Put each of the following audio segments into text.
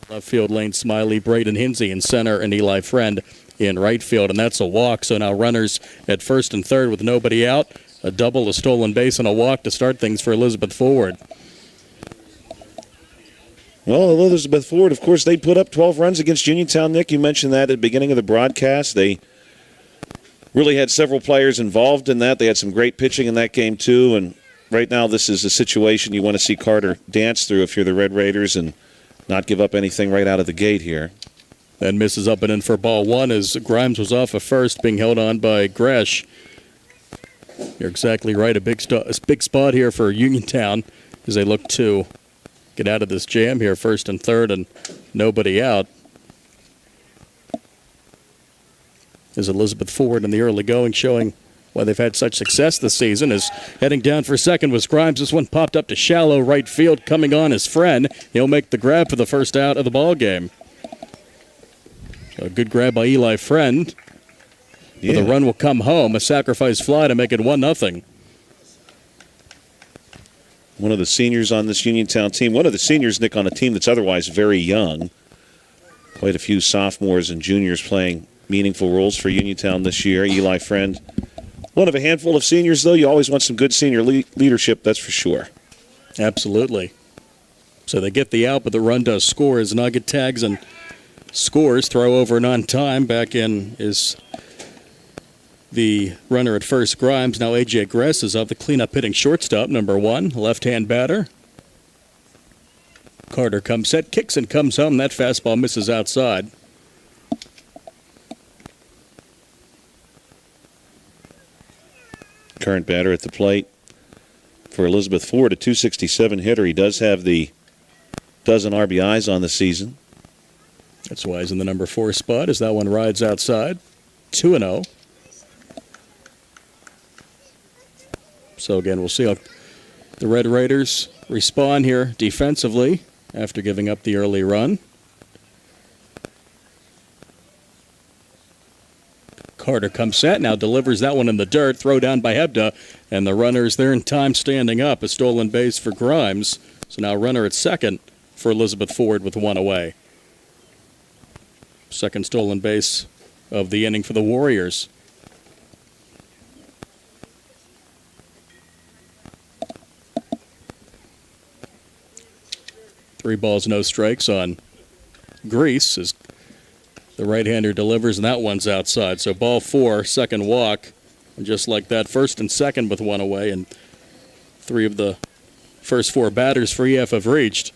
Left field lane, Smiley, Braden Hinsey in center, and Eli Friend in right field, and that's a walk. So now runners at first and third with nobody out. A double, a stolen base, and a walk to start things for Elizabeth Forward. Well, Elizabeth Forward, of course, they put up 12 runs against Uniontown. Nick, you mentioned that at the beginning of the broadcast. They really had several players involved in that. They had some great pitching in that game, too. And right now this is a situation you want to see Carter dance through if you're the Red Raiders and not give up anything right out of the gate here. And misses up and in for ball one as Grimes was off at first, being held on by Gresh. You're exactly right. A big spot here for Uniontown as they look to get out of this jam here, first and third, and nobody out. As Elizabeth Forward in the early going, showing why they've had such success this season. As heading down for second was Grimes. This one popped up to shallow right field. Coming on his friend. He'll make the grab for the first out of the ball game. So a good grab by Eli Friend. Yeah. But the run will come home. A sacrifice fly to make it 1-0. One of the seniors on this Uniontown team. One of the seniors, Nick, on a team that's otherwise very young. Quite a few sophomores and juniors playing meaningful roles for Uniontown this year. Eli Friend, one of a handful of seniors, though. You always want some good senior leadership, that's for sure. Absolutely. So they get the out, but the run does score as Nugget tags and scores. Throw over and on time. Back in is the runner at first, Grimes. Now A.J. Gress is up. The cleanup hitting shortstop, number 1, left-hand batter. Carter comes set, kicks and comes home. That fastball misses outside. Current batter at the plate for Elizabeth Ford, a .267 hitter. He does have the dozen RBIs on the season. That's why he's in the number 4 spot as that one rides outside. 2-0. So again, we'll see how the Red Raiders respond here defensively after giving up the early run. Carter comes set, now delivers that one in the dirt, throw down by Hebda, and the runner's there in time standing up. A stolen base for Grimes. So now runner at second for Elizabeth Ford with one away. Second stolen base of the inning for the Warriors. Three balls, no strikes on Grease as the right-hander delivers, and that one's outside. So ball four, second walk. And just like that, first and second with one away, and three of the first four batters for EF have reached.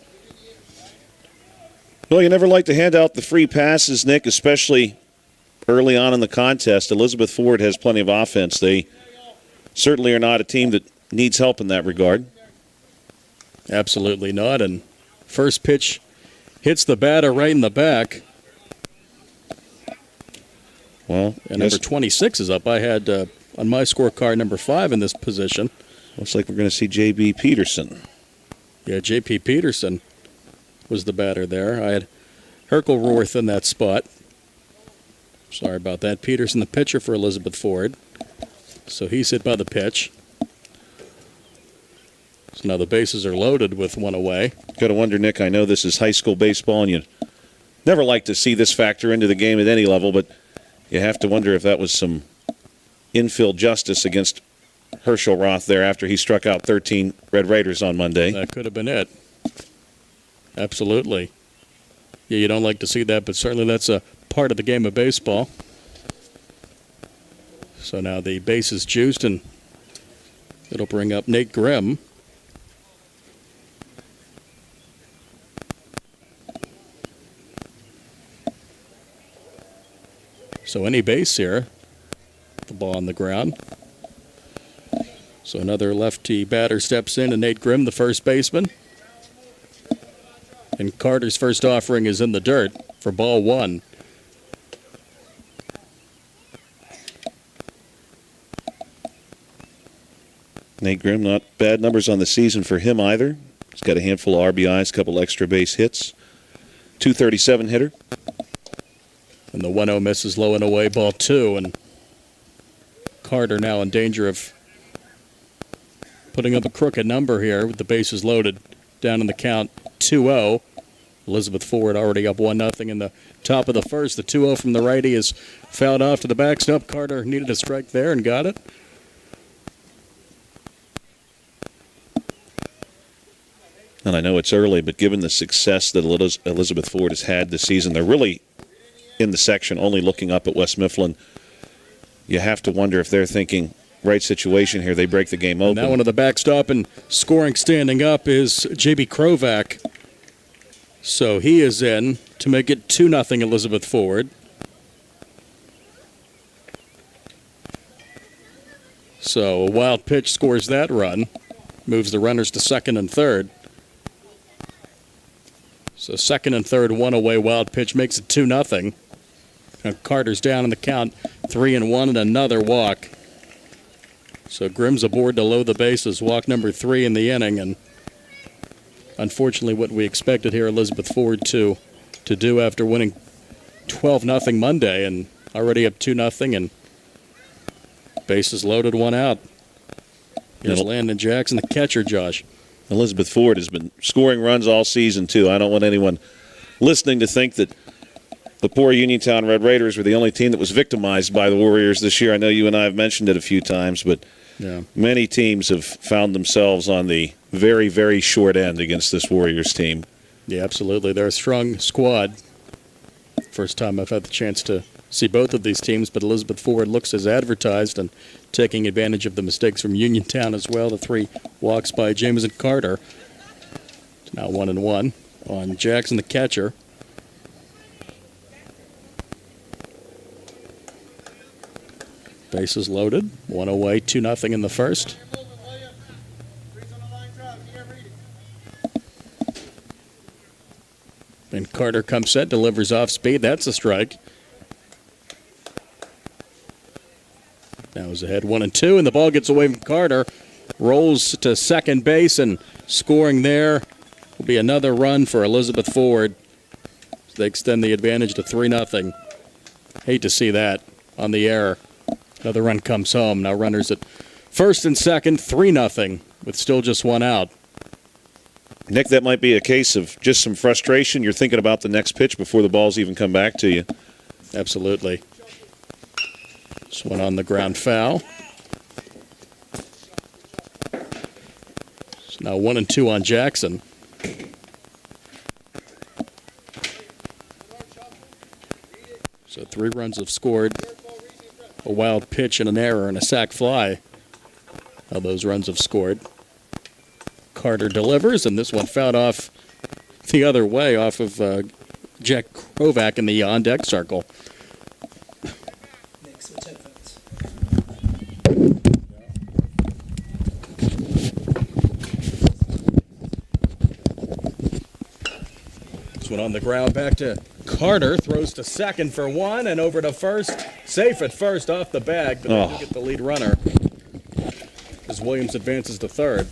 Well, you never like to hand out the free passes, Nick, especially early on in the contest. Elizabeth Ford has plenty of offense. They certainly are not a team that needs help in that regard. Absolutely not. And first pitch hits the batter right in the back. Well, and number 26 is up. I had on my scorecard number 5 in this position. Looks like we're going to see J.B. Peterson. Yeah, J.P. Peterson was the batter there. I had Herkelroth in that spot. Sorry about that. Peterson, the pitcher for Elizabeth Ford. So he's hit by the pitch. So now the bases are loaded with one away. Got to wonder, Nick, I know this is high school baseball, and you never like to see this factor into the game at any level, but you have to wonder if that was some infield justice against Herschel Roth there after he struck out 13 Red Raiders on Monday. That could have been it. Absolutely. Yeah, you don't like to see that, but certainly that's a part of the game of baseball. So now the base is juiced, and it'll bring up Nate Grimm. So any base here, the ball on the ground. So another lefty batter steps in, and Nate Grimm, the first baseman. And Carter's first offering is in the dirt for ball one. Nate Grimm, not bad numbers on the season for him either. He's got a handful of RBIs, a couple extra base hits. 237 hitter. And the 1-0 misses low and away, ball two. And Carter now in danger of putting up a crooked number here with the bases loaded. Down in the count, 2-0. Elizabeth Ford already up 1-0 in the top of the first. The 2-0 from the righty is fouled off to the backstop. Carter needed a strike there and got it. And I know it's early, but given the success that Elizabeth Ford has had this season, they're really in the section only looking up at West Mifflin. You have to wonder if they're thinking, right situation here, they break the game open. Now one of the backstop and scoring standing up is J.B. Krovac. So he is in to make it 2-0 Elizabeth Ford. So a wild pitch scores that run. Moves the runners to second and third. So second and third, one away, wild pitch makes it 2-0. And Carter's down in the count, 3-1 and another walk. So Grimm's aboard to load the bases, walk number 3 in the inning, and unfortunately what we expected here Elizabeth Ford to do after winning 12-0 Monday and already up 2-0 and bases loaded, one out. Here's Landon Jackson, the catcher, Josh. Elizabeth Ford has been scoring runs all season, too. I don't want anyone listening to think that the poor Uniontown Red Raiders were the only team that was victimized by the Warriors this year. I know you and I have mentioned it a few times, but many teams have found themselves on the very, very short end against this Warriors team. Yeah, absolutely. They're a strong squad. First time I've had the chance to see both of these teams, but Elizabeth Ford looks as advertised and taking advantage of the mistakes from Uniontown as well. The 3 walks by Jameson Carter. It's now 1-1 on Jackson, the catcher. Bases loaded, one away, 2-0 in the first. And Carter comes set, delivers off speed. That's a strike. Now is ahead 1-2, and the ball gets away from Carter. Rolls to second base, and scoring there will be another run for Elizabeth Ford. They extend the advantage to 3-0. Hate to see that. on the error. Another run comes home. Now runners at first and second, 3-0, with still just one out. Nick, that might be a case of just some frustration. You're thinking about the next pitch before the balls even come back to you. Absolutely. This one on the ground foul. So now 1-2 on Jackson. So 3 runs have scored. A wild pitch and an error and a sac fly. How those runs have scored. Carter delivers, and this one fouled off the other way off of Jack Krovac in the on-deck circle. This one on the ground, back to Carter, throws to second for one, and over to first. Safe at first off the bag, but they do get the lead runner as Williams advances to third.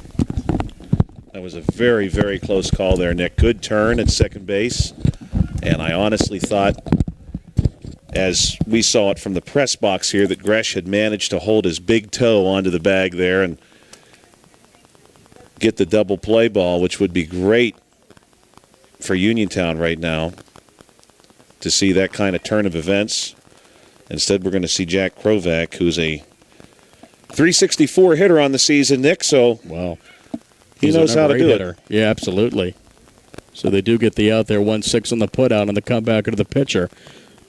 That was a very, very close call there, Nick. Good turn at second base. And I honestly thought, as we saw it from the press box here, that Gresh had managed to hold his big toe onto the bag there and get the double play ball, which would be great for Uniontown right now to see that kind of turn of events. Instead, we're going to see Jack Krovac, who's a .364 hitter on the season, Nick. So, wow. He knows how to do it. Yeah, absolutely. So they do get the out there, 1-6 on the putout on the comeback to the pitcher.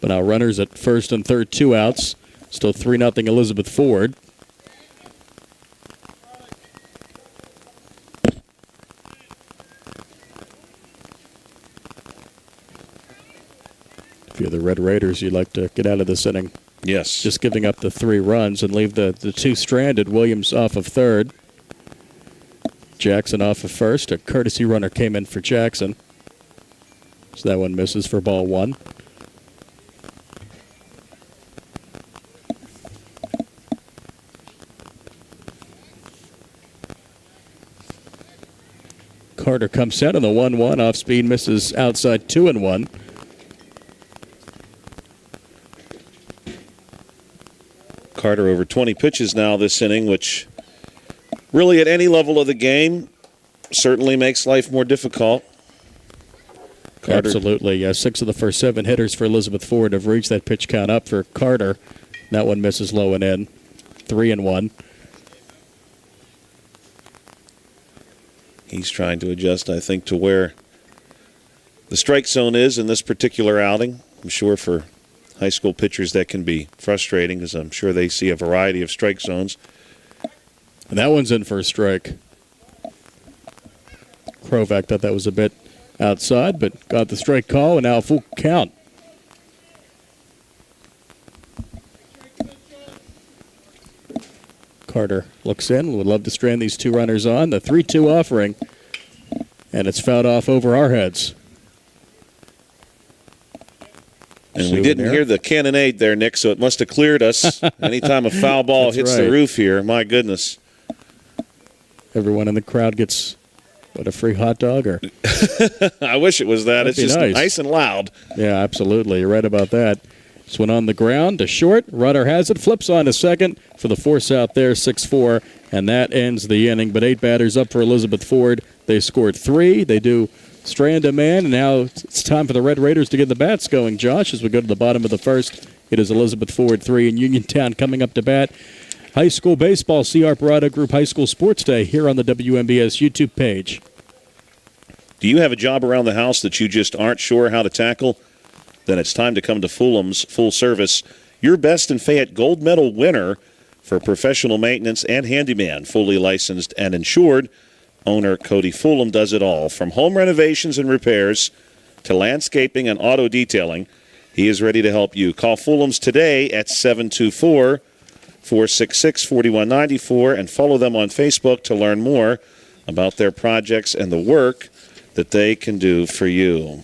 But now runners at first and third, 2 outs. Still 3-0 Elizabeth Ford. If you're the Red Raiders, you'd like to get out of this inning. Yes. Just giving up the 3 runs and leave the 2 stranded. Williams off of third. Jackson off of first. A courtesy runner came in for Jackson. So that one misses for ball 1. Carter comes set on the 1-1. Off speed misses outside 2-1. Carter over 20 pitches now this inning, which really at any level of the game certainly makes life more difficult. Carter. Absolutely. 6 of the first 7 hitters for Elizabeth Ford have reached that pitch count up for Carter. That one misses low and in. 3-1. He's trying to adjust, I think, to where the strike zone is in this particular outing. I'm sure for high school pitchers that can be frustrating, because I'm sure they see a variety of strike zones. And that one's in for a strike. Krovac thought that was a bit outside, but got the strike call, and now a full count. Carter looks in. Would love to strand these 2 runners on. The 3-2 offering, and it's fouled off over our heads. And we didn't hear the cannonade there, Nick, so it must have cleared us. Anytime a foul ball hits the roof here, my goodness. Everyone in the crowd gets, a free hot dog? Or I wish it was that. It's just nice and loud. Yeah, absolutely. You're right about that. This one on the ground to short. Runner has it. Flips on to second for the force out there, 6-4. And that ends the inning. But 8 batters up for Elizabeth Ford. They scored 3. They do strand a man. And now it's time for the Red Raiders to get the bats going, Josh, as we go to the bottom of the first. It is Elizabeth Ford 3 and Uniontown coming up to bat. High school baseball, C.R. Parada Group High School Sports Day here on the WMBS YouTube page. Do you have a job around the house that you just aren't sure how to tackle? Then it's time to come to Fulham's Full Service. Your Best in Fayette Gold Medal winner for professional maintenance and handyman, fully licensed and insured. Owner Cody Fulham does it all, from home renovations and repairs to landscaping and auto detailing. He is ready to help you. Call Fulham's today at 724-466-4194 and follow them on Facebook to learn more about their projects and the work that they can do for you.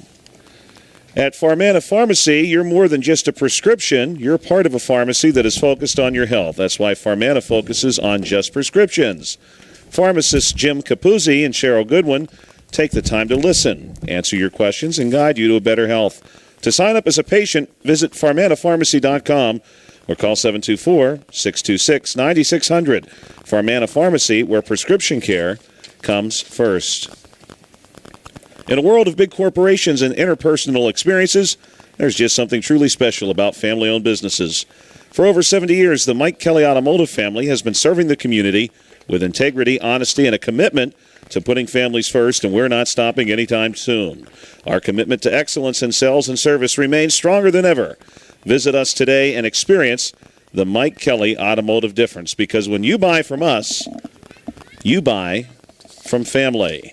At Farmana Pharmacy, you're more than just a prescription. You're part of a pharmacy that is focused on your health. That's why Farmana focuses on just prescriptions. Pharmacists Jim Capuzzi and Cheryl Goodwin take the time to listen, answer your questions, and guide you to a better health. To sign up as a patient, visit farmanapharmacy.com or call 724-626-9600 for Amana Pharmacy, where prescription care comes first. In a world of big corporations and interpersonal experiences, there's just something truly special about family-owned businesses. For over 70 years, the Mike Kelly Automotive family has been serving the community with integrity, honesty, and a commitment to putting families first, and we're not stopping anytime soon. Our commitment to excellence in sales and service remains stronger than ever. Visit us today and experience the Mike Kelly Automotive difference, because when you buy from us, you buy from family.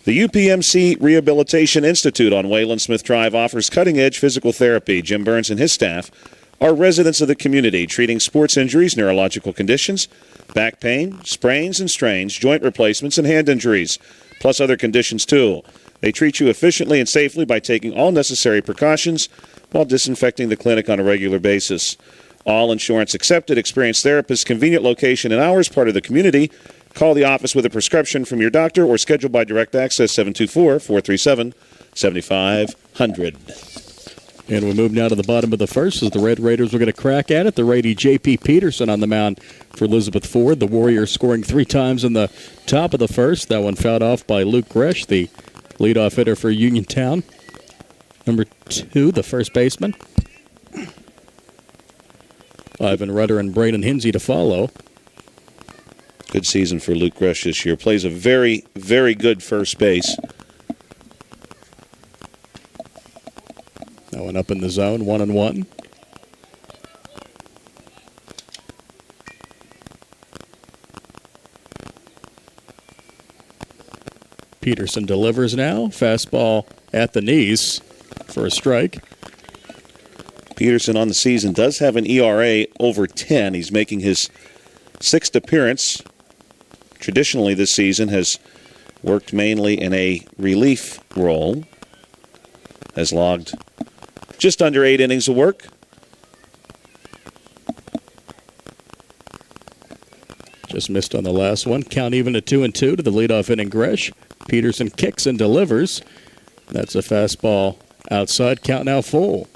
The UPMC Rehabilitation Institute on Wayland Smith Drive offers cutting-edge physical therapy. Jim Burns and his staff are residents of the community, treating sports injuries, neurological conditions, back pain, sprains and strains, joint replacements, and hand injuries, plus other conditions too. They treat you efficiently and safely by taking all necessary precautions while disinfecting the clinic on a regular basis. All insurance accepted, experienced therapists, convenient location and hours, part of the community. Call the office with a prescription from your doctor or schedule by direct access, 724-437-7500. And we move now to the bottom of the first as the Red Raiders are going to crack at it. The righty J.P. Peterson on the mound for Elizabeth Ford. The Warriors scoring 3 times in the top of the first. That one fouled off by Luke Gresh, the leadoff hitter for Uniontown. Number 2, the first baseman. Ivan Rudder and Braden Hinsey to follow. Good season for Luke Gresh this year. Plays a very, very good first base. That one up in the zone, 1-1. Peterson delivers now. Fastball at the knees for a strike. Peterson on the season does have an ERA over 10. He's making his 6th appearance. Traditionally this season has worked mainly in a relief role. Has logged just under 8 innings of work. Just missed on the last one. Count even at 2-2 to the leadoff inning Gresh. Peterson kicks and delivers. That's a fastball outside. Count now full.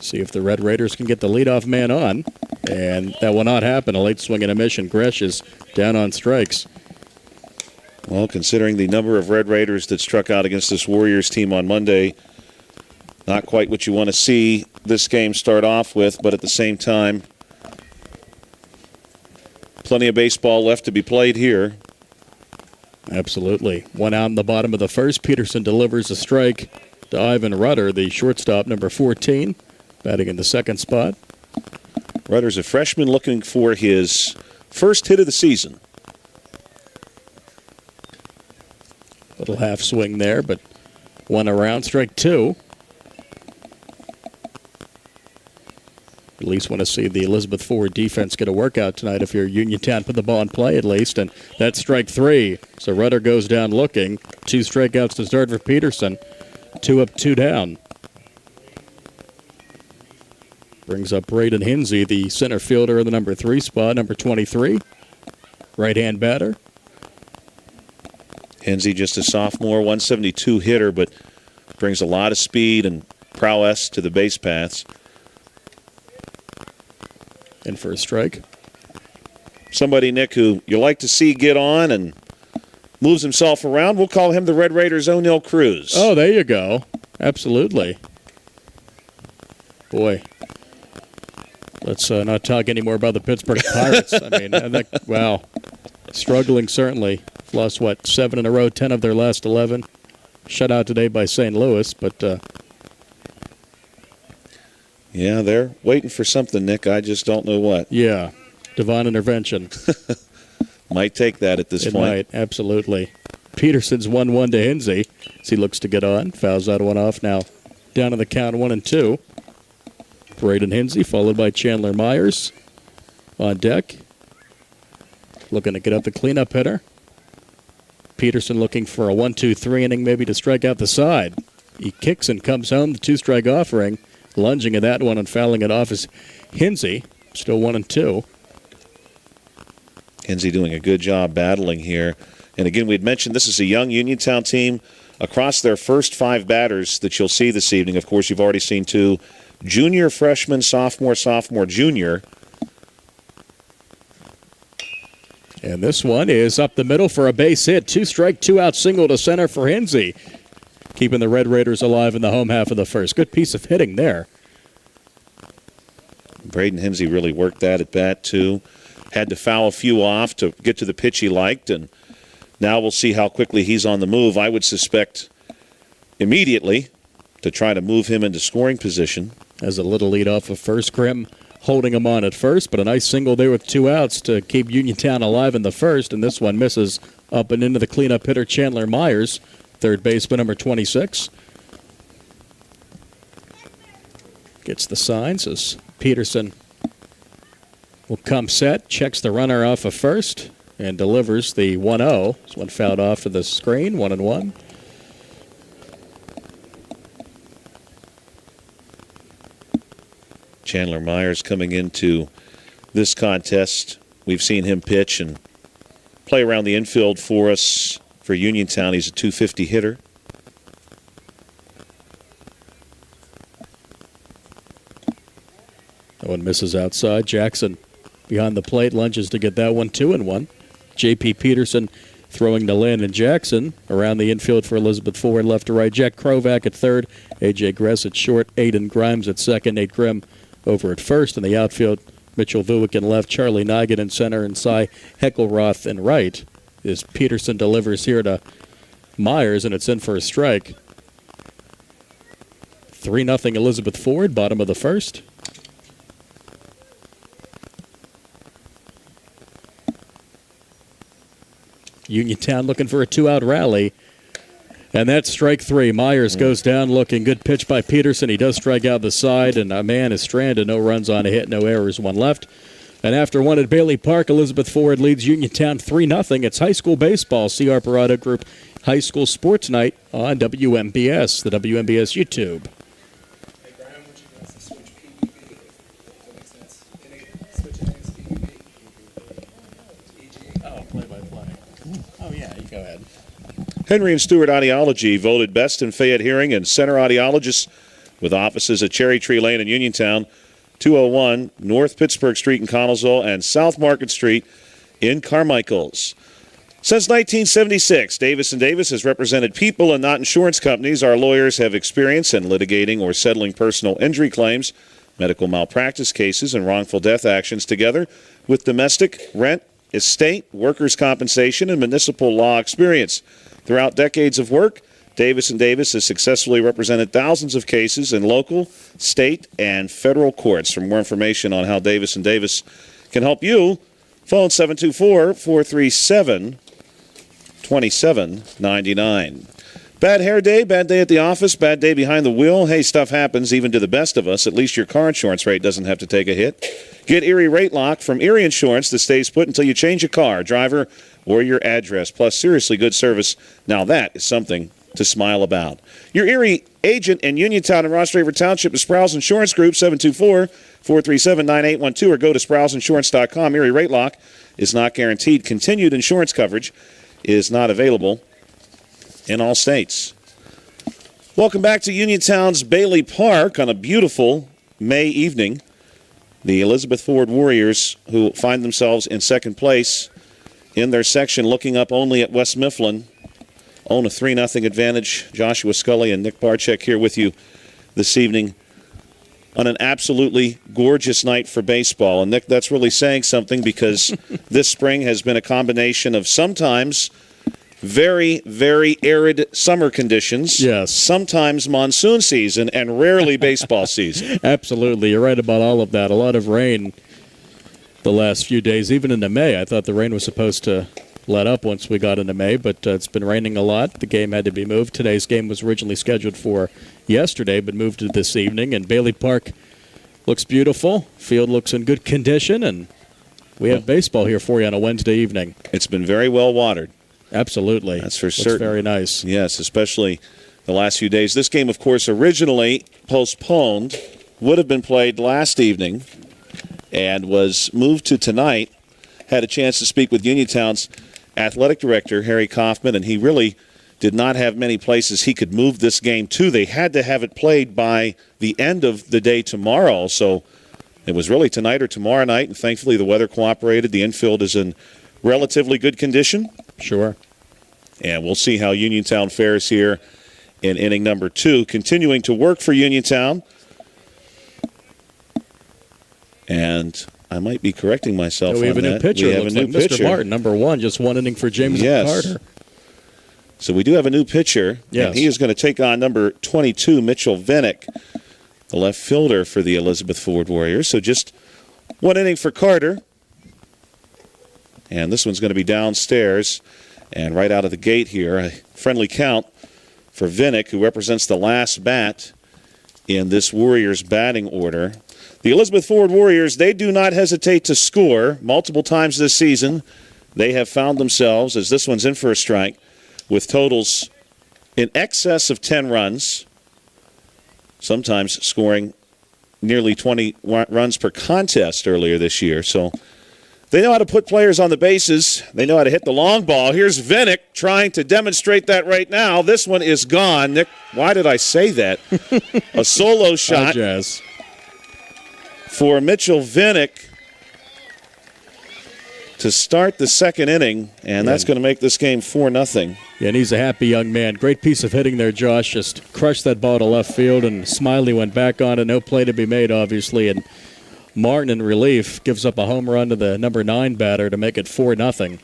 See if the Red Raiders can get the leadoff man on. And that will not happen. A late swing and a miss, and Gresh is down on strikes. Well, considering the number of Red Raiders that struck out against this Warriors team on Monday, not quite what you want to see this game start off with, but at the same time, plenty of baseball left to be played here. Absolutely. One out in the bottom of the first. Peterson delivers a strike to Ivan Rudder, the shortstop, number 14, batting in the second spot. Rudder's a freshman looking for his first hit of the season. Little half swing there, but one around, strike 2. At least want to see the Elizabeth Ford defense get a workout tonight if you're Uniontown. Put the ball in play at least, and that's strike 3. So Rudder goes down looking. 2 strikeouts to start for Peterson. 2 up, 2 down. Brings up Braden Hinsey, the center fielder in the number 3 spot, number 23. Right-hand batter. Hinsey, just a sophomore, 172 hitter, but brings a lot of speed and prowess to the base paths. And for a strike. Somebody, Nick, who you like to see get on and moves himself around. We'll call him the Red Raiders' O'Neill Cruz. Oh, there you go. Absolutely. Boy. Let's not talk anymore about the Pittsburgh Pirates. I mean, I think, wow. Struggling, certainly. Lost, 7 in a row, 10 of their last 11. Shut out today by St. Louis, but... yeah, they're waiting for something, Nick. I just don't know what. Yeah, divine intervention. Might take that at this point. It might, absolutely. Peterson's 1-1 to Hinsey as he looks to get on. Fouls that one off now. Down in the count, 1-2. Braden Hinsey, followed by Chandler Myers on deck. Looking to get up the cleanup hitter. Peterson looking for a 1-2-3 inning, maybe to strike out the side. He kicks and comes home, the 2-strike offering. Lunging at that one and fouling it off is Hinsey. Still 1-2. Hinsey doing a good job battling here. And again, we had mentioned this is a young Uniontown team. Across their first 5 batters that you'll see this evening, of course, you've already seen 2 junior, freshman, sophomore, junior. And this one is up the middle for a base hit. 2 strike, 2 out single to center for Hinsey, keeping the Red Raiders alive in the home half of the first. Good piece of hitting there. Braden Hinsey really worked that at bat, too. Had to foul a few off to get to the pitch he liked, and now we'll see how quickly he's on the move. I would suspect immediately to try to move him into scoring position. As a little lead off of first, Grimm holding him on at first, but a nice single there with 2 outs to keep Uniontown alive in the first, and this one misses up and into the cleanup hitter Chandler Myers, third baseman number 26. Gets the signs as Peterson will come set, checks the runner off of first, and delivers the 1-0. This one fouled off to the screen, 1-1. Chandler Myers coming into this contest. We've seen him pitch and play around the infield for us for Uniontown. He's a .250 hitter. That one misses outside. Jackson behind the plate lunges to get that one 2-1. J.P. Peterson throwing to Landon Jackson around the infield for Elizabeth Ford, left to right. Jack Krovac at third. A.J. Gress at short. Aiden Grimes at second. Nate Grimm over at first. In the outfield, Mitchell Vuick in left. Charlie Nigan in center. And Cy Heckelroth in right. As Peterson delivers here to Myers, and it's in for a strike. 3-0 Elizabeth Ford, bottom of the first. Uniontown looking for a 2-out rally. And that's strike 3. Myers goes down looking. Good pitch by Peterson. He does strike out the side, and a man is stranded. No runs on a hit, no errors, 1 left. And after 1 at Bailey Park, Elizabeth Ford leads Uniontown 3-0. It's high school baseball. C. Arparado Group High School Sports Night on WMBS, the WMBS YouTube. Hey, Brian, would you guys switch PBB? Does that make sense? Can they switch it against PBB? EG? Oh, play-by-play. Oh, yeah, you go ahead. Henry and Stewart Audiology voted best in Fayette Hearing and Center Audiologists with offices at Cherry Tree Lane in Uniontown, 201 North Pittsburgh Street in Connellsville, and South Market Street in Carmichaels. Since 1976, Davis & Davis has represented people and not insurance companies. Our lawyers have experience in litigating or settling personal injury claims, medical malpractice cases, and wrongful death actions together with domestic, rent, estate, workers' compensation, and municipal law experience. Throughout decades of work, Davis & Davis has successfully represented thousands of cases in local, state, and federal courts. For more information on how Davis & Davis can help you, phone 724-437-2799. Bad hair day, bad day at the office, bad day behind the wheel. Hey, stuff happens even to the best of us. At least your car insurance rate doesn't have to take a hit. Get Erie Rate Lock from Erie Insurance that stays put until you change your car, driver, or your address. Plus, seriously good service. Now that is something to smile about. Your Erie agent in Uniontown and Ross River Township is Sprouse Insurance Group, 724-437-9812, or go to SprouseInsurance.com. Erie Rate Lock is not guaranteed. Continued insurance coverage is not available in all states. Welcome back to Uniontown's Bailey Park on a beautiful May evening. The Elizabeth Ford Warriors, who find themselves in second place in their section, looking up only at West Mifflin, own a 3-0 advantage. Joshua Scully and Nick Barczyk here with you this evening on an absolutely gorgeous night for baseball. And Nick, that's really saying something, because this spring has been a combination of sometimes very, very arid summer conditions. Yes. Sometimes monsoon season, and rarely baseball season. Absolutely. You're right about all of that. A lot of rain the last few days, even into May. I thought the rain was supposed to let up once we got into May, but it's been raining a lot. The game had to be moved. Today's game was originally scheduled for yesterday, but moved to this evening. And Bailey Park looks beautiful. Field looks in good condition, and we have baseball here for you on a Wednesday evening. It's been very well watered. Absolutely. That's for looks certain. Very nice. Yes, especially the last few days. This game, of course, originally postponed, would have been played last evening, and was moved to tonight. Had a chance to speak with Uniontown's athletic director, Harry Kaufman, and he really did not have many places he could move this game to. They had to have it played by the end of the day tomorrow, so it was really tonight or tomorrow night, and thankfully the weather cooperated. The infield is in relatively good condition. Sure. And we'll see how Uniontown fares here in inning number 2. Continuing to work for Uniontown. And I might be correcting myself We have on a new that. pitcher. We have Looks a new like pitcher. Mr. Martin, number 1, just 1 inning for James Carter. So we do have a new pitcher. Yes. And he is going to take on number 22, Mitchell Vinnick, the left fielder for the Elizabeth Forward Warriors. So just 1 inning for Carter. And this one's going to be downstairs. And right out of the gate here, a friendly count for Vinnick, who represents the last bat in this Warriors batting order. The Elizabeth Forward Warriors, they do not hesitate to score. Multiple times this season, they have found themselves, as this one's in for a strike, with totals in excess of 10 runs, sometimes scoring nearly 20 runs per contest earlier this year. So they know how to put players on the bases. They know how to hit the long ball. Here's Vinnick trying to demonstrate that right now. This one is gone. Nick, why did I say that? A solo shot for Mitchell Vinnick to start the second inning, and that's going to make this game 4-0. Yeah, and he's a happy young man. Great piece of hitting there, Josh. Just crushed that ball to left field, and Smiley went back on it. No play to be made, obviously, and Martin, in relief, gives up a home run to the number 9 batter to make it 4-0.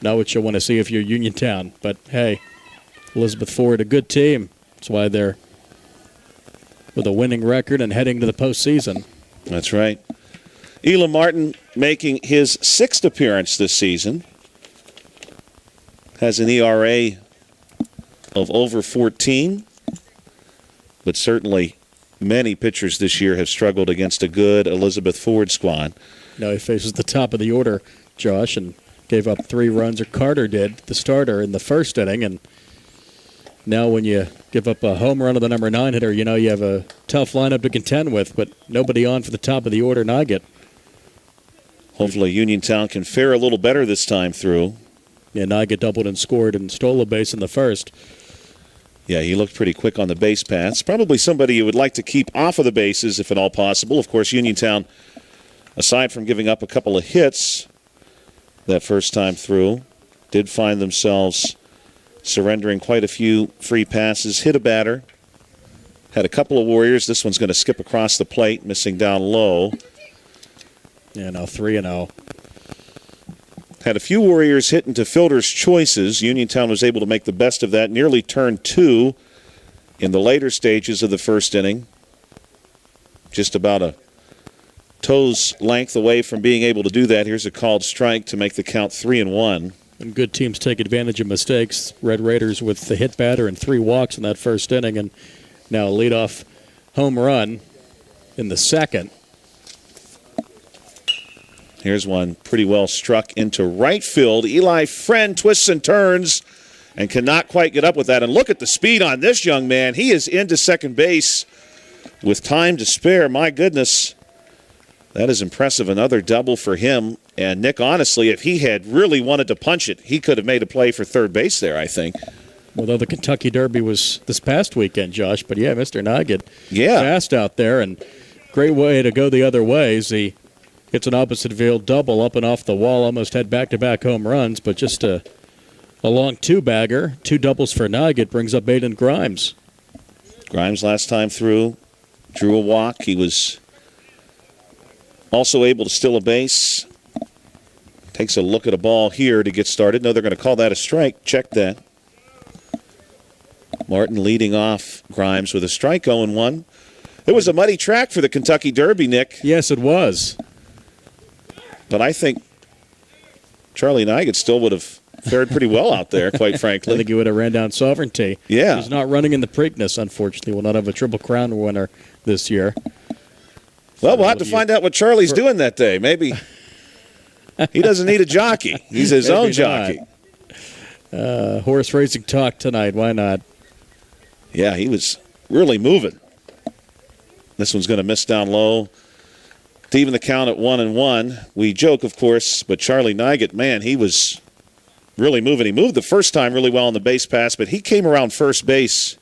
Not what you want to see if you're Uniontown, but hey, Elizabeth Forward, a good team. That's why they're with a winning record and heading to the postseason. That's right. Elam Martin making his 6th appearance this season. Has an ERA of over 14. But certainly many pitchers this year have struggled against a good Elizabeth Forward squad. Now he faces the top of the order, Josh, and gave up 3 runs, or Carter did, the starter, in the first inning. And now when you give up a home run to the number 9 hitter, you know you have a tough lineup to contend with, but nobody on for the top of the order, Nugget. Hopefully Uniontown can fare a little better this time through. Yeah, Nugget doubled and scored and stole a base in the first. Yeah, he looked pretty quick on the base paths. Probably somebody you would like to keep off of the bases if at all possible. Of course, Uniontown, aside from giving up a couple of hits that first time through, did find themselves surrendering quite a few free passes. Hit a batter. Had a couple of Warriors. This one's going to skip across the plate, missing down low. Yeah, now 3-0. Had a few Warriors hit into fielder's choices. Uniontown was able to make the best of that. Nearly turned 2 in the later stages of the first inning. Just about a toe's length away from being able to do that. Here's a called strike to make the count 3-1. And good teams take advantage of mistakes. Red Raiders with the hit batter and 3 walks in that first inning, and now a leadoff home run in the second. Here's one pretty well struck into right field. Eli Friend twists and turns and cannot quite get up with that. And look at the speed on this young man. He is into second base with time to spare. My goodness, that is impressive. Another double for him. And Nick, honestly, if he had really wanted to punch it, he could have made a play for third base there, I think. Although the Kentucky Derby was this past weekend, Josh. But yeah, Mr. Nugget fast out there, and great way to go the other way. He gets an opposite field double up and off the wall, almost had back-to-back home runs, but just a long 2-bagger, 2 doubles for Nugget, brings up Aiden Grimes. Grimes last time through drew a walk. He was also able to steal a base. Takes a look at a ball here to get started. No, they're going to call that a strike. Check that. Martin leading off Grimes with a strike, 0-1. It was a muddy track for the Kentucky Derby, Nick. Yes, it was. But I think Charlie Nugget still would have fared pretty well out there, quite frankly. I think he would have ran down Sovereignty. Yeah. He's not running in the Preakness, unfortunately. Will not have a Triple Crown winner this year. Well, we'll have to find out what Charlie's doing that day. Maybe he doesn't need a jockey. He's his own jockey. Horse racing talk tonight. Why not? Yeah, he was really moving. This one's going to miss down low to even the count at 1-1. We joke, of course, but Charlie Nugget, man, he was really moving. He moved the first time really well on the base pass, but he came around first base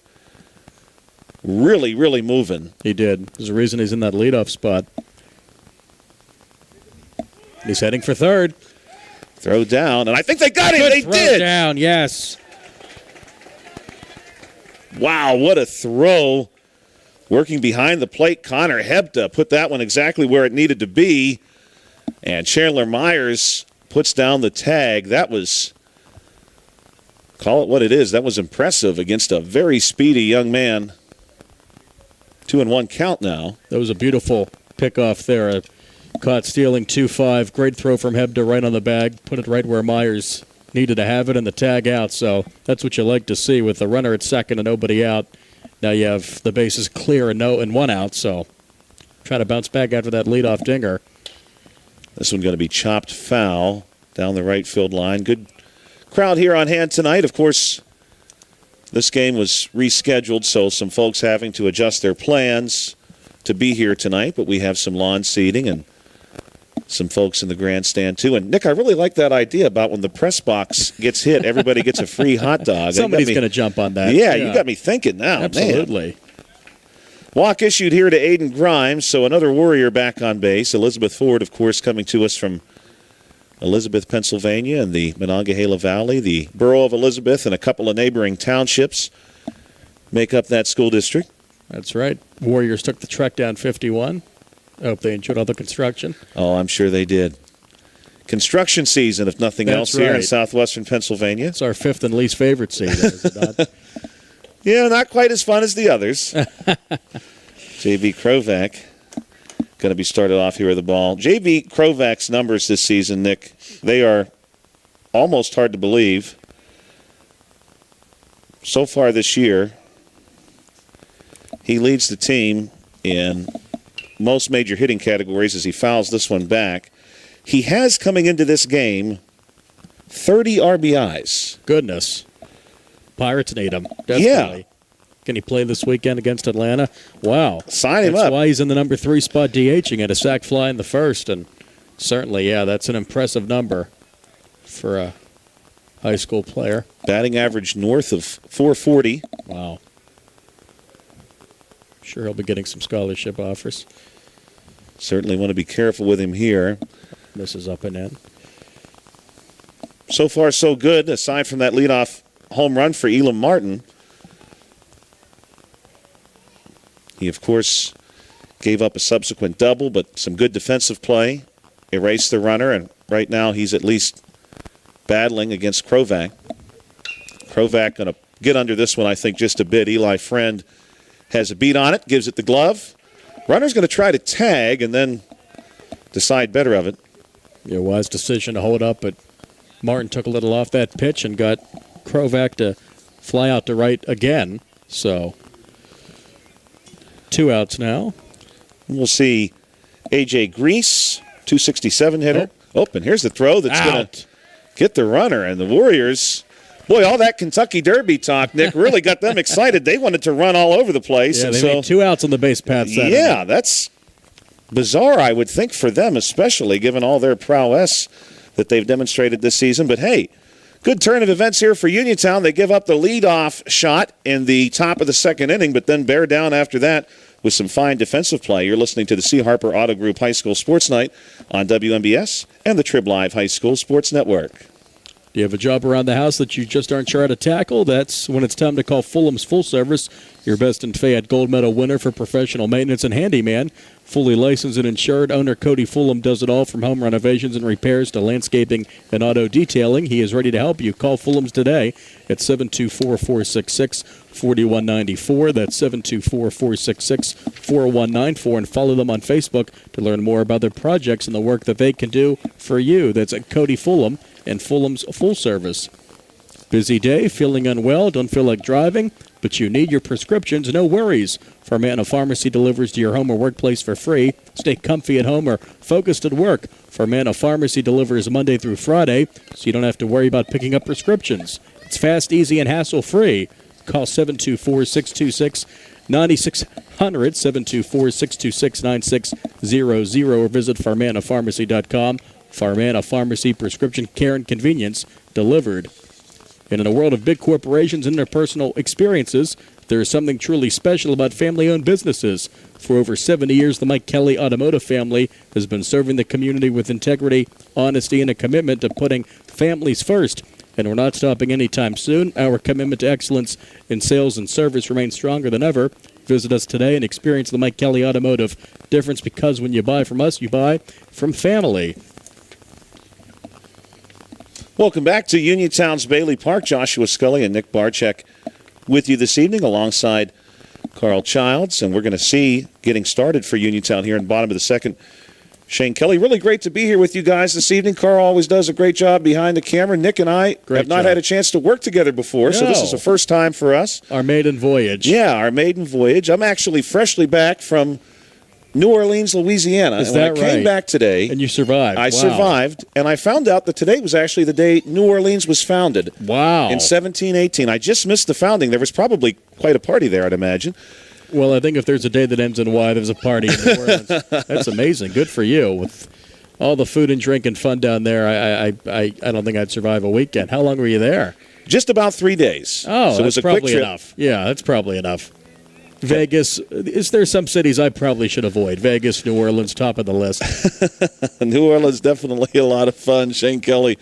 really, really moving. He did. There's a reason he's in that leadoff spot. He's heading for third. Throw down, and I think they got him. Good They throw did. down, yes. Wow, what a throw. Working behind the plate, Connor Hebda put that one exactly where it needed to be. And Chandler Myers puts down the tag. That was, call it what it is, that was impressive against a very speedy young man. 2-1 count now. That was a beautiful pickoff there. Caught stealing 2-5. Great throw from Hebda right on the bag. Put it right where Myers needed to have it and the tag out. So that's what you like to see with the runner at second and nobody out. Now you have the bases clear and one out. So try to bounce back after that leadoff dinger. This one going to be chopped foul down the right field line. Good crowd here on hand tonight. Of course, this game was rescheduled, so some folks having to adjust their plans to be here tonight. But we have some lawn seating and some folks in the grandstand, too. And, Nick, I really like that idea about when the press box gets hit, everybody gets a free hot dog. Somebody's going to jump on that. Yeah, you got me thinking now. Absolutely. Man. Walk issued here to Aiden Grimes, so another Warrior back on base. Elizabeth Ford, of course, coming to us from Elizabeth, Pennsylvania, and the Monongahela Valley. The borough of Elizabeth and a couple of neighboring townships make up that school district. That's right. Warriors took the trek down 51. I hope they enjoyed all the construction. Oh, I'm sure they did. Construction season, if nothing That's else, here in right. southwestern Pennsylvania. It's our fifth and least favorite season, is it not? Yeah, not quite as fun as the others. J.V. Krovac going to be started off here with the ball. J.V. Krovac's numbers this season, Nick, they are almost hard to believe. So far this year, he leads the team in most major hitting categories as he fouls this one back. He has, coming into this game, 30 RBIs. Goodness. Pirates need him. Desperately. Yeah. Can he play this weekend against Atlanta? Wow. Sign him That's up. why he's in the number 3 spot DHing at a sac fly in the first. And certainly, yeah, that's an impressive number for a high school player. Batting average north of 440. Wow. Sure he'll be getting some scholarship offers. Certainly want to be careful with him here. This is up and in. So far, so good, aside from that leadoff home run for Elam Martin. He, of course, gave up a subsequent double, but some good defensive play. Erased the runner, and right now he's at least battling against Krovac. Krovac going to get under this one, I think, just a bit. Eli Friend has a beat on it, gives it the glove. Runner's going to try to tag and then decide better of it. Yeah, wise decision to hold up, but Martin took a little off that pitch and got Krovac to fly out to right again. So 2 outs now. We'll see A.J. Grease, 267 hitter. Oh, and here's the throw that's going to get the runner. And the Warriors, boy, all that Kentucky Derby talk, Nick, really got them excited. They wanted to run all over the place. Yeah, and they so, made 2 outs on the base path Saturday. yeah, that's bizarre, I would think, for them, especially given all their prowess that they've demonstrated this season. But, hey, good turn of events here for Uniontown. They give up the leadoff shot in the top of the second inning, but then bear down after that with some fine defensive play. You're listening to the C. Harper Auto Group High School Sports Night on WMBS and the Trib Live High School Sports Network. Do you have a job around the house that you just aren't sure how to tackle? That's when it's time to call Fulham's Full Service, your best in Fayette Gold Medal winner for professional maintenance and handyman. Fully licensed and insured, owner Cody Fulham does it all from home renovations and repairs to landscaping and auto detailing. He is ready to help you. Call Fulham's today at 724-466-4194. That's 724-466-4194. And follow them on Facebook to learn more about their projects and the work that they can do for you. That's at Cody Fulham and Fulham's Full Service. Busy day, feeling unwell, don't feel like driving, but you need your prescriptions, no worries. Fermanagh Pharmacy delivers to your home or workplace for free. Stay comfy at home or focused at work. Fermanagh Pharmacy delivers Monday through Friday, so you don't have to worry about picking up prescriptions. It's fast, easy, and hassle-free. Call 724-626-9600, 724-626-9600, or visit FermanaghPharmacy.com. Farmana Pharmacy, prescription care and convenience delivered. And in a world of big corporations and interpersonal experiences, there is something truly special about family-owned businesses. For over 70 years, the Mike Kelly Automotive family has been serving the community with integrity, honesty, and a commitment to putting families first. And we're not stopping anytime soon. Our commitment to excellence in sales and service remains stronger than ever. Visit us today and experience the Mike Kelly Automotive difference, because when you buy from us, you buy from family. Welcome back to Uniontown's Bailey Park. Joshua Scully and Nick Barczyk with you this evening alongside Carl Childs. And we're going to see getting started for Uniontown here in the bottom of the second. Shane Kelly, really great to be here with you guys this evening. Carl always does a great job behind the camera. Nick and I have not had a chance to work together before, so this is the first time for us. Our maiden voyage. Yeah, our maiden voyage. I'm actually freshly back from New Orleans, Louisiana. Is and that when I came back today. And you survived. I survived, and I found out that today was actually the day New Orleans was founded. Wow. In 1718. I just missed the founding. There was probably quite a party there, I'd imagine. Well, I think if there's a day that ends in Y, there's a party in New Orleans. That's amazing. Good for you. With all the food and drink and fun down there, I don't think I'd survive a weekend. How long were you there? Just about 3 days. Oh, so it was that's a quick probably trip. enough. Yeah, that's probably enough. Vegas, is there some cities I probably should avoid? Vegas, New Orleans, top of the list. New Orleans, definitely a lot of fun. Shane Kelly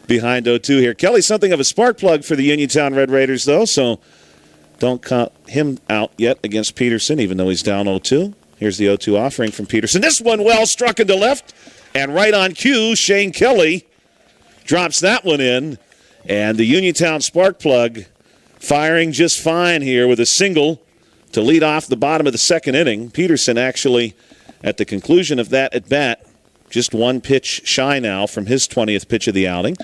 behind 0-2 here. Kelly, something of a spark plug for the Uniontown Red Raiders, though, so don't count him out yet against Peterson, even though he's down 0-2. Here's the 0-2 offering from Peterson. This one well struck into left, and right on cue, Shane Kelly drops that one in, and the Uniontown spark plug firing just fine here with a single to lead off the bottom of the second inning. Peterson actually, at the conclusion of that at-bat, just one pitch shy now from his 20th pitch of the outing.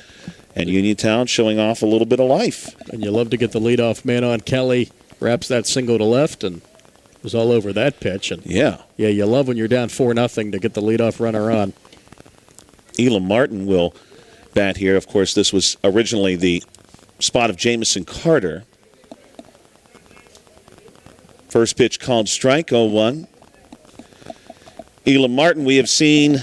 And Uniontown showing off a little bit of life. And you love to get the leadoff man on. Kelly wraps that single to left and was all over that pitch. And yeah, you love when you're down 4-0 to get the leadoff runner on. Elam Martin will bat here. Of course, this was originally the spot of Jamison Carter. First pitch called strike, 0-1. Elam Martin, we have seen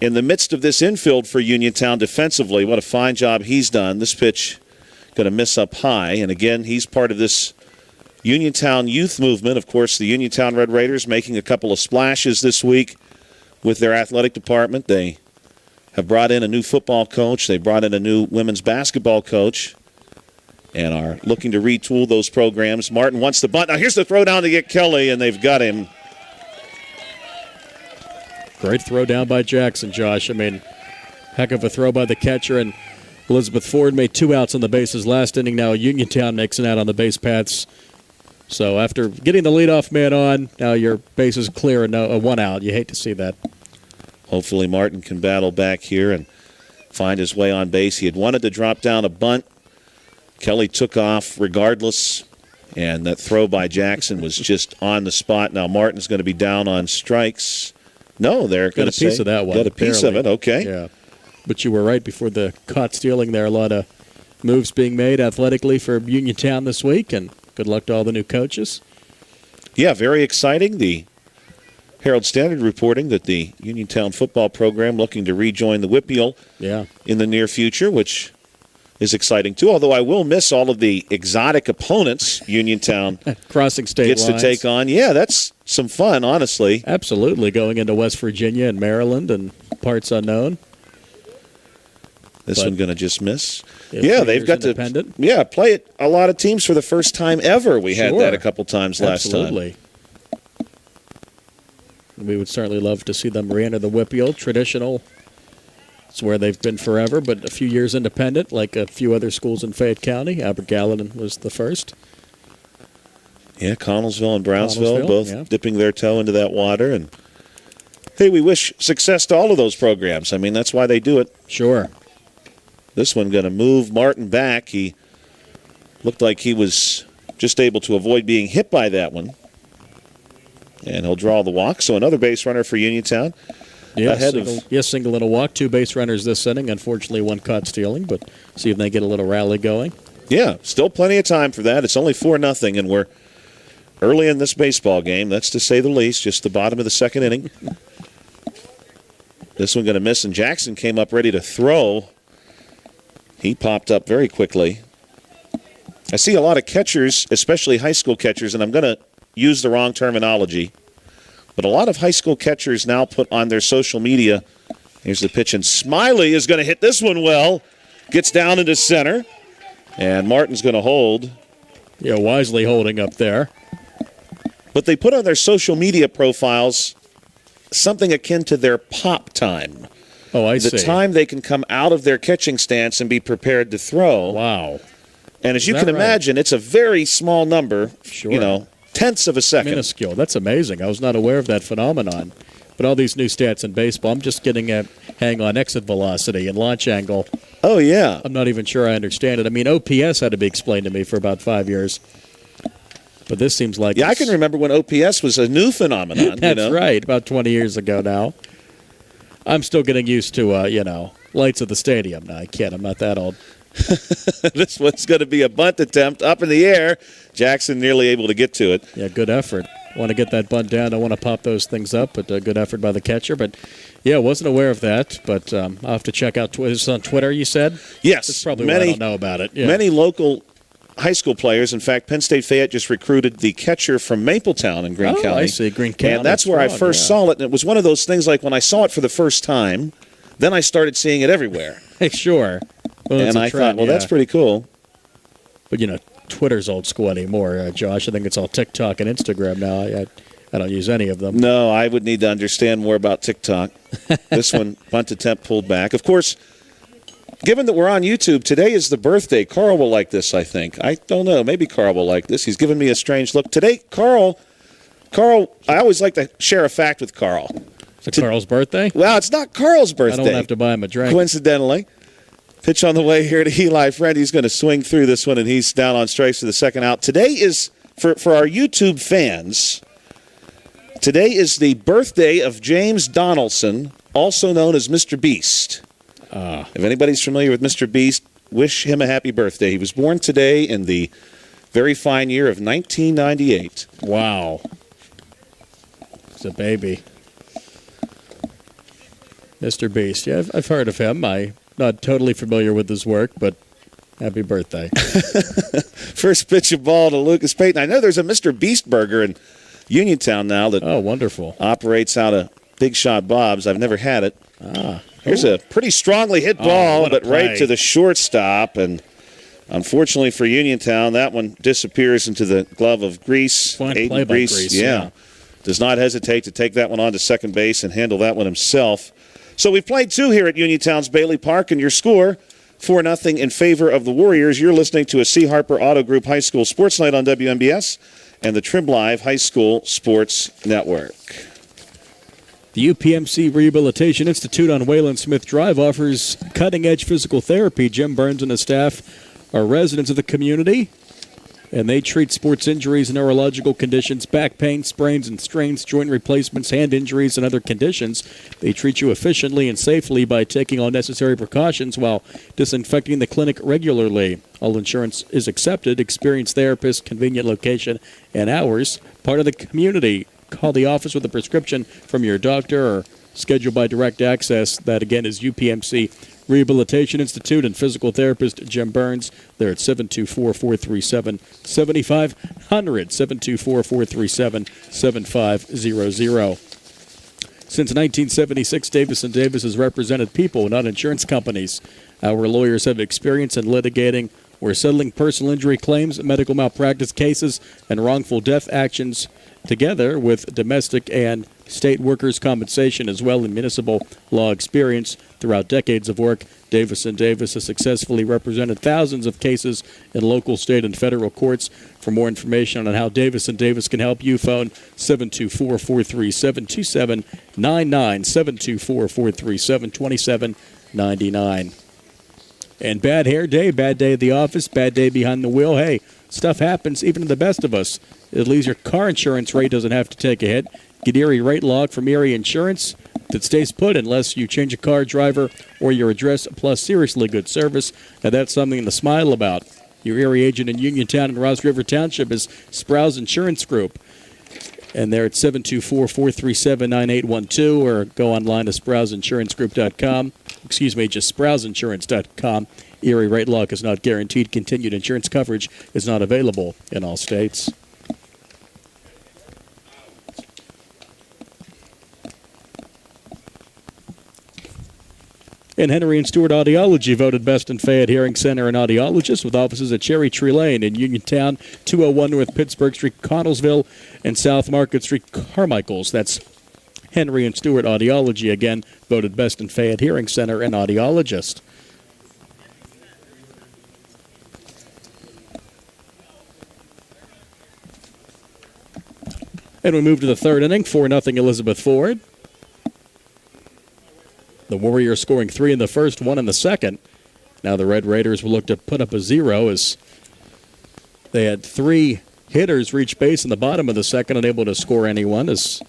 in the midst of this infield for Uniontown defensively. What a fine job he's done. This pitch going to miss up high. And again, he's part of this Uniontown youth movement. Of course, the Uniontown Red Raiders making a couple of splashes this week with their athletic department. They have brought in a new football coach. They brought in a new women's basketball coach and are looking to retool those programs. Martin wants the bunt. Now here's the throw down to get Kelly, and they've got him. Great throw down by Jackson, Josh. I mean, heck of a throw by the catcher, and Elizabeth Ford made 2 outs on the bases last inning. Now Uniontown makes an out on the base paths. So after getting the leadoff man on, now your base is clear and 1 out. You hate to see that. Hopefully Martin can battle back here and find his way on base. He had wanted to drop down a bunt. Kelly took off regardless, and that throw by Jackson was just on the spot. Now Martin's going to be down on strikes. No, they're going to say. Got a piece of that one. Got a piece of it, okay. Yeah. But you were right before the caught stealing there. A lot of moves being made athletically for Uniontown this week, and good luck to all the new coaches. Yeah, very exciting. The Herald Standard reporting that the Uniontown football program looking to rejoin the WPIAL in the near future, which is exciting too, although I will miss all of the exotic opponents Uniontown crossing state gets lines to take on. Yeah, that's some fun, honestly. Absolutely, going into West Virginia and Maryland and parts unknown. This one going to just miss. Yeah, they've got to play it a lot of teams for the first time ever. We had that a couple times last time. We would certainly love to see them re-enter the WPIAL. Traditional. It's where they've been forever, but a few years independent, like a few other schools in Fayette County. Albert Gallatin was the first. Yeah, Connellsville and Brownsville both dipping their toe into that water. And hey, we wish success to all of those programs. I mean, that's why they do it. Sure. This one going to move Martin back. He looked like he was just able to avoid being hit by that one. And he'll draw the walk. So another base runner for Uniontown. Single and a walk. 2 base runners this inning. Unfortunately, 1 caught stealing, but see if they get a little rally going. Yeah, still plenty of time for that. It's only 4-0, and we're early in this baseball game. That's to say the least. Just the bottom of the second inning. This one going to miss, and Jackson came up ready to throw. He popped up very quickly. I see a lot of catchers, especially high school catchers, and I'm going to use the wrong terminology, but a lot of high school catchers now put on their social media. Here's the pitch, and Smiley is going to hit this one well. Gets down into center, and Martin's going to hold. Yeah, wisely holding up there. But they put on their social media profiles something akin to their pop time. Oh, I see. The time they can come out of their catching stance and be prepared to throw. Wow. And as Is you that can right? imagine, it's a very small number, Sure. tenths of a second. Minuscule. That's amazing. I was not aware of that phenomenon. But all these new stats in baseball, I'm just getting a hang on exit velocity and launch angle. Oh, yeah. I'm not even sure I understand it. I mean, OPS had to be explained to me for about 5 years. But this seems like Yeah, I can remember when OPS was a new phenomenon. That's right, about 20 years ago now. I'm still getting used to, lights at the stadium. No, I can't. I'm not that old. This one's going to be a bunt attempt up in the air. Jackson nearly able to get to it. Yeah, good effort. Want to get that bunt down. Don't want to pop those things up, but good effort by the catcher. But, yeah, wasn't aware of that. But I'll have to check out this on Twitter, you said? Yes. That's probably why I don't know about it. Yeah. Many local high school players. In fact, Penn State Fayette just recruited the catcher from Mapletown in Greene County. I see. Greene County. And that's where I first saw it. And it was one of those things like when I saw it for the first time, then I started seeing it everywhere. Sure. Well, and I thought, well, that's pretty cool. But, Twitter's old school anymore, Josh. I think it's all TikTok and Instagram now. I don't use any of them. No, I would need to understand more about TikTok. This one, bunt attempt pulled back. Of course, given that we're on YouTube, today is the birthday. Carl will like this, I think. I don't know. Maybe Carl will like this. He's given me a strange look. Today, Carl, I always like to share a fact with Carl. It's Carl's birthday? Well, it's not Carl's birthday. I don't have to buy him a drink. Coincidentally. Pitch on the way here to Eli Friend. He's going to swing through this one, and he's down on strikes for the second out. Today is, for our YouTube fans, today is the birthday of James Donaldson, also known as Mr. Beast. If anybody's familiar with Mr. Beast, wish him a happy birthday. He was born today in the very fine year of 1998. Wow. He's a baby. Mr. Beast. Yeah, I've heard of him. I'm not totally familiar with his work, but happy birthday. First pitch of ball to Lucas Payton. I know there's a Mr. Beast burger in Uniontown now that wonderful. Operates out of Big Shot Bob's. I've never had it. Here's Ooh. a pretty strongly hit ball, what a but right play. to the shortstop. And unfortunately for Uniontown, that one disappears into the glove of Grease. Fine Aiden play by Grease, yeah. Does not hesitate to take that one on to second base and handle that one himself. So we've played two here at Uniontown's Bailey Park, and your score, 4-0 in favor of the Warriors. You're listening to a C. Harper Auto Group High School Sports Night on WMBS and the Trim Live High School Sports Network. The UPMC Rehabilitation Institute on Wayland Smith Drive offers cutting-edge physical therapy. Jim Burns and his staff are residents of the community, and they treat sports injuries, neurological conditions, back pain, sprains and strains, joint replacements, hand injuries, and other conditions. They treat you efficiently and safely by taking all necessary precautions while disinfecting the clinic regularly. All insurance is accepted. Experienced therapists, convenient location, and hours. Part of the community. Call the office with a prescription from your doctor or schedule by direct access. That, again, is UPMC Rehabilitation Institute and physical therapist Jim Burns. They're at 724-437-7500, 724-437-7500. Since 1976, Davis & Davis has represented people, not insurance companies. Our lawyers have experience in litigating or settling personal injury claims, medical malpractice cases, and wrongful death actions, together with domestic and state workers' compensation, as well as municipal law experience. Throughout decades of work, Davis & Davis has successfully represented thousands of cases in local, state, and federal courts. For more information on how Davis & Davis can help you, phone 724-437-2799, 724-437-2799. And bad hair day, bad day at the office, bad day behind the wheel. Hey, stuff happens even to the best of us. At least your car insurance rate doesn't have to take a hit. Get Erie Rate Log from Erie Insurance that stays put unless you change a car, driver, or your address, plus seriously good service. Now that's something to smile about. Your Erie agent in Uniontown and Ross River Township is Sprouse Insurance Group. And they're at 724-437-9812 or go online to SprousInsuranceGroup.com. Excuse me, just SprousInsurance.com. Erie rate lock is not guaranteed. Continued insurance coverage is not available in all states. And Henry and Stewart Audiology voted best in Fayette Hearing Center and Audiologist with offices at Cherry Tree Lane in Uniontown, 201 North Pittsburgh Street, Connellsville, and South Market Street, Carmichaels. That's Henry and Stewart Audiology, again, voted best in Fayette Hearing Center and Audiologist. And we move to the third inning, 4-0 Elizabeth Ford. The Warriors scoring 3 in the first, 1 in the second. Now the Red Raiders will look to put up a 0 as they had 3 hitters reach base in the bottom of the second, unable to score anyone. As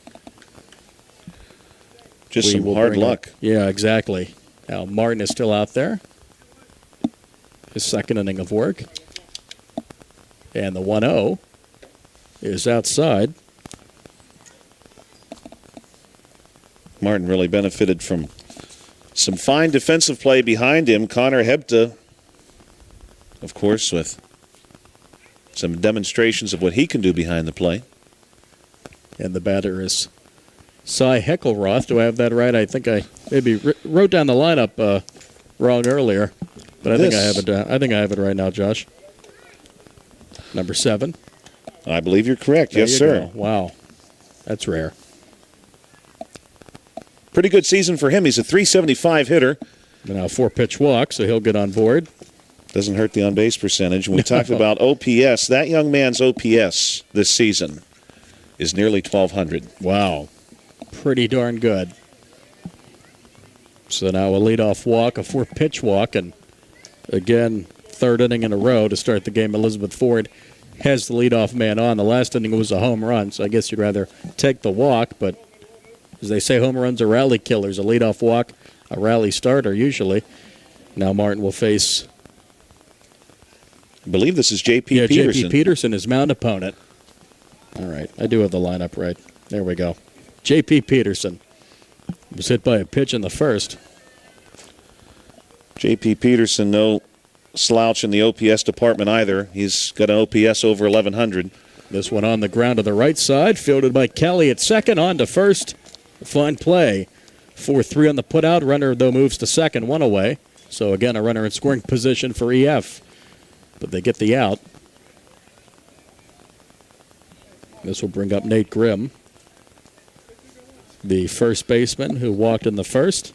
just some hard luck. Yeah, exactly. Now Martin is still out there. His second inning of work. And the 1-0 is outside. Martin really benefited from some fine defensive play behind him. Connor Hebda, of course, with some demonstrations of what he can do behind the play. And the batter is Cy Heckelroth. Do I have that right? I think I maybe wrote down the lineup wrong earlier, but I think I have it. I think I have it right now, Josh. Number 7. I believe you're correct. There yes, you sir. Go. Wow, that's rare. Pretty good season for him. He's a .375 hitter. Now 4-pitch walk, so he'll get on board. Doesn't hurt the on-base percentage. When we talked about OPS, that young man's OPS this season is nearly 1,200. Wow, pretty darn good. So now a leadoff walk, a 4-pitch walk, and again, third inning in a row to start the game. Elizabeth Ford has the leadoff man on. The last inning was a home run, so I guess you'd rather take the walk, but as they say, home runs are rally killers. A leadoff walk, a rally starter usually. Now Martin will face, I believe this is J.P. Peterson. J.P. Peterson, his mound opponent. All right, I do have the lineup right. There we go. J.P. Peterson was hit by a pitch in the first. J.P. Peterson, no slouch in the OPS department either. He's got an OPS over 1,100. This one on the ground to the right side, fielded by Kelly at second, on to first. Fine play. 4-3 on the putout. Runner, though, moves to second, 1 away. So, again, a runner in scoring position for EF. But they get the out. This will bring up Nate Grimm, the first baseman who walked in the first.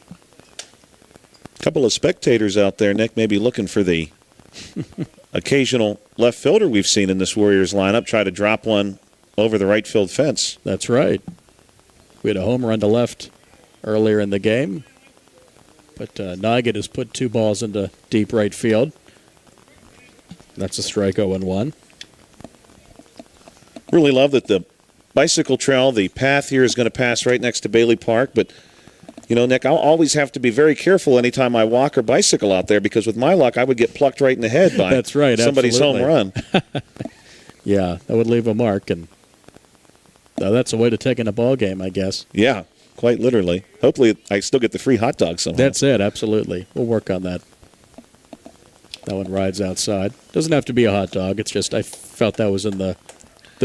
A couple of spectators out there, Nick, maybe looking for the occasional left fielder we've seen in this Warriors lineup try to drop one over the right field fence. That's right. We had a home run to left earlier in the game, but Nugget has put 2 balls into deep right field. That's a strike, 0-1. Really love that the bicycle trail, the path here is going to pass right next to Bailey Park, but you know, Nick, I'll always have to be very careful anytime I walk or bicycle out there because with my luck, I would get plucked right in the head by That's right, somebody's absolutely. home run. Yeah, that would leave a mark, and that's a way to take in a ball game, I guess. Yeah, quite literally. Hopefully, I still get the free hot dog somehow. That's it, absolutely. We'll work on that. That one rides outside. Doesn't have to be a hot dog. It's just I felt that was in the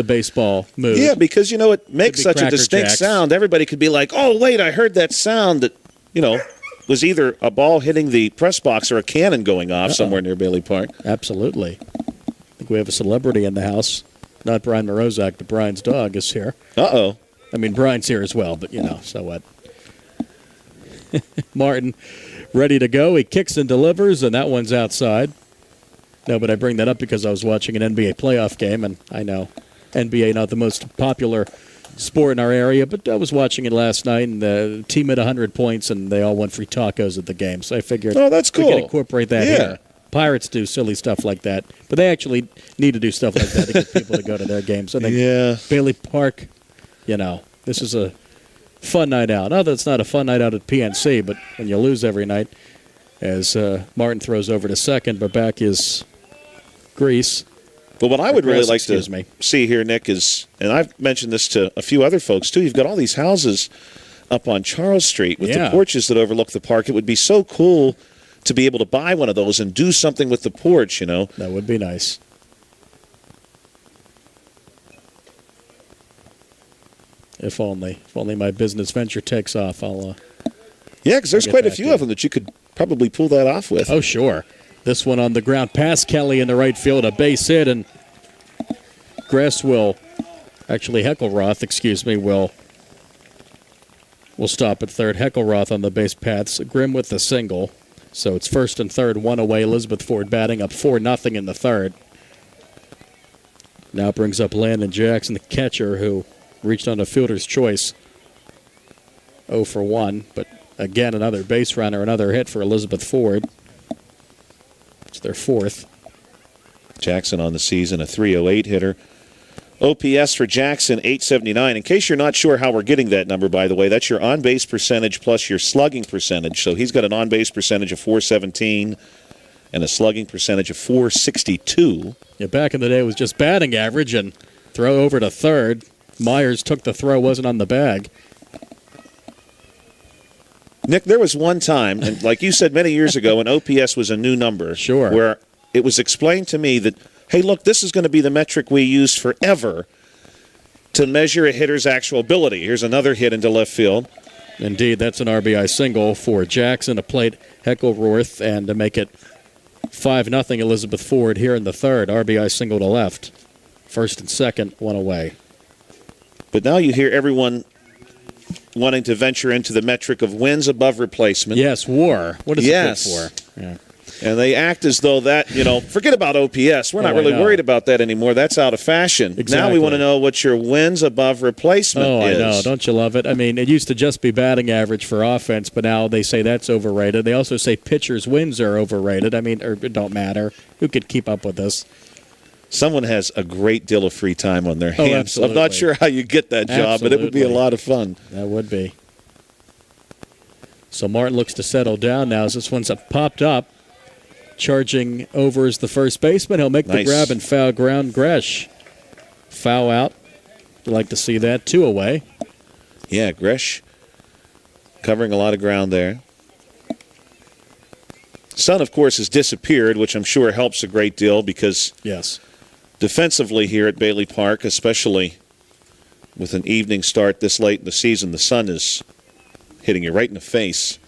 baseball mood. Yeah, because, you know, it makes such a Cracker distinct Jacks. sound. Everybody could be like, oh, wait, I heard that sound that, you know, was either a ball hitting the press box or a cannon going off somewhere near Bailey Park. Absolutely. I think we have a celebrity in the house. Not Brian Morozak, but Brian's dog is here. Uh-oh. I mean, Brian's here as well, but, you know, so what? Martin ready to go. He kicks and delivers, and that one's outside. No, but I bring that up because I was watching an NBA playoff game, and I know NBA not the most popular sport in our area, but I was watching it last night, and the team had 100 points, and they all won free tacos at the game. So I figured that's cool. we can incorporate that here. Pirates do silly stuff like that, but they actually need to do stuff like that to get people to go to their games. I think Bailey Park, you know, this is a fun night out. Not that it's not a fun night out at PNC, but when you lose every night, as Martin throws over to second, but back is Grease. But what I would really like Excuse to me. see here, Nick, is, and I've mentioned this to a few other folks too, you've got all these houses up on Charles Street with the porches that overlook the park. It would be so cool to be able to buy one of those and do something with the porch, you know. That would be nice. If only my business venture takes off, I'll. Yeah, because there's I'll get quite a back few in. of them that you could probably pull that off with. Oh, sure. This one on the ground past Kelly in the right field, a base hit, and Heckelroth, will stop at third. Heckelroth on the base paths. Grimm with the single. So it's first and third, one away. Elizabeth Ford batting up 4-0 in the third. Now brings up Landon Jackson, the catcher, who reached on a fielder's choice. 0 for 1, but again, another base runner, another hit for Elizabeth Ford. It's their fourth. Jackson on the season, a 308 hitter. OPS for Jackson, 879. In case you're not sure how we're getting that number, by the way, that's your on-base percentage plus your slugging percentage. So he's got an on-base percentage of 417 and a slugging percentage of 462. Yeah, back in the day, it was just batting average and throw over to third. Myers took the throw, wasn't on the bag. Nick, there was one time, and like you said many years ago, when OPS was a new number, Sure. where it was explained to me that, hey, look, this is going to be the metric we use forever to measure a hitter's actual ability. Here's another hit into left field. Indeed, that's an RBI single for Jackson to plate Heckelroth and to make it 5-0 Elizabeth Ford here in the third. RBI single to left. First and second, one away. But now you hear everyone wanting to venture into the metric of wins above replacement. Yes, WAR. What is Yes. it good for? Yeah. And they act as though that, forget about OPS. We're not Oh, I really know. worried about that anymore. That's out of fashion. Now we Exactly. want to know what your wins above replacement Oh, is. I know. Don't you love it? I mean, it used to just be batting average for offense, but now they say that's overrated. They also say pitchers' wins are overrated. I mean, or it don't matter. Who could keep up with this? Someone has a great deal of free time on their hands. I'm not absolutely. sure how you get that job, but it would be a Absolutely. lot of fun. That would be. So Martin looks to settle down now as this one's popped up. Charging over as the first baseman. He'll make the Nice. grab and foul ground. Gresh. Foul out. You'd like to see that. 2 away. Yeah, Gresh covering a lot of ground there. Sun, of course, has disappeared, which I'm sure helps a great deal because Yes. defensively here at Bailey Park, especially with an evening start this late in the season, the sun is hitting you right in the face.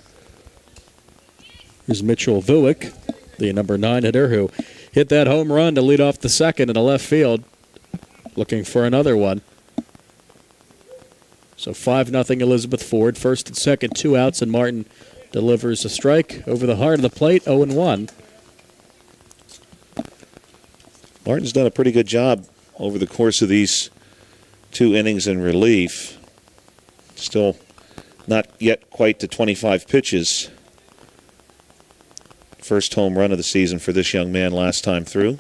Here's Mitchell Vuick, the number 9 hitter who hit that home run to lead off the second in the left field. Looking for another one. So 5-0 Elizabeth Ford. First and second, 2 outs, and Martin delivers a strike over the heart of the plate, 0-1. Martin's done a pretty good job over the course of these 2 innings in relief. Still not yet quite to 25 pitches. First home run of the season for this young man last time through.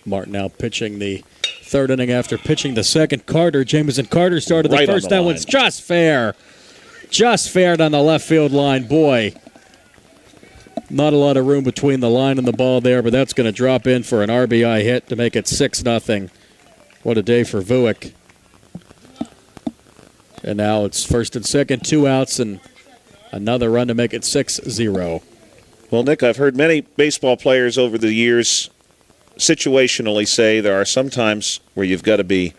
Martin now pitching the third inning after pitching the second. Jameson Carter started the Right on first. the That line. one's just fair. Just fair down the left field line. Boy, not a lot of room between the line and the ball there, but that's going to drop in for an RBI hit to make it 6-0. What a day for Vuick. And now it's first and second, 2 outs, and another run to make it 6-0. Well, Nick, I've heard many baseball players over the years situationally say there are some times where you've got to be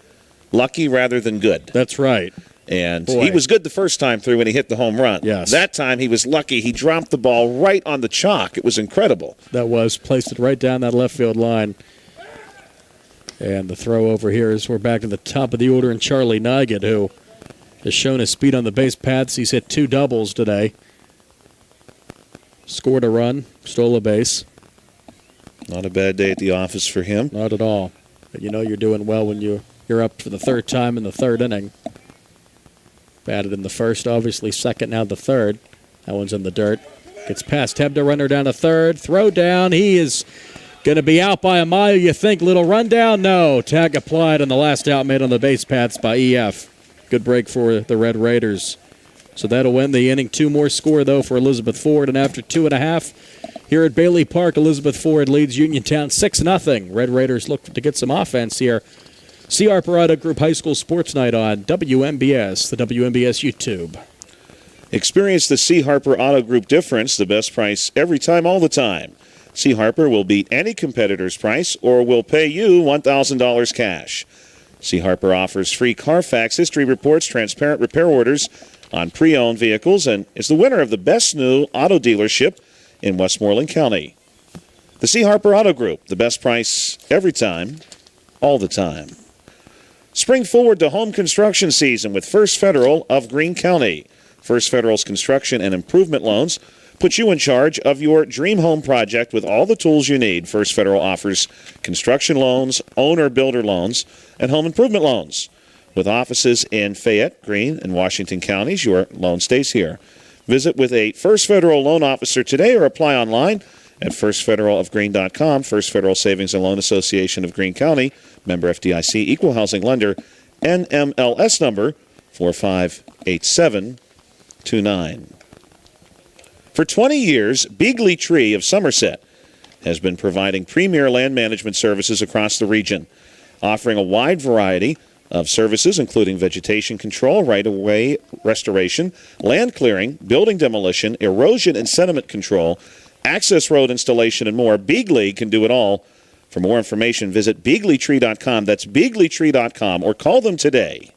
lucky rather than good. That's right. And Boy. he was good the first time through when he hit the home run. Yes. That time he was lucky. He dropped the ball right on the chalk. It was incredible. That was placed it right down that left field line. And the throw over here is we're back to the top of the order, and Charlie Nigut, who has shown his speed on the base paths. He's hit 2 doubles today. Scored a run, stole a base. Not a bad day at the office for him. Not at all. But you know you're doing well when you're up for the third time in the third inning. Batted in the first, obviously second, now the third. That one's in the dirt. Gets past Hebda, runner down to third. Throw down. He is going to be out by a mile, you think. Little rundown? No. Tag applied on the last out made on the base paths by EF. Good break for the Red Raiders. So that'll win the inning. 2 more score, though, for Elizabeth Ford. And after 2.5, Here at Bailey Park, Elizabeth Ford leads Uniontown 6-0. Red Raiders look to get some offense here. See Harper Auto Group High School Sports Night on WMBS, the WMBS YouTube. Experience the C. Harper Auto Group difference, the best price every time, all the time. C. Harper will beat any competitor's price or will pay you $1,000 cash. C. Harper offers free Carfax history reports, transparent repair orders on pre-owned vehicles, and is the winner of the Best New Auto Dealership in Westmoreland County. The C. Harper Auto Group, the best price every time, all the time. Spring forward to home construction season with First Federal of Greene County. First Federal's construction and improvement loans put you in charge of your dream home project with all the tools you need. First Federal offers construction loans, owner-builder loans, and home improvement loans. With offices in Fayette, Greene, and Washington counties, your loan stays here. Visit with a First Federal loan officer today or apply online at firstfederalofgreene.com. First Federal Savings and Loan Association of Greene County, member FDIC, equal housing lender, NMLS number 458729. For 20 years, Beagley Tree of Somerset has been providing premier land management services across the region, offering a wide variety of services, including vegetation control, right-of-way restoration, land clearing, building demolition, erosion and sediment control, access road installation, and more. Beagley can do it all. For more information, visit BeagleyTree.com. That's BeagleyTree.com, or call them today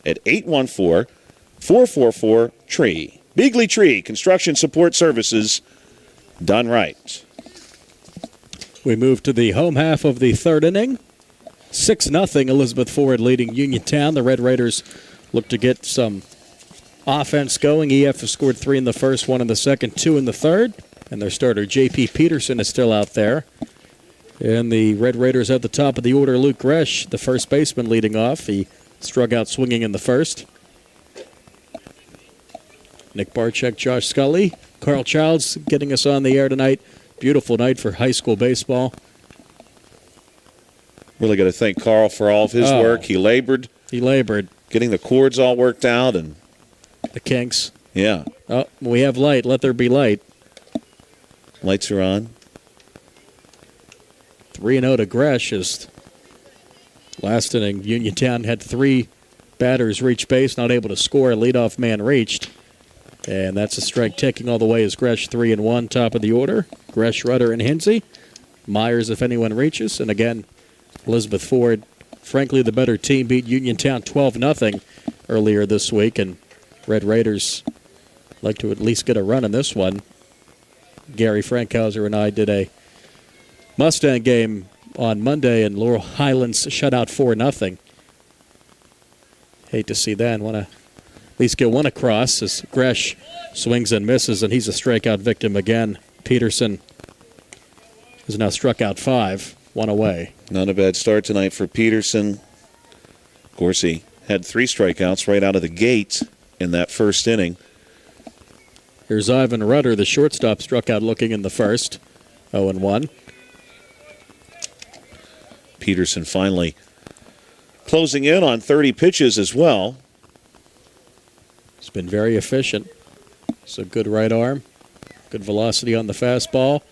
at 814-444-TREE. Beagley Tree, construction support services done right. We move to the home half of the third inning. 6-0, Elizabeth Ford leading Uniontown. The Red Raiders look to get some offense going. EF has scored 3 in the first, 1 in the second, 2 in the third. And their starter, J.P. Peterson, is still out there. And the Red Raiders at the top of the order, Luke Gresh, the first baseman, leading off. He struck out swinging in the first. Nick Barczyk, Josh Scully, Carl Childs getting us on the air tonight. Beautiful night for high school baseball. Really got to thank Carl for all of his work. He labored. Getting the cords all worked out. And the kinks. Yeah. Oh, we have light. Let there be light. Lights are on. 3-0 to Gresh. Is last inning, Uniontown had 3 batters reach base, not able to score. A leadoff man reached. And that's a strike taking all the way as Gresh 3-1, top of the order. Gresh, Rudder, and Hinsey. Myers, if anyone reaches. And again, Elizabeth Ford, frankly the better team, beat Uniontown 12-0 earlier this week. And Red Raiders like to at least get a run in this one. Gary Frankhauser and I did a Mustang game on Monday, and Laurel Highlands shut out 4-0. Hate to see that. Want to at least get one across as Gresh swings and misses, and he's a strikeout victim again. Peterson has now struck out 5, 1 away. Not a bad start tonight for Peterson. Of course, he had 3 strikeouts right out of the gate in that first inning. Here's Ivan Rudder, the shortstop, struck out looking in the first, 0-1. Peterson finally closing in on 30 pitches as well. He's been very efficient. It's a good right arm, good velocity on the fastball.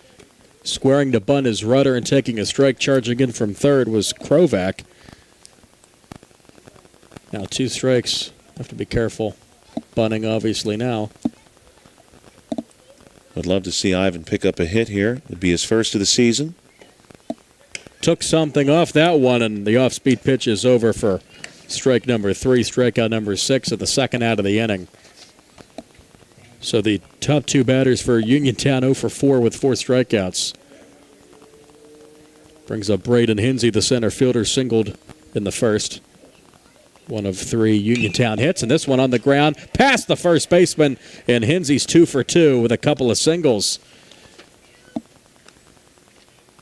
Squaring to bunt is Rudder, and taking a strike, charging in from third was Krovac. Now 2 strikes. Have to be careful. Bunting obviously now. Would love to see Ivan pick up a hit here. It'd be his first of the season. Took something off that one, and the off-speed pitch is over for strike number 3, strikeout number 6 of the second out of the inning. So the top 2 batters for Uniontown 0 for 4 with 4 strikeouts. Brings up Braden Hinsey, the center fielder, singled in the first. 1 of 3 Uniontown hits, and this one on the ground past the first baseman, and Hinsey's 2 for 2 with a couple of singles.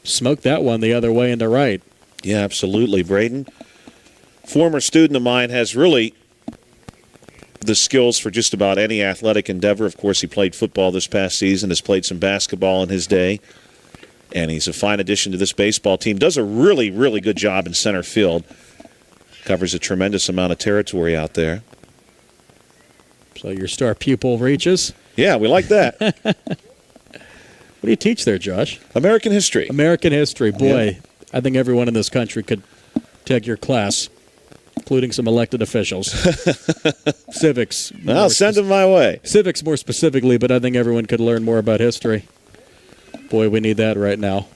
Smoked that one the other way into right. Yeah, absolutely. Braden, former student of mine, has really the skills for just about any athletic endeavor. Of course, he played football this past season, has played some basketball in his day, and he's a fine addition to this baseball team. Does a really, really good job in center field. Covers a tremendous amount of territory out there. So your star pupil reaches. Yeah, we like that. What do you teach there, Josh? American history. American history. Boy, I think everyone in this country could take your class, including some elected officials. Civics. I'll send them my way. Civics more specifically, but I think everyone could learn more about history. Boy, we need that right now.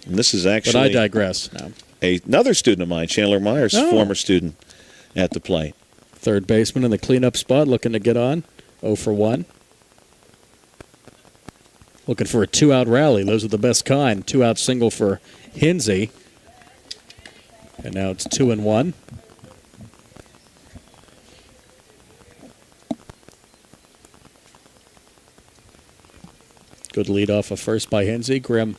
And this is actually But I digress now. another student of mine, Chandler Myers, former student at the plate. Third baseman in the cleanup spot, looking to get on. 0 for 1. Looking for a 2-out rally. Those are the best kind. 2-out single for Hinsey. And now it's 2-1. Good lead off of first by Hinsey. Grimm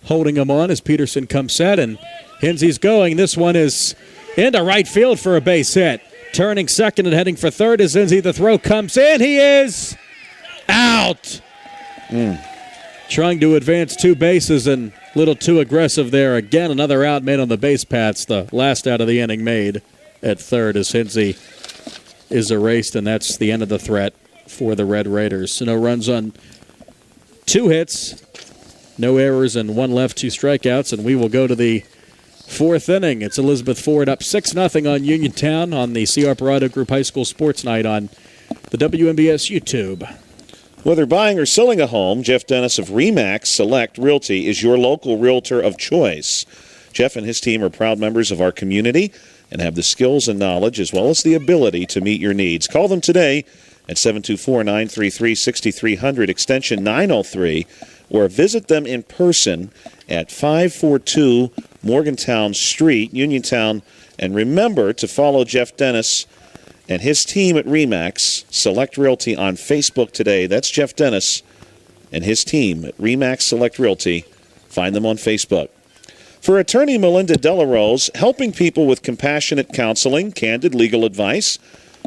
holding him on as Peterson comes set, and Hinsey's going. This one is into right field for a base hit. Turning second and heading for third is Hinsey. The throw comes in. He is out. Trying to advance 2 bases and a little too aggressive there. Again, another out made on the base paths. The last out of the inning made at third as Hinsey is erased, and that's the end of the threat for the Red Raiders. So no runs on 2 hits, no errors, and 1 left, 2 strikeouts, and we will go to the 4th inning. It's Elizabeth Ford up 6-0 on Uniontown on the C.R. Parado Group High School Sports Night on the WMBS YouTube. Whether buying or selling a home, Jeff Dennis of RE/MAX Select Realty is your local realtor of choice. Jeff and his team are proud members of our community and have the skills and knowledge as well as the ability to meet your needs. Call them today at 724-933-6300, extension 903, or visit them in person at 542 Morgantown Street, Uniontown. And remember to follow Jeff Dennis and his team at RE/MAX Select Realty on Facebook today. That's Jeff Dennis and his team at RE/MAX Select Realty. Find them on Facebook. For attorney Melinda Delarose, helping people with compassionate counseling, candid legal advice,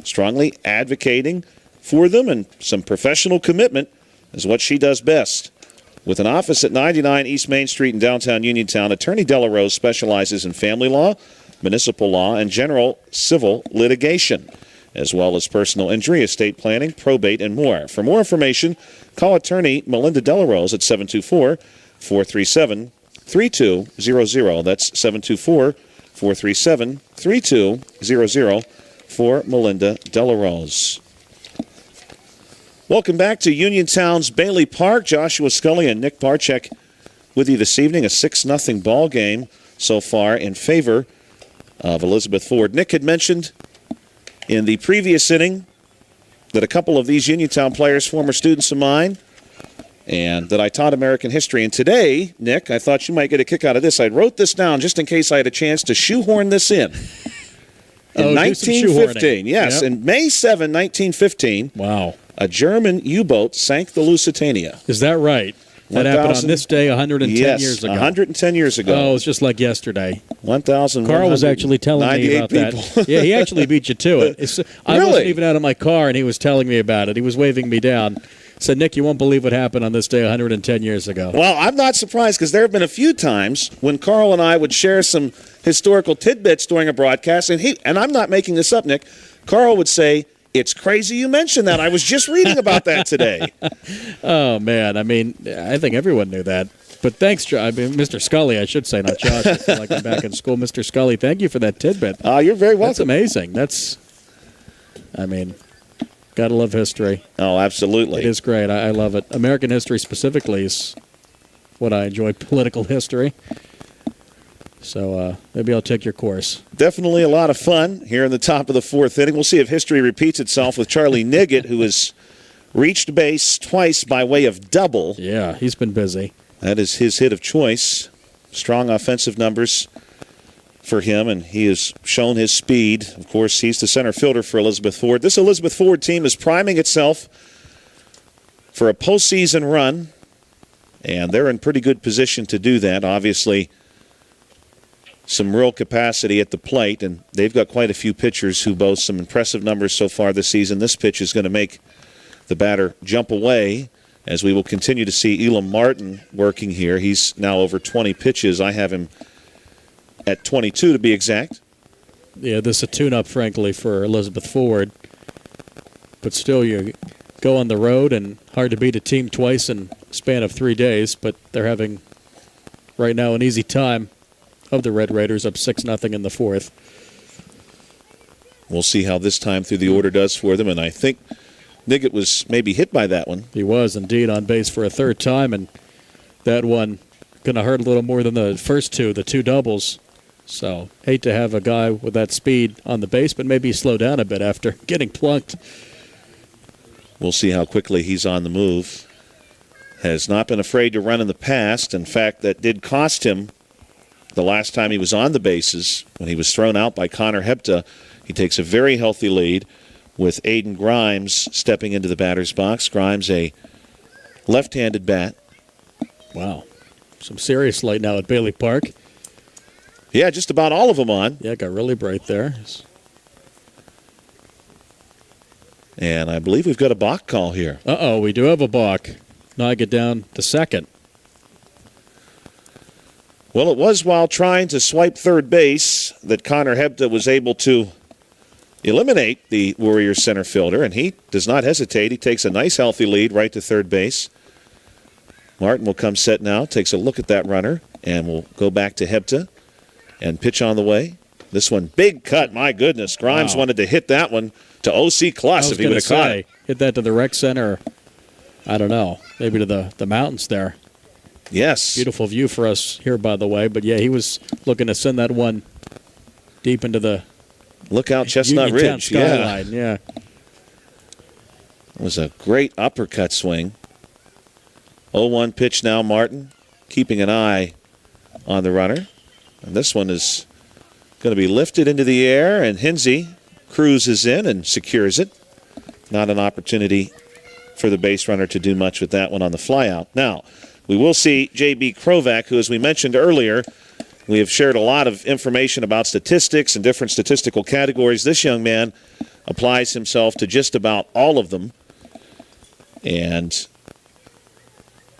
strongly advocating for them, and some professional commitment is what she does best. With an office at 99 East Main Street in downtown Uniontown, attorney Delarose specializes in family law, municipal law, and general civil litigation, as well as personal injury, estate planning, probate, and more. For more information, call attorney Melinda Delarose at 724-437-3200. That's 724-437-3200 for Melinda Delarose. Welcome back to Uniontown's Bailey Park. Joshua Scully and Nick Barczyk with you this evening. A 6-0 ball game so far in favor of Elizabeth Ford. Nick had mentioned in the previous inning that a couple of these Uniontown players, former students of mine, and that I taught American history. And today, Nick, I thought you might get a kick out of this. I wrote this down just in case I had a chance to shoehorn this in. In 1915, yes, Yep. in May 7, 1915, Wow. a German U-boat sank the Lusitania. Is that right? That happened on this day 110 years ago. 110 years ago. Oh, it's just like yesterday. 1,000. Carl was actually telling me about that. Yeah, he actually beat you to it. I wasn't even out of my car, and he was telling me about it. He was waving me down. Said, Nick, you won't believe what happened on this day 110 years ago. Well, I'm not surprised because there have been a few times when Carl and I would share some historical tidbits during a broadcast, and I'm not making this up, Nick. Carl would say, "It's crazy you mentioned that. I was just reading about that today." Oh, man. I mean, I think everyone knew that. But thanks, Mr. Scully, I should say, not Josh. I feel like I'm back in school. Mr. Scully, thank you for that tidbit. You're very welcome. That's amazing. Gotta love history. Oh, absolutely. It is great. I love it. American history specifically is what I enjoy, political history. So maybe I'll take your course. Definitely a lot of fun here in the top of the 4th inning. We'll see if history repeats itself with Charlie Niggett, who has reached base twice by way of double. Yeah, he's been busy. That is his hit of choice. Strong offensive numbers for him, and he has shown his speed. Of course, he's the center fielder for Elizabeth Ford. This Elizabeth Ford team is priming itself for a postseason run, and they're in pretty good position to do that. Obviously, some real capacity at the plate, and they've got quite a few pitchers who boast some impressive numbers so far this season. This pitch is going to make the batter jump away, as we will continue to see Elam Martin working here. He's now over 20 pitches. I have him at 22 to be exact. Yeah, this is a tune-up, frankly, for Elizabeth Ford. But still, go on the road, and hard to beat a team twice in a span of 3 days, but they're having right now an easy time of the Red Raiders, up 6-0 in the fourth. We'll see how this time through the order does for them, and I think Niggett was maybe hit by that one. He was indeed on base for a third time, and that one going to hurt a little more than the first two, the two doubles. So, hate to have a guy with that speed on the base, but maybe slow down a bit after getting plunked. We'll see how quickly he's on the move. Has not been afraid to run in the past. In fact, that did cost him the last time he was on the bases when he was thrown out by Connor Hepta. He takes a very healthy lead with Aiden Grimes stepping into the batter's box. Grimes, a left-handed bat. Wow. Some serious light now at Bailey Park. Yeah, just about all of them on. Yeah, got really bright there. And I believe we've got a balk call here. Uh-oh, we do have a balk. Now I get down to second. Well, it was while trying to swipe third base that Connor Hepta was able to eliminate the Warriors center fielder, and he does not hesitate. He takes a nice, healthy lead right to third base. Martin will come set now, takes a look at that runner, and will go back to Hepta and pitch on the way. This one, big cut, my goodness. Grimes wanted to hit that one to O.C. Kluss if he would have caught it. Hit that to the rec center. I don't know, maybe to the mountains there. Yes. Beautiful view for us here, by the way. But, yeah, he was looking to send that one deep into the look out Chestnut Uniontown Ridge. skyline. Yeah. It was a great uppercut swing. 0-1 pitch now, Martin, keeping an eye on the runner. And this one is going to be lifted into the air, and Hinsey cruises in and secures it. Not an opportunity for the base runner to do much with that one on the flyout. Now, we will see J.B. Krovac, who, as we mentioned earlier, we have shared a lot of information about statistics and different statistical categories. This young man applies himself to just about all of them. And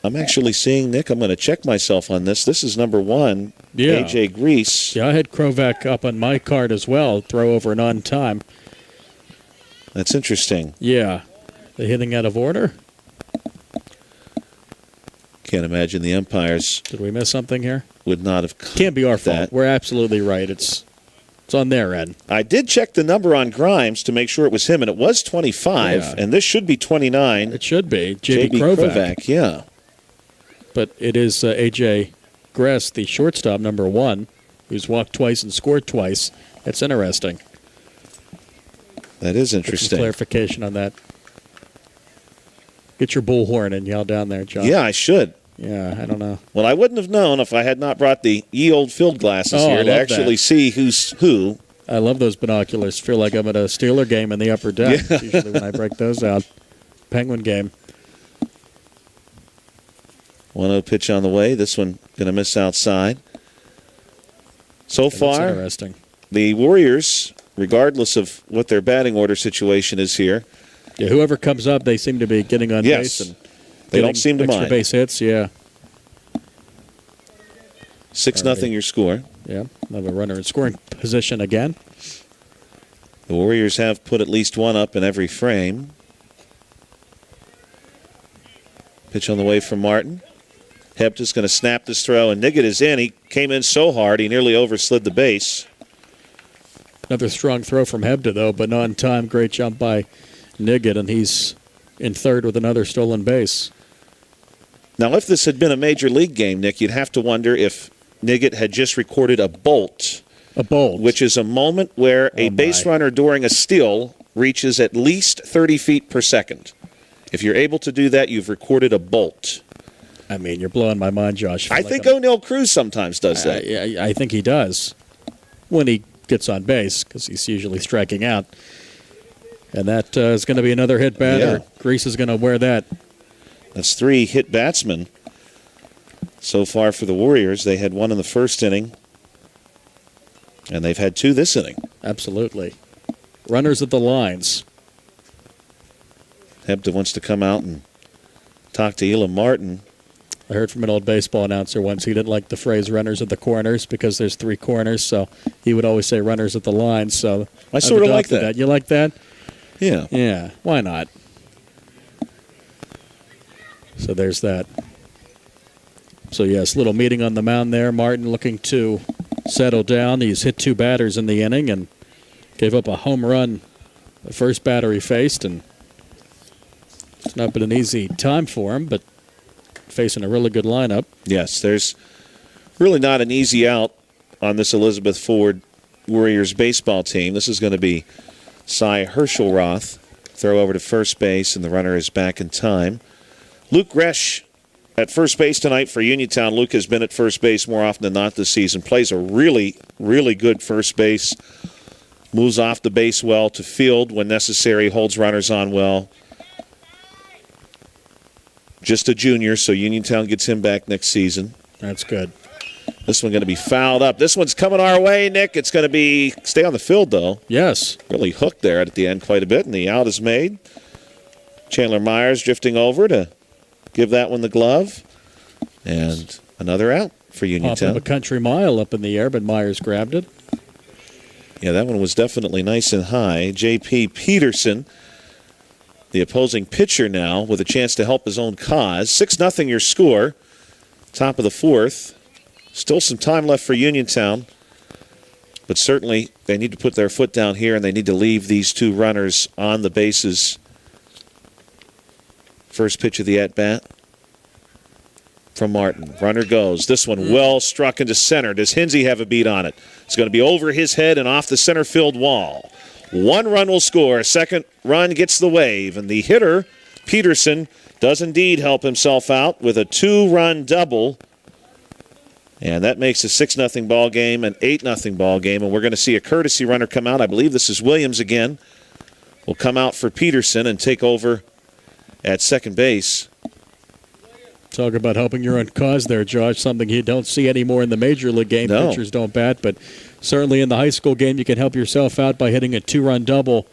I'm actually seeing, Nick, I'm going to check myself on this. This is number one, A.J. Grease. Yeah, I had Krovac up on my card as well, throw over and on time. That's interesting. Yeah. The hitting out of order? Can't imagine the umpires. Did we miss something here? Would not have. Can't be our fault. We're absolutely right. It's on their end. I did check the number on Grimes to make sure it was him, and it was 25, and this should be 29. It should be. J.B. Krovac. Yeah. But it is A.J. Gress, the shortstop, number one, who's walked twice and scored twice. That's interesting. That is Get interesting. some clarification on that. Get your bullhorn and yell down there, John. Yeah, I should. Yeah, I don't know. Well, I wouldn't have known if I had not brought the ye old field glasses here to actually see who's who. I love those binoculars. Feel like I'm at a Steeler game in the upper deck. Yeah. Usually when I break those out. Penguin game. 1-0 pitch on the way. This one going to miss outside. So far, interesting. The Warriors, regardless of what their batting order situation is here. Yeah, whoever comes up, they seem to be getting on base. And they don't seem to extra mind. Base hits, yeah. 6-0 your score. Yeah, another runner in scoring position again. The Warriors have put at least one up in every frame. Pitch on the way from Martin. Hepta's going to snap this throw, and Niggett is in. He came in so hard, he nearly overslid the base. Another strong throw from Hepta, though, but not in time. Great jump by Niggett, and he's in third with another stolen base. Now, if this had been a major league game, Nick, you'd have to wonder if Niggett had just recorded a bolt. A bolt. Which is a moment where a base runner during a steal reaches at least 30 feet per second. If you're able to do that, you've recorded a bolt. I mean, you're blowing my mind, Josh. I think O'Neill Cruz sometimes does that. I think he does when he gets on base because he's usually striking out. And that is going to be another hit batter. Yeah. Grease is going to wear that. That's 3 hit batsmen so far for the Warriors. They had 1 in the first inning, and they've had 2 this inning. Absolutely. Runners at the lines. Hepta wants to come out and talk to Elam Martin. I heard from an old baseball announcer once he didn't like the phrase runners at the corners because there's 3 corners, so he would always say runners at the lines. So I sort of like that. You like that? Yeah. Yeah, why not? So there's that. So, yes, little meeting on the mound there. Martin looking to settle down. He's hit 2 batters in the inning and gave up a home run the first batter he faced. And it's not been an easy time for him, but facing a really good lineup. Yes, there's really not an easy out on this Elizabeth Ford Warriors baseball team. This is going to be Cy Herschelroth. Throw over to first base, and the runner is back in time. Luke Gresh at first base tonight for Uniontown. Luke has been at first base more often than not this season. Plays a really, really good first base. Moves off the base well to field when necessary. Holds runners on well. Just a junior, so Uniontown gets him back next season. That's good. This one going to be fouled up. This one's coming our way, Nick. It's going to be stay on the field, though. Yes. Really hooked there at the end quite a bit, and the out is made. Chandler Myers drifting over to give that one the glove. And another out for Off Uniontown. of a country mile up in the air, but Myers grabbed it. Yeah, that one was definitely nice and high. J.P. Peterson, the opposing pitcher now, with a chance to help his own cause. 6-0 your score. Top of the 4th. Still some time left for Uniontown. But certainly they need to put their foot down here, and they need to leave these 2 runners on the bases. First pitch of the at-bat from Martin. Runner goes. This one well struck into center. Does Hinsey have a beat on it? It's going to be over his head and off the center field wall. 1 run will score. Second run gets the wave. And the hitter, Peterson, does indeed help himself out with a 2-run double. And that makes a 6-0 ball game, an 8-0 ball game. And we're going to see a courtesy runner come out. I believe this is Williams again. Will come out for Peterson and take over at second base. Talk about helping your own cause there, Josh. Something you don't see anymore in the major league game. No. Pitchers don't bat, but certainly in the high school game, you can help yourself out by hitting a 2-run double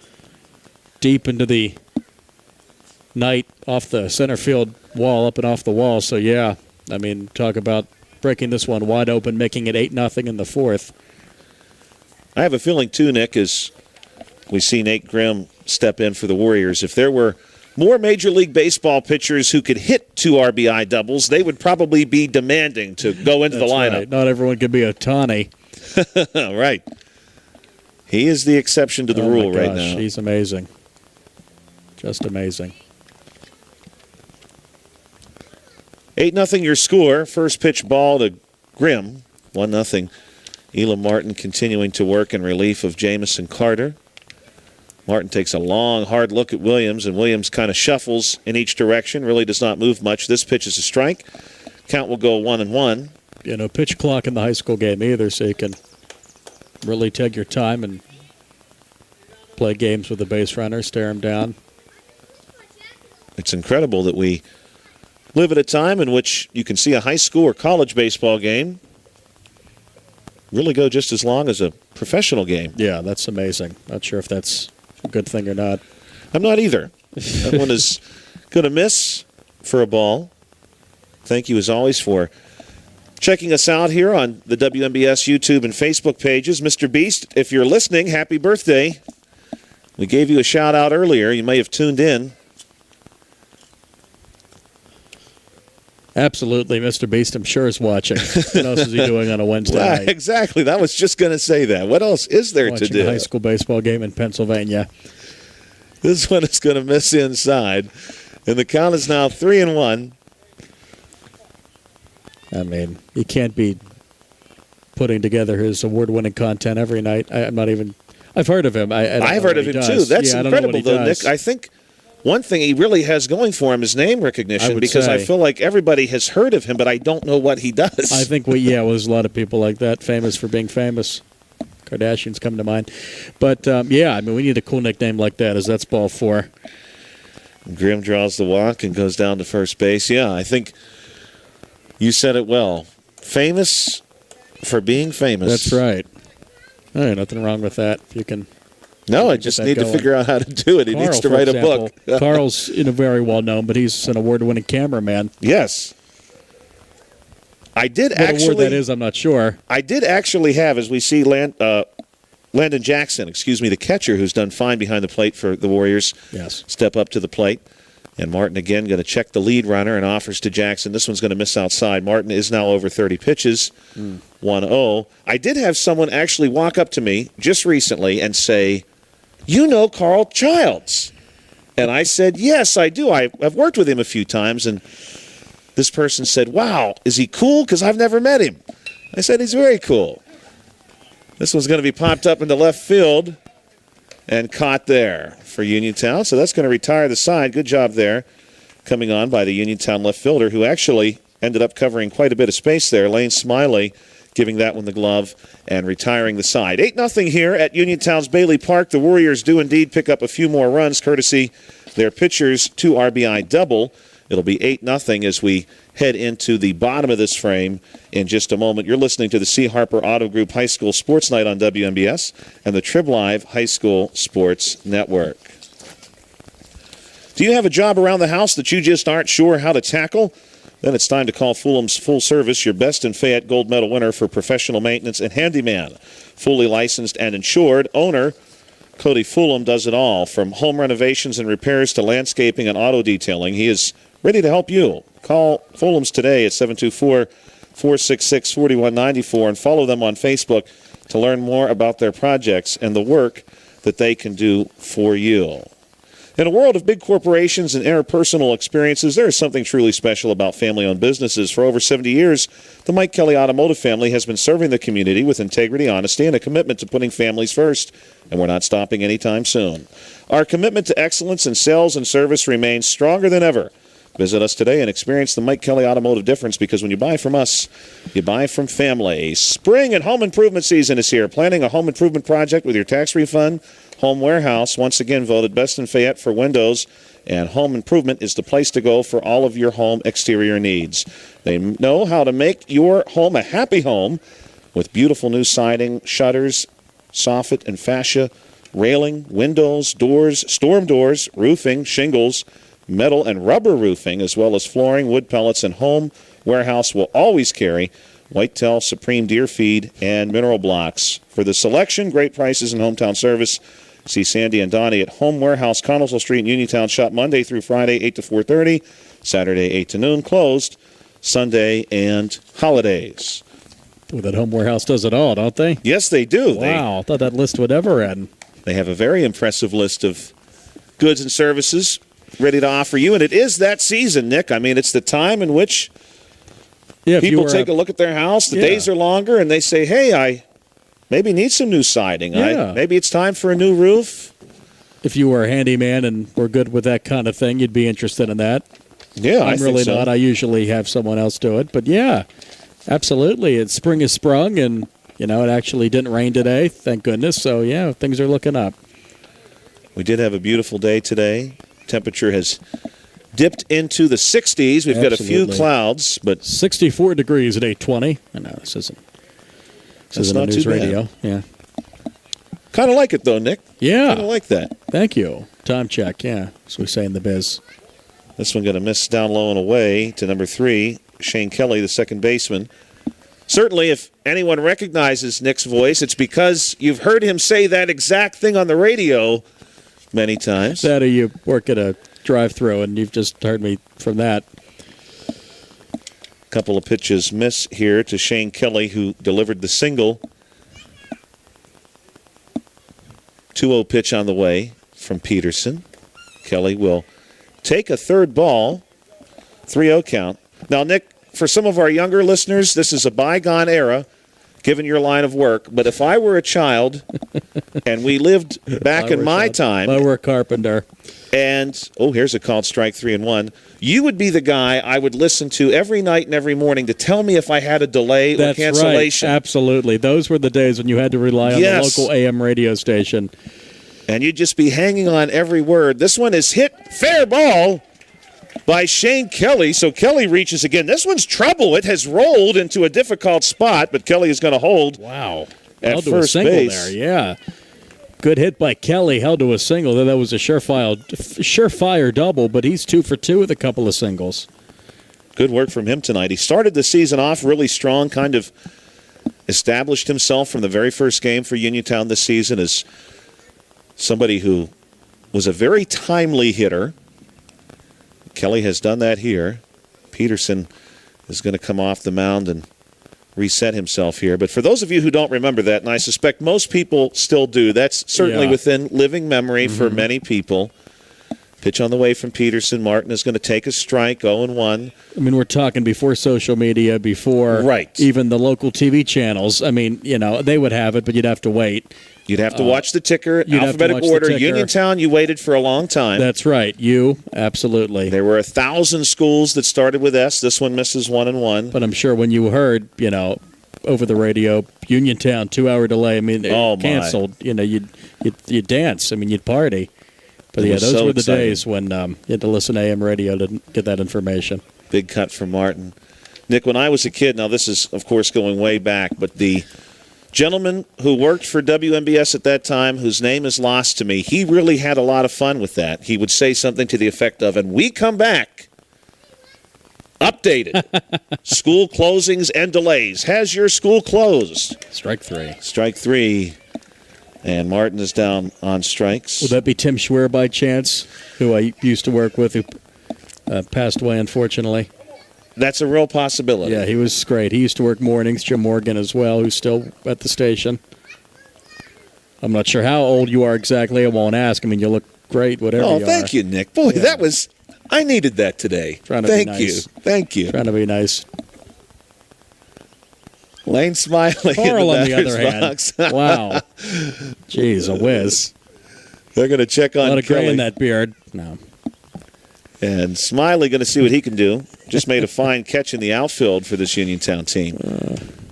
deep into the night off the center field wall, up and off the wall. So, yeah, I mean, talk about breaking this one wide open, making it 8-0 in the 4th. I have a feeling, too, Nick, as we see Nate Grimm step in for the Warriors, if there were more Major League Baseball pitchers who could hit 2 RBI doubles, they would probably be demanding to go into the lineup. Right. Not everyone can be a Tawny. Right. He is the exception to the rule right now. He's amazing. Just amazing. 8-0 your score. First pitch ball to Grimm. 1-0. Elam Martin continuing to work in relief of Jamison Carter. Martin takes a long, hard look at Williams, and Williams kind of shuffles in each direction, really does not move much. This pitch is a strike. Count will go 1-1. You know, pitch clock in the high school game either, so you can really take your time and play games with the base runner, stare him down. It's incredible that we live at a time in which you can see a high school or college baseball game really go just as long as a professional game. Yeah, that's amazing. Not sure if that's a good thing or not. I'm not either. That one is going to miss for a ball. Thank you, as always, for checking us out here on the WMBS YouTube and Facebook pages. Mr. Beast, if you're listening, happy birthday. We gave you a shout-out earlier. You may have tuned in. Absolutely, Mr. Beast, I'm sure, is watching. What else is he doing on a Wednesday Well, night? exactly. I was just going to say that. What else is there Watching to do? a high school baseball game in Pennsylvania. This one is going to miss inside. And the count is now 3-1. I mean, he can't be putting together his award-winning content every night. I've heard of him. I've heard of him, too. That's incredible, though, does. Nick. I think one thing he really has going for him is name recognition, because I feel like everybody has heard of him, but I don't know what he does. I think there's a lot of people like that, famous for being famous. Kardashians come to mind. But, we need a cool nickname like that, as that's ball 4. Grimm draws the walk and goes down to first base. Yeah, I think you said it well. Famous for being famous. That's right. Nothing wrong with that. If you can. No, I just need to figure out how to do it. He needs to write a book. Carl's very well known, but he's an award-winning cameraman. Yes. What award that is, I'm not sure. I did actually have, as we see, Landon Jackson, the catcher, who's done fine behind the plate for the Warriors. Yes. Step up to the plate. And Martin again going to check the lead runner and offers to Jackson. This one's going to miss outside. Martin is now over 30 pitches, 1-0. I did have someone actually walk up to me just recently and say, "You know Carl Childs?" And I said, "Yes, I do. I've worked with him a few times." And this person said, "Wow, is he cool? Because I've never met him." I said, "He's very cool." This one's going to be popped up into left field and caught there for Uniontown. So that's going to retire the side. Good job there coming on by the Uniontown left fielder, who actually ended up covering quite a bit of space there. Lane Smiley giving that one the glove and retiring the side. 8-0 here at Uniontown's Bailey Park. The Warriors do indeed pick up a few more runs, courtesy their pitchers' 2 RBI double. It'll be 8-0 as we head into the bottom of this frame in just a moment. You're listening to the C. Harper Auto Group High School Sports Night on WMBS and the Trib Live High School Sports Network. Do you have a job around the house that you just aren't sure how to tackle? Then it's time to call Fulham's Full Service, your best in Fayette gold medal winner for professional maintenance and handyman. Fully licensed and insured. Owner Cody Fulham does it all, from home renovations and repairs to landscaping and auto detailing. He is ready to help you. Call Fulham's today at 724-466-4194 and follow them on Facebook to learn more about their projects and the work that they can do for you. In a world of big corporations and interpersonal experiences, there is something truly special about family-owned businesses. For over 70 years, the Mike Kelly Automotive family has been serving the community with integrity, honesty, and a commitment to putting families first, and we're not stopping anytime soon. Our commitment to excellence in sales and service remains stronger than ever. Visit us today and experience the Mike Kelly Automotive difference, because when you buy from us, you buy from family. Spring and home improvement season is here. Planning a home improvement project with your tax refund? Home Warehouse, once again voted best in Fayette for windows, and home improvement is the place to go for all of your home exterior needs. They know how to make your home a happy home with beautiful new siding, shutters, soffit and fascia, railing, windows, doors, storm doors, roofing, shingles, metal and rubber roofing, as well as flooring, wood pellets, and Home Warehouse will always carry Whitetail, Supreme Deer Feed, and mineral blocks. For the selection, great prices, and hometown service, see Sandy and Donnie at Home Warehouse, Connellsville Street in Uniontown. Shop Monday through Friday, 8 to 4:30, Saturday, 8 to noon, closed Sunday and holidays. Well, that Home Warehouse does it all, don't they? Yes, they do. Wow, I thought that list would ever end. They have a very impressive list of goods and services ready to offer you, and it is that season, Nick. I mean, it's the time in which people take a look at their house. The days are longer, and they say, "Hey, I maybe need some new siding. Maybe it's time for a new roof." If you were a handyman and were good with that kind of thing, you'd be interested in that. Yeah, I'm really not. I usually have someone else do it. But, yeah, absolutely. It's spring has sprung, and, it actually didn't rain today, thank goodness. So, yeah, things are looking up. We did have a beautiful day today. Temperature has dipped into the 60s. We've got a few clouds, but 64 degrees at 8:20. I know this isn't a news radio. Yeah, kind of like it though, Nick. Yeah, kind of like that. Thank you. Time check. Yeah, as we say in the biz. This one going to miss down low and away to number 3, Shane Kelly, the second baseman. Certainly, if anyone recognizes Nick's voice, it's because you've heard him say that exact thing on the radio many times. That or you work at a drive-thru and you've just heard me from that. Couple of pitches miss here to Shane Kelly, who delivered the single. 2-0 pitch on the way from Peterson. Kelly will take a third ball. 3-0 count. Now, Nick, for some of our younger listeners, this is a bygone era, given your line of work. But if I were a child and we lived back in my time. I were a carpenter. And, here's a called strike, 3-1. You would be the guy I would listen to every night and every morning to tell me if I had a delay or cancellation. Right. Absolutely. Those were the days when you had to rely on the local AM radio station. And you'd just be hanging on every word. This one is hit fair ball by Shane Kelly. So Kelly reaches again. This one's trouble. It has rolled into a difficult spot, but Kelly is going to hold. Wow. At first base. There, yeah. Good hit by Kelly, held to a single. That was a surefire double, but he's 2 for 2 with a couple of singles. Good work from him tonight. He started the season off really strong, kind of established himself from the very first game for Uniontown this season as somebody who was a very timely hitter. Kelly has done that here. Peterson is going to come off the mound and reset himself here. But for those of you who don't remember that, and I suspect most people still do, that's certainly within living memory for many people. Pitch on the way from Peterson. Martin is going to take a strike, 0-1. I mean, we're talking before social media, before even the local TV channels. I mean, they would have it, but you'd have to wait. You'd have to watch the ticker, alphabetical order. Uniontown, you waited for a long time. That's right. Absolutely. There were 1,000 schools that started with S. This one misses 1-1. But I'm sure when you heard, over the radio, Uniontown, 2-hour delay. I mean, canceled. You'd dance. I mean, you'd party. But those were the days when you had to listen to AM radio to get that information. Big cut from Martin. Nick, when I was a kid, now this is, of course, going way back, but the gentleman who worked for WMBS at that time, whose name is lost to me, he really had a lot of fun with that. He would say something to the effect of, and we come back, updated, school closings and delays. Has your school closed? Strike three. Strike three. And Martin is down on strikes. Would that be Tim Schwer by chance, who I used to work with, who passed away, unfortunately? That's a real possibility. Yeah, he was great. He used to work mornings. Jim Morgan as well, who's still at the station. I'm not sure how old you are exactly. I won't ask. I mean, you look great, whatever you are. Oh, thank you, Nick. Boy, that was... I needed that today. Thank you. Thank you. Trying to be nice. Lane Smiley. Carl, on the other hand. Wow. Jeez, a whiz. They're going to check on a lot of Kelly. gray in that beard. No. And Smiley going to see what he can do. Just made a fine catch in the outfield for this Uniontown team.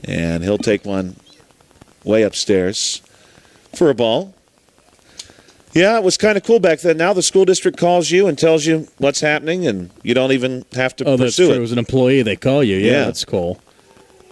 And he'll take one way upstairs for a ball. Yeah, it was kind of cool back then. Now the school district calls you and tells you what's happening, and you don't even have to pursue that's true. it. It was an employee. They call you. Yeah, that's cool.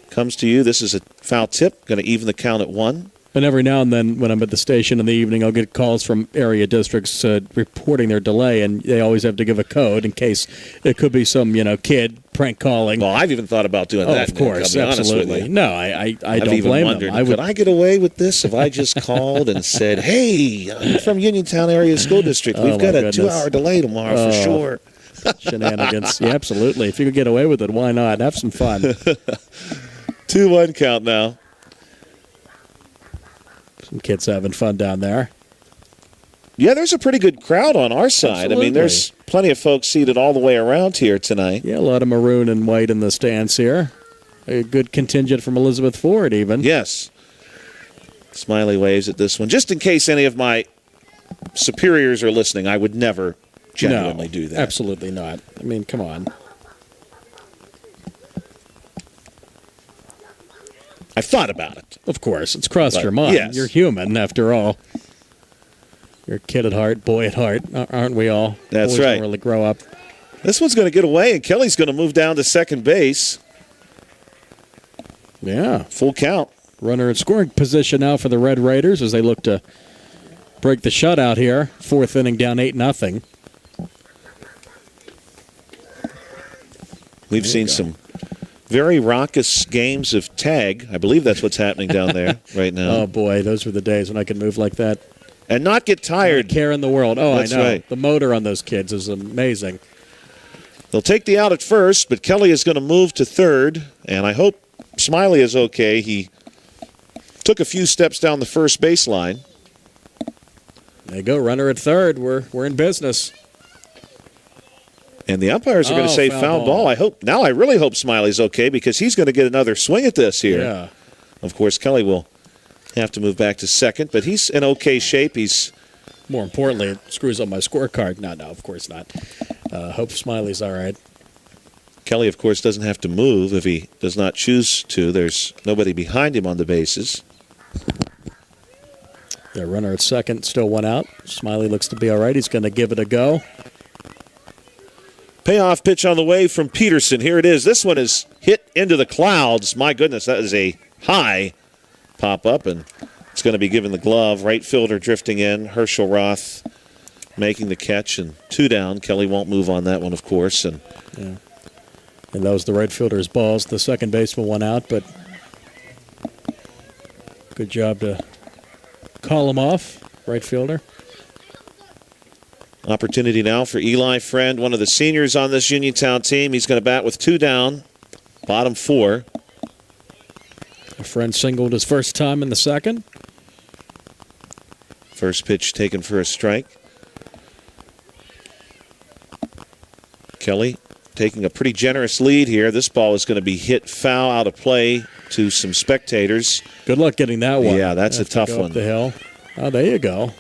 Comes to you. This is a foul tip. Going to even the count at 1. And every now and then when I'm at the station in the evening, I'll get calls from area districts reporting their delay, and they always have to give a code in case it could be some, kid prank calling. Well, I've even thought about doing that. Of course, Nick, I'll be absolutely. honest with you. No, I don't even blame wondered, them. Could I get away with this if I just called and said, hey, I'm from Uniontown Area School District. We've got a 2-hour delay tomorrow for sure. Shenanigans. Yeah, absolutely. If you could get away with it, why not? Have some fun. 2-1 count now. Some kids having fun down there. Yeah, there's a pretty good crowd on our side. Absolutely. I mean, there's plenty of folks seated all the way around here tonight. Yeah, a lot of maroon and white in the stands here. A good contingent from Elizabeth Ford, even. Yes. Smiley waves at this one. Just in case any of my superiors are listening, I would never genuinely do that. Absolutely not. I mean, come on. I've thought about it. Of course. It's crossed your mind. Yes. You're human, after all. You're a kid at heart, boy at heart, aren't we all? That's Boys right. don't really grow up. This one's going to get away, and Kelly's going to move down to second base. Yeah. Full count. Runner in scoring position now for the Red Raiders as they look to break the shutout here. 4th inning down 8-0. We've seen some very raucous games of tag. I believe that's what's happening down there right now. Oh, boy, those were the days when I could move like that. And not get tired. Not care in the world. Oh, That's I know. right. The motor on those kids is amazing. They'll take the out at first, but Kelly is going to move to third, and I hope Smiley is okay. He took a few steps down the first baseline. There you go, runner at third. We're in business. And the umpires are going to say foul ball. I really hope Smiley's okay because he's going to get another swing at this here. Yeah. Of course, Kelly will have to move back to second, but he's in okay shape. He's more importantly, it screws up my scorecard. No, of course not. Hope Smiley's all right. Kelly, of course, doesn't have to move if he does not choose to. There's nobody behind him on the bases. The runner at second, still one out. Smiley looks to be all right. He's going to give it a go. Payoff pitch on the way from Peterson. Here it is. This one is hit into the clouds. My goodness, that is a high pop-up, and it's going to be given the glove. Right fielder drifting in. Herschel Roth making the catch, and 2 down. Kelly won't move on that one, of course. And that was the right fielder's balls. The second baseman went out, but good job to call him off, right fielder. Opportunity now for Eli Friend, one of the seniors on this Uniontown team. He's going to bat with 2 down, bottom 4. A Friend singled his first time in the second. First pitch taken for a strike. Kelly taking a pretty generous lead here. This ball is going to be hit foul out of play to some spectators. Good luck getting that one. Yeah, that's a tough go one. Up the hill. Oh, there you go.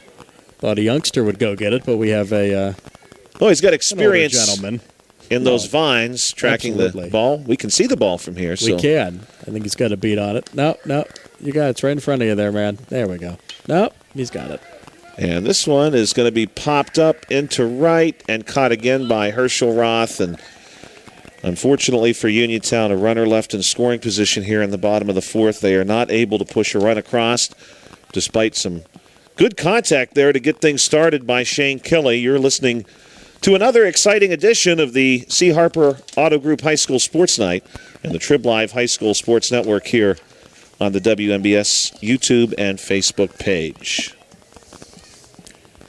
Thought a youngster would go get it, but we have a Oh, he's got an older experience gentleman. in those vines tracking absolutely. the ball. We can see the ball from here. So. We can. I think he's got a beat on it. No, you got it. It's right in front of you there, man. There we go. No, he's got it. And this one is going to be popped up into right and caught again by Herschel Roth. And unfortunately for Uniontown, a runner left in scoring position here in the bottom of the 4th. They are not able to push a run across despite some good contact there to get things started by Shane Kelly. You're listening to another exciting edition of the C. Harper Auto Group High School Sports Night and the Trib Live High School Sports Network here on the WMBS YouTube and Facebook page.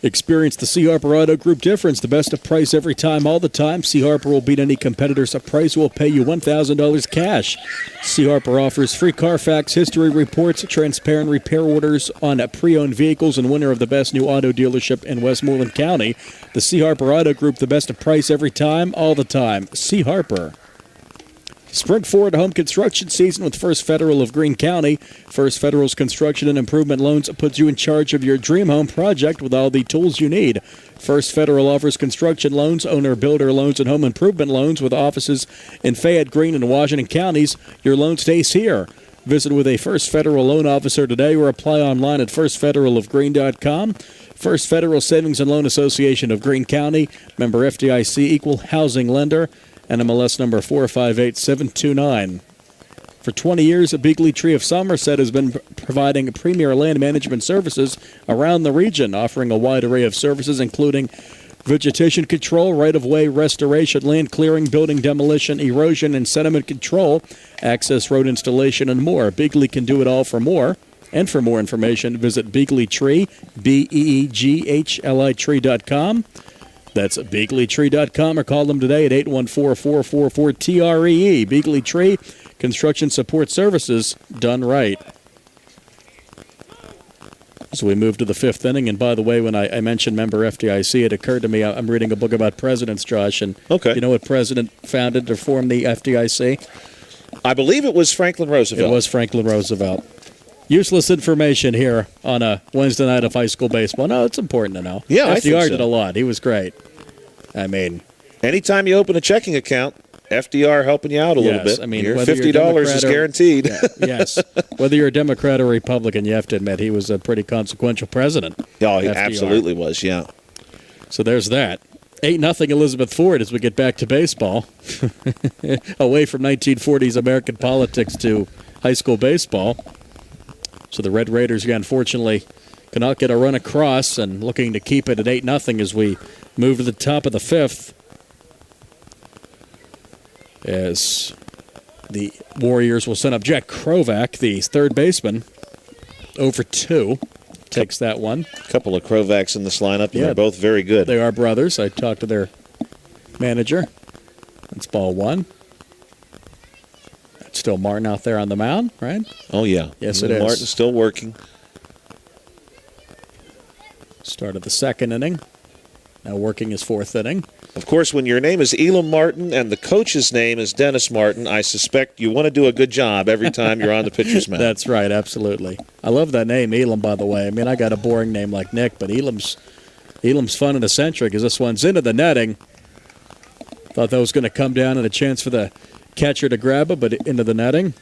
Experience the C. Harper Auto Group difference. The best of price every time, all the time. C. Harper will beat any competitor's price. Will pay you $1,000 cash. C. Harper offers free Carfax history reports, transparent repair orders on pre-owned vehicles, and winner of the best new auto dealership in Westmoreland County. The C. Harper Auto Group, the best of price every time, all the time. C. Harper. Sprint forward home construction season with First Federal of Greene County. First Federal's construction and improvement loans puts you in charge of your dream home project with all the tools you need. First Federal offers construction loans, owner-builder loans, and home improvement loans with offices in Fayette, Greene, and Washington counties. Your loan stays here. Visit with a First Federal loan officer today or apply online at firstfederalofgreene.com. First Federal Savings and Loan Association of Greene County. Member FDIC, equal housing lender. NMLS number 458729. For 20 years, a Beagley Tree of Somerset has been providing premier land management services around the region, offering a wide array of services including vegetation control, right-of-way restoration, land clearing, building demolition, erosion and sediment control, access road installation, and more. Beagley can do it all. For more. And for more information, visit Beagley Tree, BEEGHLI tree.com. That's BeagleyTree.com or call them today at 814-444-TREE. Beagley Tree, construction support services done right. So we move to the 5th inning. And by the way, when I mentioned member FDIC, it occurred to me I'm reading a book about presidents, Josh. And okay. You know what president founded or formed the FDIC? I believe it was Franklin Roosevelt. It was Franklin Roosevelt. Useless information here on a Wednesday night of high school baseball. No, it's important to know. Yeah, I think FDR so. did a lot. He was great. I mean, anytime you open a checking account, FDR helping you out a little bit. I mean, your whether $50 you're is guaranteed. Yes. Whether you're a Democrat or Republican, you have to admit he was a pretty consequential president. Oh, he FDR. absolutely was, yeah. So there's that. 8-0 Elizabeth Ford as we get back to baseball. Away from 1940s American politics to high school baseball. So the Red Raiders, unfortunately, cannot get a run across and looking to keep it at 8-0 as we move to the top of the 5th. As the Warriors will send up Jack Krovac, the third baseman, 0-2. Takes that one. A couple of Krovacs in this lineup, and they're both very good. They are brothers. I talked to their manager. That's ball 1. That's still Martin out there on the mound, right? Oh, yeah. Yes, it is. Martin's still working. Start of the 2nd inning. Now working his 4th inning. Of course, when your name is Elam Martin and the coach's name is Dennis Martin, I suspect you want to do a good job every time you're on the pitcher's mound. That's right, absolutely. I love that name, Elam, by the way. I mean, I got a boring name like Nick, but Elam's fun and eccentric as this one's into the netting. Thought that was going to come down and a chance for the catcher to grab it, but into the netting.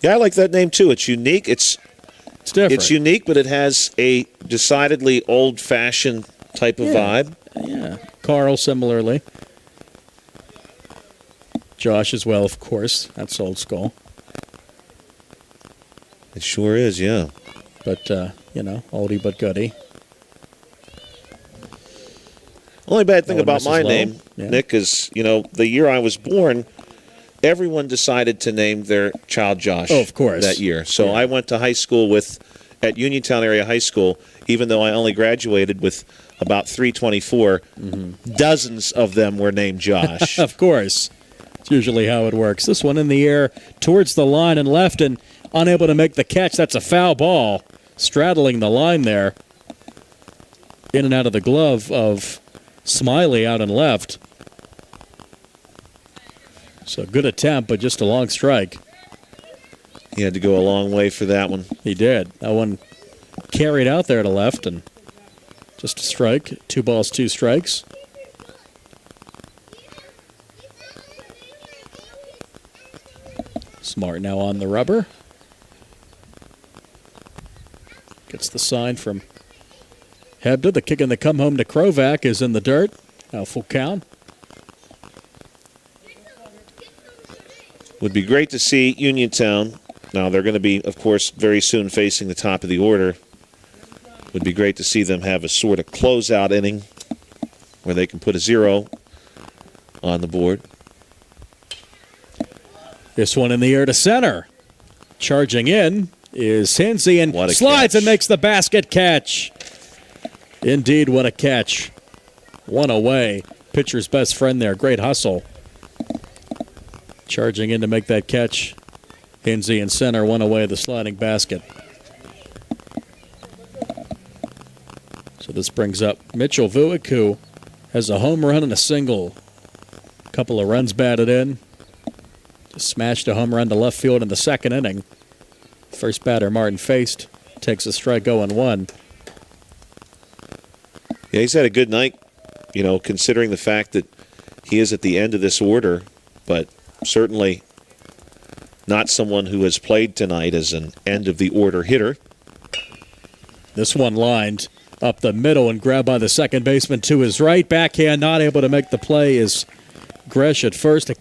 Yeah, I like that name, too. It's unique. It's different. It's unique, but it has a decidedly old-fashioned type of vibe. Yeah. Carl, similarly. Josh as well, of course. That's old school. It sure is, yeah. But, oldie but goodie. Only bad thing about Mrs. my Lowe. name, Yeah. Nick, is, the year I was born, everyone decided to name their child Josh Oh, of course. that year. So Yeah. I went to high school with at Uniontown Area High School, even though I only graduated with about 324, dozens of them were named Josh. Of course. It's usually how it works. This one in the air towards the line and left and unable to make the catch. That's a foul ball. Straddling the line there. In and out of the glove of Smiley out and left. So good attempt, but just a long strike. He had to go a long way for that one. He did. That one carried out there to left and just a strike. 2 balls, 2 strikes. Smart now on the rubber. Gets the sign from Hebda. The kick in the come home to Krovac is in the dirt. Now full count. Would be great to see Uniontown. Now they're going to be, of course, very soon facing the top of the order. Would be great to see them have a sort of closeout inning where they can put a 0 on the board. This one in the air to center. Charging in is Hinsey and What a slides catch. and makes the basket catch. Indeed, what a catch. One away. Pitcher's best friend there. Great hustle. Charging in to make that catch. Hinsey in center, one away, the sliding basket. So this brings up Mitchell Vuick, who has a home run and a single. Couple of runs batted in. Just smashed a home run to left field in the second inning. First batter Martin faced takes a strike 0-1. Yeah, he's had a good night, considering the fact that he is at the end of this order, but certainly not someone who has played tonight as an end-of-the-order hitter. This one lined up the middle and grabbed by the second baseman to his right. Backhand not able to make the play is Gresh at first.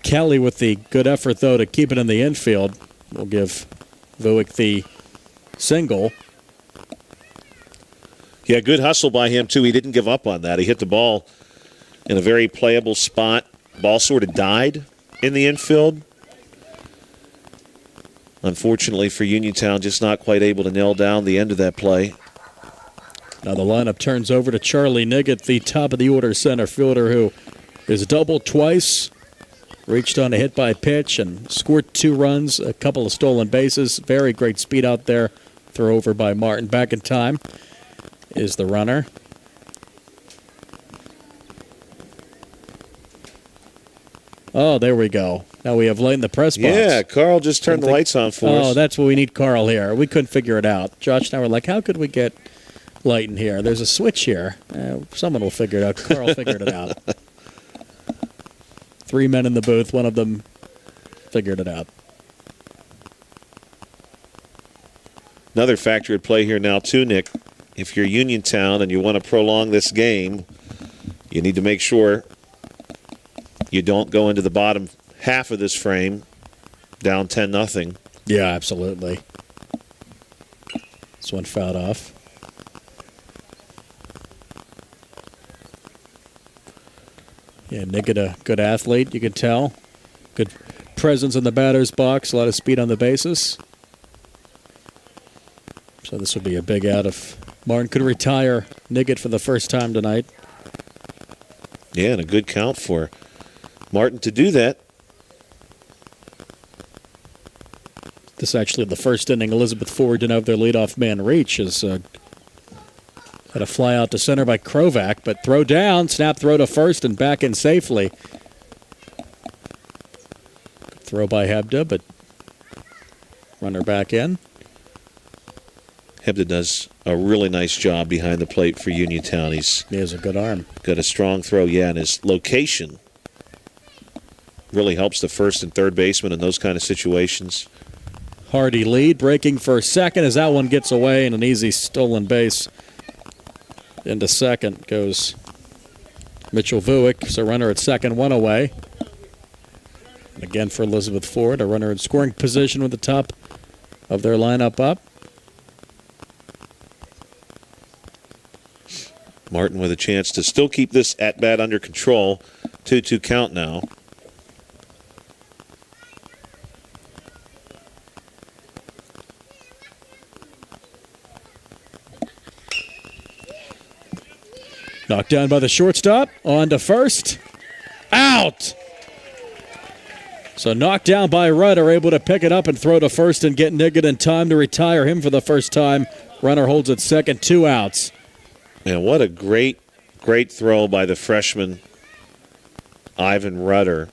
Kelly with the good effort, though, to keep it in the infield. We'll give Vuick the single. Yeah, good hustle by him, too. He didn't give up on that. He hit the ball in a very playable spot. Ball sort of died in the infield. Unfortunately for Uniontown, just not quite able to nail down the end of that play. Now the lineup turns over to Charlie Niggett, the top of the order center fielder, who is doubled twice, reached on a hit by pitch, and scored 2 runs, a couple of stolen bases. Very great speed out there. Throw over by Martin. Back in time is the runner. Oh, there we go. Now we have light in the press box. Yeah, Carl just turned the lights on for us. Oh, that's what we need Carl here. We couldn't figure it out. Josh and I were like, how could we get light in here? There's a switch here. Someone will figure it out. Carl figured it out. 3 men in the booth. One of them figured it out. Another factor at play here now, too, Nick. If you're Uniontown and you want to prolong this game, you need to make sure you don't go into the bottom half of this frame down 10-0. Yeah, absolutely. This one fouled off. Yeah, Niggett, a good athlete, you can tell. Good presence in the batter's box, a lot of speed on the bases. So this would be a big out if Martin could retire Niggett for the first time tonight. Yeah, and a good count for Martin to do that. This actually the first inning. Elizabeth Ford didn't have their leadoff man reach. Has had a fly out to center by Krovac, but throw down, snap throw to first and back in safely. Throw by Hebda, but runner back in. Hebda does a really nice job behind the plate for Uniontown. He has a good arm. Got a strong throw, yeah, and his location really helps the first and third baseman in those kind of situations. Hardy lead, breaking for second as that one gets away, and an easy stolen base. Into second goes Mitchell Vuick, so runner at second, one away. And again for Elizabeth Ford, a runner in scoring position with the top of their lineup up. Martin with a chance to still keep this at-bat under control. 2-2 count now. Knocked down by the shortstop. On to first. Out! So knocked down by Rudder, able to pick it up and throw to first and get Niggett in time to retire him for the first time. Runner holds at second, 2 outs. Man, what a great throw by the freshman, Ivan Rudder.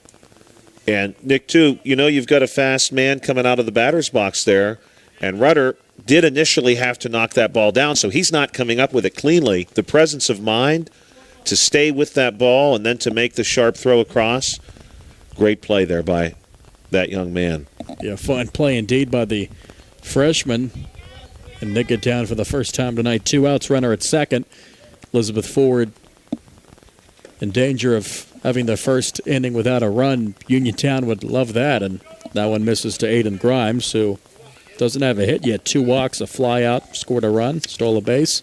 And, Nick, too, you know you've got a fast man coming out of the batter's box there, and Rudder did initially have to knock that ball down, so he's not coming up with it cleanly. The presence of mind to stay with that ball and then to make the sharp throw across, great play there by that young man. Yeah, fine play indeed by the freshman. And Niggett down for the first time tonight. 2 outs, runner at second. Elizabeth Ford in danger of having the first inning without a run. Uniontown would love that, and that one misses to Aiden Grimes, who doesn't have a hit yet. 2 walks, a fly out, scored a run, stole a base.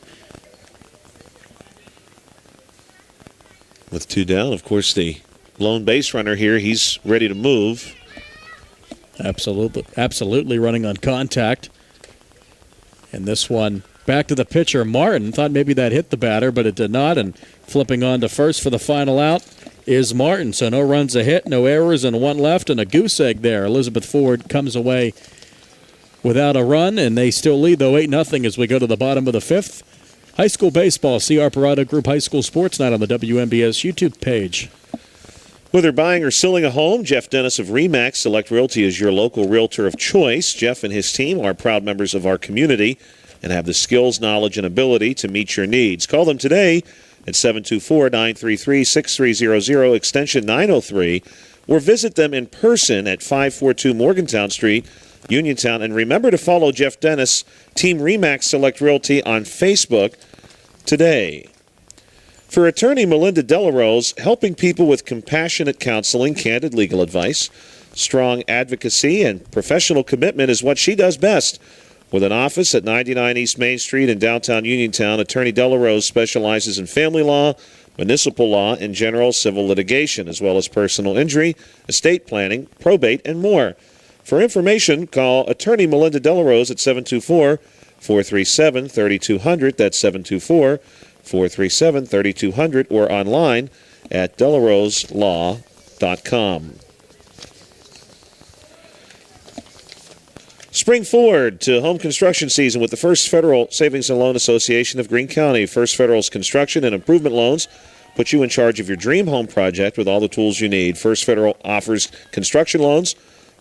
With 2 down, of course, the lone base runner here, he's ready to move. Absolutely running on contact. And this one back to the pitcher, Martin. Thought maybe that hit the batter, but it did not. And flipping on to first for the final out is Martin. So no runs a hit, no errors, and 1 left, and a goose egg there. Elizabeth Ford comes away without a run, and they still lead, though, 8-0 as we go to the bottom of the 5th. High school baseball, see our Parado Group High School Sports Night on the WMBS YouTube page. Whether buying or selling a home, Jeff Dennis of RE/MAX Select Realty is your local realtor of choice. Jeff and his team are proud members of our community and have the skills, knowledge, and ability to meet your needs. Call them today at 724-933-6300, extension 903, or visit them in person at 542 Morgantown Street, Uniontown. And remember to follow Jeff Dennis, Team RE/MAX Select Realty on Facebook today. For attorney Melinda Delarose, helping people with compassionate counseling, candid legal advice, strong advocacy, and professional commitment is what she does best. With an office at 99 East Main Street in downtown Uniontown, attorney Delarose specializes in family law, municipal law, and general civil litigation, as well as personal injury, estate planning, probate, and more. For information, call attorney Melinda Delarose at 724-437-3200. That's 724-437-3200, or online at delaroselaw.com. Spring forward to home construction season with the First Federal Savings and Loan Association of Greene County. First Federal's construction and improvement loans put you in charge of your dream home project with all the tools you need. First Federal offers construction loans,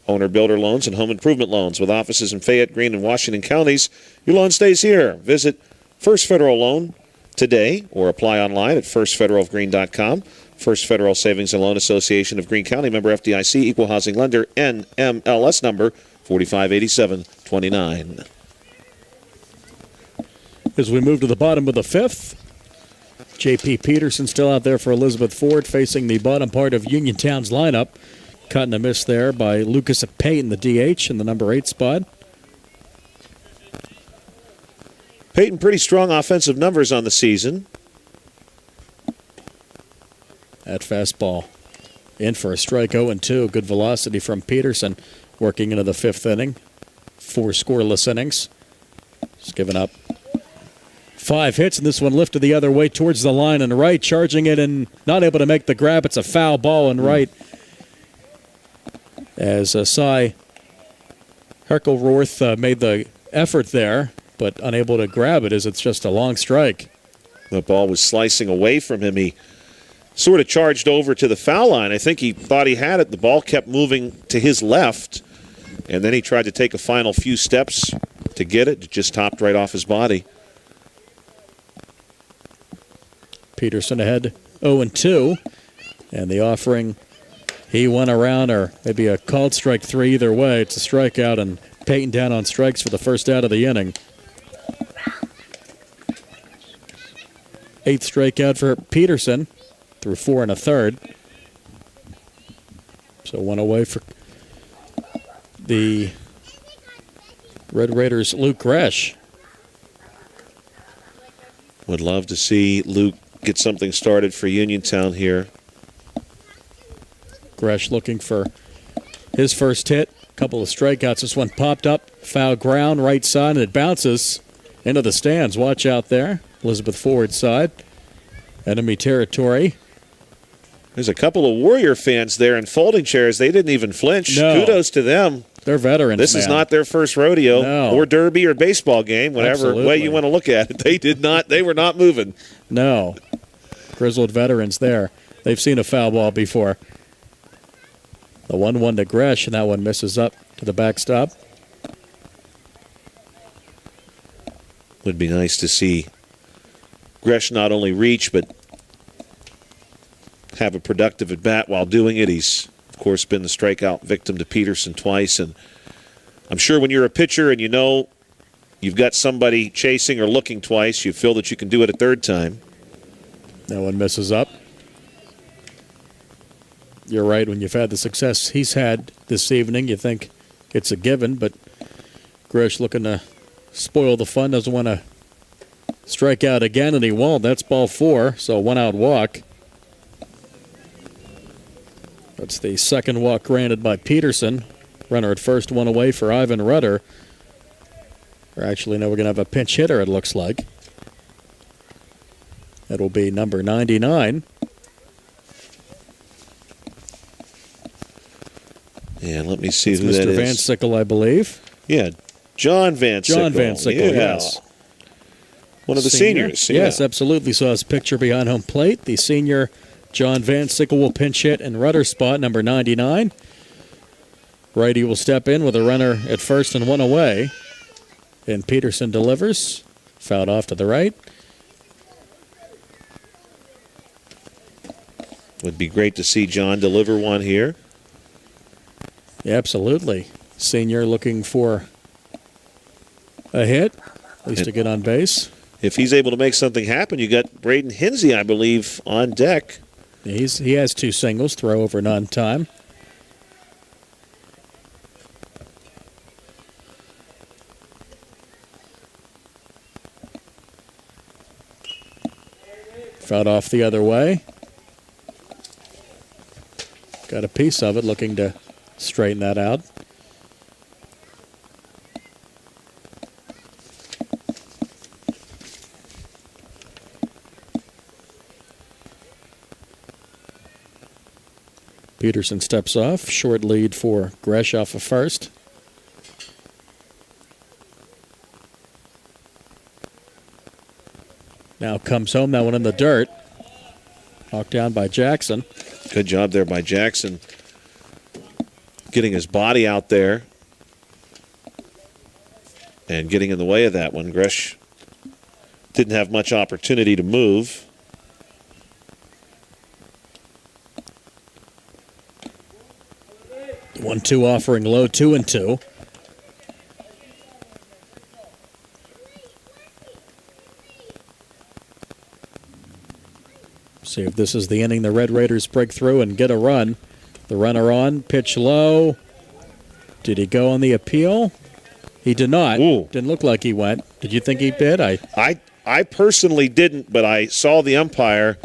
owner-builder loans, and home improvement loans. With offices in Fayette, Greene, and Washington counties, your loan stays here. Visit First Federal Loan today or apply online at firstfederalofgreene.com. First Federal Savings and Loan Association of Greene County, member FDIC, equal housing lender, NMLS number 458729. As we move to the bottom of the 5th, J.P. Peterson still out there for Elizabeth Ford, facing the bottom part of Uniontown's lineup. Cut and a miss there by Lucas Payton, the DH, in the number 8 spot. Payton, pretty strong offensive numbers on the season. At fastball. In for a strike, 0-2. Good velocity from Peterson. Working into the 5th inning. 4 scoreless innings. He's given up 5 hits, and this one lifted the other way towards the line and right, charging it and not able to make the grab. It's a foul ball and right. As Cy Herkelroth made the effort there, but unable to grab it as it's just a long strike. The ball was slicing away from him. He sort of charged over to the foul line. I think he thought he had it. The ball kept moving to his left, and then he tried to take a final few steps to get it. It just topped right off his body. Peterson ahead 0-2, and the offering, he went around, or maybe a called strike 3 either way. It's a strikeout, and Payton down on strikes for the first out of the inning. 8th strikeout for Peterson through 4 1/3. So 1 away for the Red Raiders' Luke Gresh. Would love to see Luke get something started for Uniontown here. Gresh looking for his first hit. Couple of strikeouts. This one popped up, foul ground, right side, and it bounces into the stands. Watch out there. Elizabeth Ford's side. Enemy territory. There's a couple of Warrior fans there in folding chairs. They didn't even flinch. No. Kudos to them. They're veterans, This is man. not their first rodeo No. or derby or baseball game, whatever way Absolutely. you want to look at it. They were not moving. No. Grizzled veterans there. They've seen a foul ball before. The 1-1 to Gresh, and that one misses up to the backstop. Would be nice to see Gresh not only reach, but have a productive at bat while doing it. He's, of course, been the strikeout victim to Peterson twice. And I'm sure when you're a pitcher and you know you've got somebody chasing or looking twice, you feel that you can do it a third time. That one misses up. You're right. When you've had the success he's had this evening, you think it's a given, but Gresh looking to spoil the fun, doesn't want to strike out again, and he won't. That's ball 4, so 1 out walk. That's the second walk granted by Peterson. Runner at first, 1 away for Ivan Rudder. Or actually, no, we're going to have a pinch hitter, it looks like. That'll be number 99. Yeah, let me see It's who Mr. that is. Van Sickle, I believe. Yeah, John Van Sickle. John Van Sickle, Yeah. yes. One of the Senior. seniors. Yeah. Yes, absolutely. Saw his picture behind home plate. The senior John Van Sickle will pinch hit in Rudder spot, number 99. Righty will step in with a runner at first and 1 away. And Peterson delivers. Fouled off to the right. Would be great to see John deliver one here. Yeah, absolutely. Senior looking for a hit, at least to get on base. If he's able to make something happen, you got Braden Hinsey, I believe, on deck. He has 2 singles, throw over non-time. Fouled off the other way. Got a piece of it, looking to straighten that out. Peterson steps off. Short lead for Gresh off of first. Now comes home. That one in the dirt. Knocked down by Jackson. Good job there by Jackson. Getting his body out there. And getting in the way of that one. Gresh didn't have much opportunity to move. The 1-2 offering low, 2-2. See if this is the inning the Red Raiders break through and get a run. The runner on, pitch low. Did he go on the appeal? He did not. Ooh. Didn't look like he went. Did you think he did? I personally didn't, but I saw the umpire.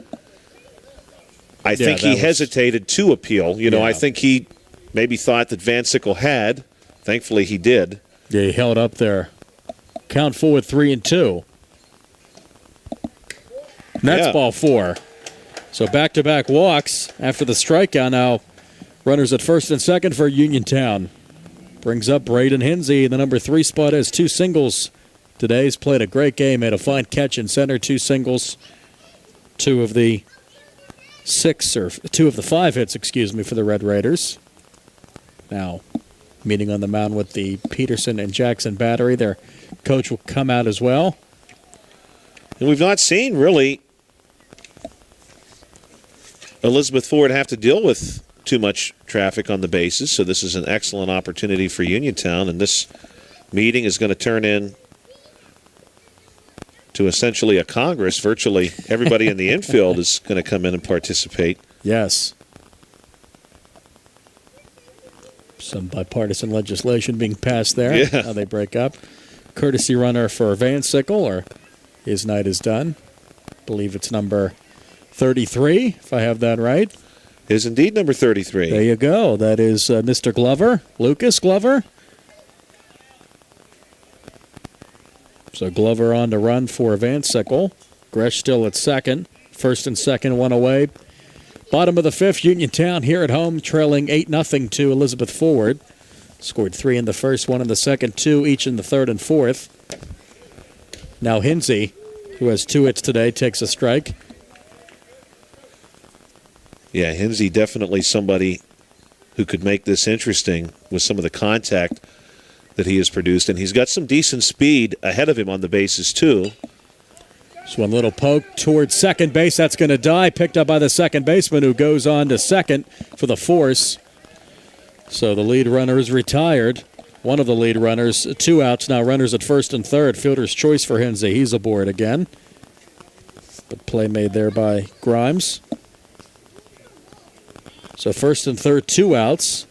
I think he hesitated to appeal. You know, Yeah. I think he maybe thought that Van Sickle had. Thankfully, he did. Yeah, he held up there. Count full at 3-2. And that's Yeah. ball 4. So back-to-back walks after the strikeout. Now runners at first and second for Uniontown. Brings up Braden Hinsey. The number 3 spot has 2 singles today. He's played a great game. Made a fine catch in center. 2 singles. 2 of the 5 hits, for the Red Raiders. Now meeting on the mound with the Peterson and Jackson battery. Their coach will come out as well. And we've not seen really Elizabeth Ford have to deal with too much traffic on the bases, so this is an excellent opportunity for Uniontown, and this meeting is going to turn in to essentially a Congress. Virtually everybody in the infield is going to come in and participate. Yes. Some bipartisan legislation being passed there. Yeah. How they break up. Courtesy runner for Van Sickle, or his night is done. Believe it's number 33, if I have that right. Is indeed number 33. There you go. That is Mr. Glover, Lucas Glover. So Glover on to run for Van Sickle. Gresh still at second. First and second, one away. Bottom of the fifth, Uniontown here at home, trailing 8-0 to Elizabeth Forward. Scored 3 in the first, 1 in the second, 2 each in the third and fourth. Now Hinsey, who has 2 hits today, takes a strike. Yeah, Hinsey definitely somebody who could make this interesting with some of the contact that he has produced. And he's got some decent speed ahead of him on the bases, too. Just one little poke towards second base. That's going to die. Picked up by the second baseman, who goes on to second for the force. So the lead runner is retired. One of the lead runners, 2 outs now. Runners at first and third. Fielder's choice for Hinsey. He's aboard again. But play made there by Grimes. So first and third, 2 outs.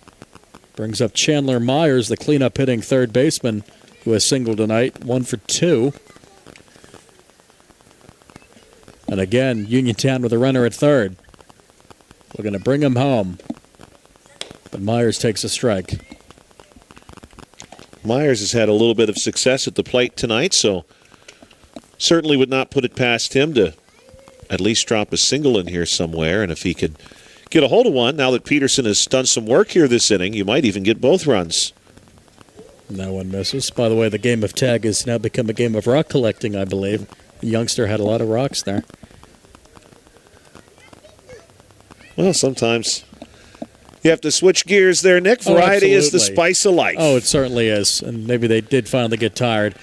Brings up Chandler Myers, the cleanup hitting third baseman, who has singled tonight. 1 for 2. And again, Uniontown with a runner at third. We're going to bring him home. But Myers takes a strike. Myers has had a little bit of success at the plate tonight, so certainly would not put it past him to at least drop a single in here somewhere. And if he could get a hold of one, now that Peterson has done some work here this inning, you might even get both runs. No one misses. By the way, the game of tag has now become a game of rock collecting, I believe. The youngster had a lot of rocks there. Well, sometimes you have to switch gears there, Nick. Variety is the spice of life. Oh, it certainly is. And maybe they did finally get tired.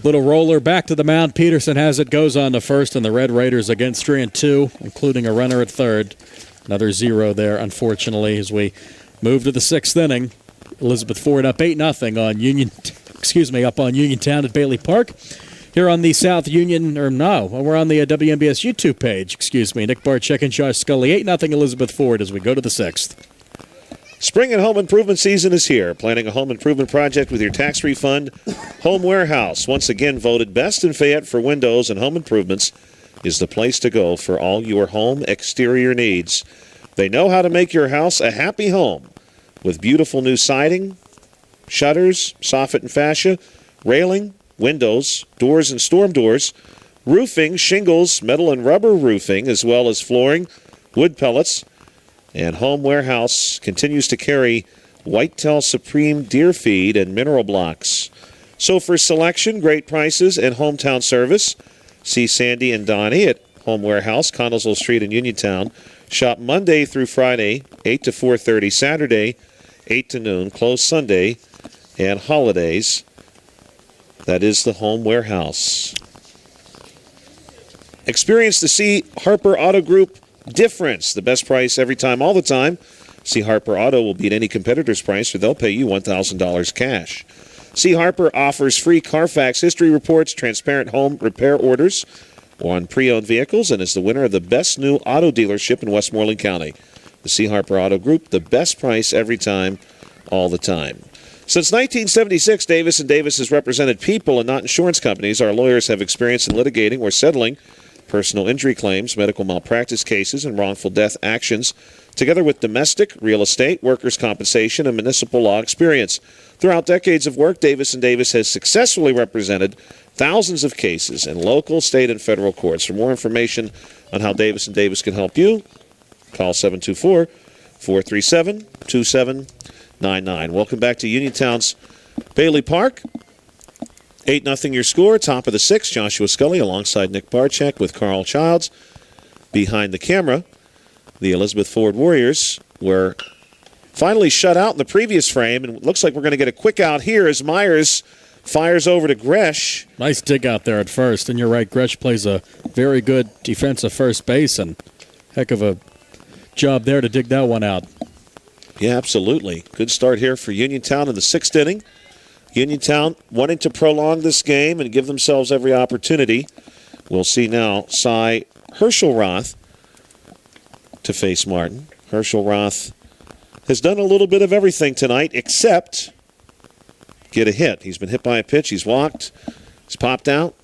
Little roller back to the mound. Peterson has it, goes on to first, and the Red Raiders against 3-2, including a runner at third. Another 0 there, unfortunately, as we move to the 6th inning. Elizabeth Ford up 8-0 on up on Uniontown at Bailey Park. Here on the South Union, we're on the WNBS YouTube page, Nick Barczyk and Josh Scully, 8-0 Elizabeth Ford as we go to the 6th. Spring and home improvement season is here. Planning a home improvement project with your tax refund. Home Warehouse, once again voted best in Fayette for windows and home improvements, is the place to go for all your home exterior needs. They know how to make your house a happy home with beautiful new siding, shutters, soffit and fascia, railing, windows, doors and storm doors, roofing, shingles, metal and rubber roofing, as well as flooring, wood pellets. And Home Warehouse continues to carry Whitetail Supreme deer feed and mineral blocks. So for selection, great prices, and hometown service, see Sandy and Donnie at Home Warehouse, Connellsville Street in Uniontown. Shop Monday through Friday, 8 to 4:30, Saturday, 8 to noon, closed Sunday and holidays. That is the Home Warehouse. Experience the C. Harper Auto Group difference. The best price every time, all the time. C. Harper Auto will beat any competitor's price, or they'll pay you $1,000 cash. C. Harper offers free Carfax history reports, transparent home repair orders on pre-owned vehicles, and is the winner of the best new auto dealership in Westmoreland County. The C. Harper Auto Group, the best price every time, all the time. Since 1976, Davis & Davis has represented people and not insurance companies. Our lawyers have experience in litigating or settling personal injury claims, medical malpractice cases, and wrongful death actions, together with domestic, real estate, workers' compensation, and municipal law experience. Throughout decades of work, Davis & Davis has successfully represented thousands of cases in local, state, and federal courts. For more information on how Davis & Davis can help you, call 724-437-2799. Welcome back to Uniontown's Bailey Park. 8-0 your score, top of the 6th. Joshua Scully alongside Nick Barczyk with Carl Childs. Behind the camera, the Elizabeth Ford Warriors were finally shut out in the previous frame, and it looks like we're going to get a quick out here as Myers fires over to Gresh. Nice dig out there at first, and you're right, Gresh plays a very good defensive first base, and heck of a job there to dig that one out. Yeah, absolutely. Good start here for Uniontown in the 6th inning. Uniontown wanting to prolong this game and give themselves every opportunity. We'll see now Cy Herschelroth to face Martin. Herschelroth has done a little bit of everything tonight except get a hit. He's been hit by a pitch. He's walked. He's popped out.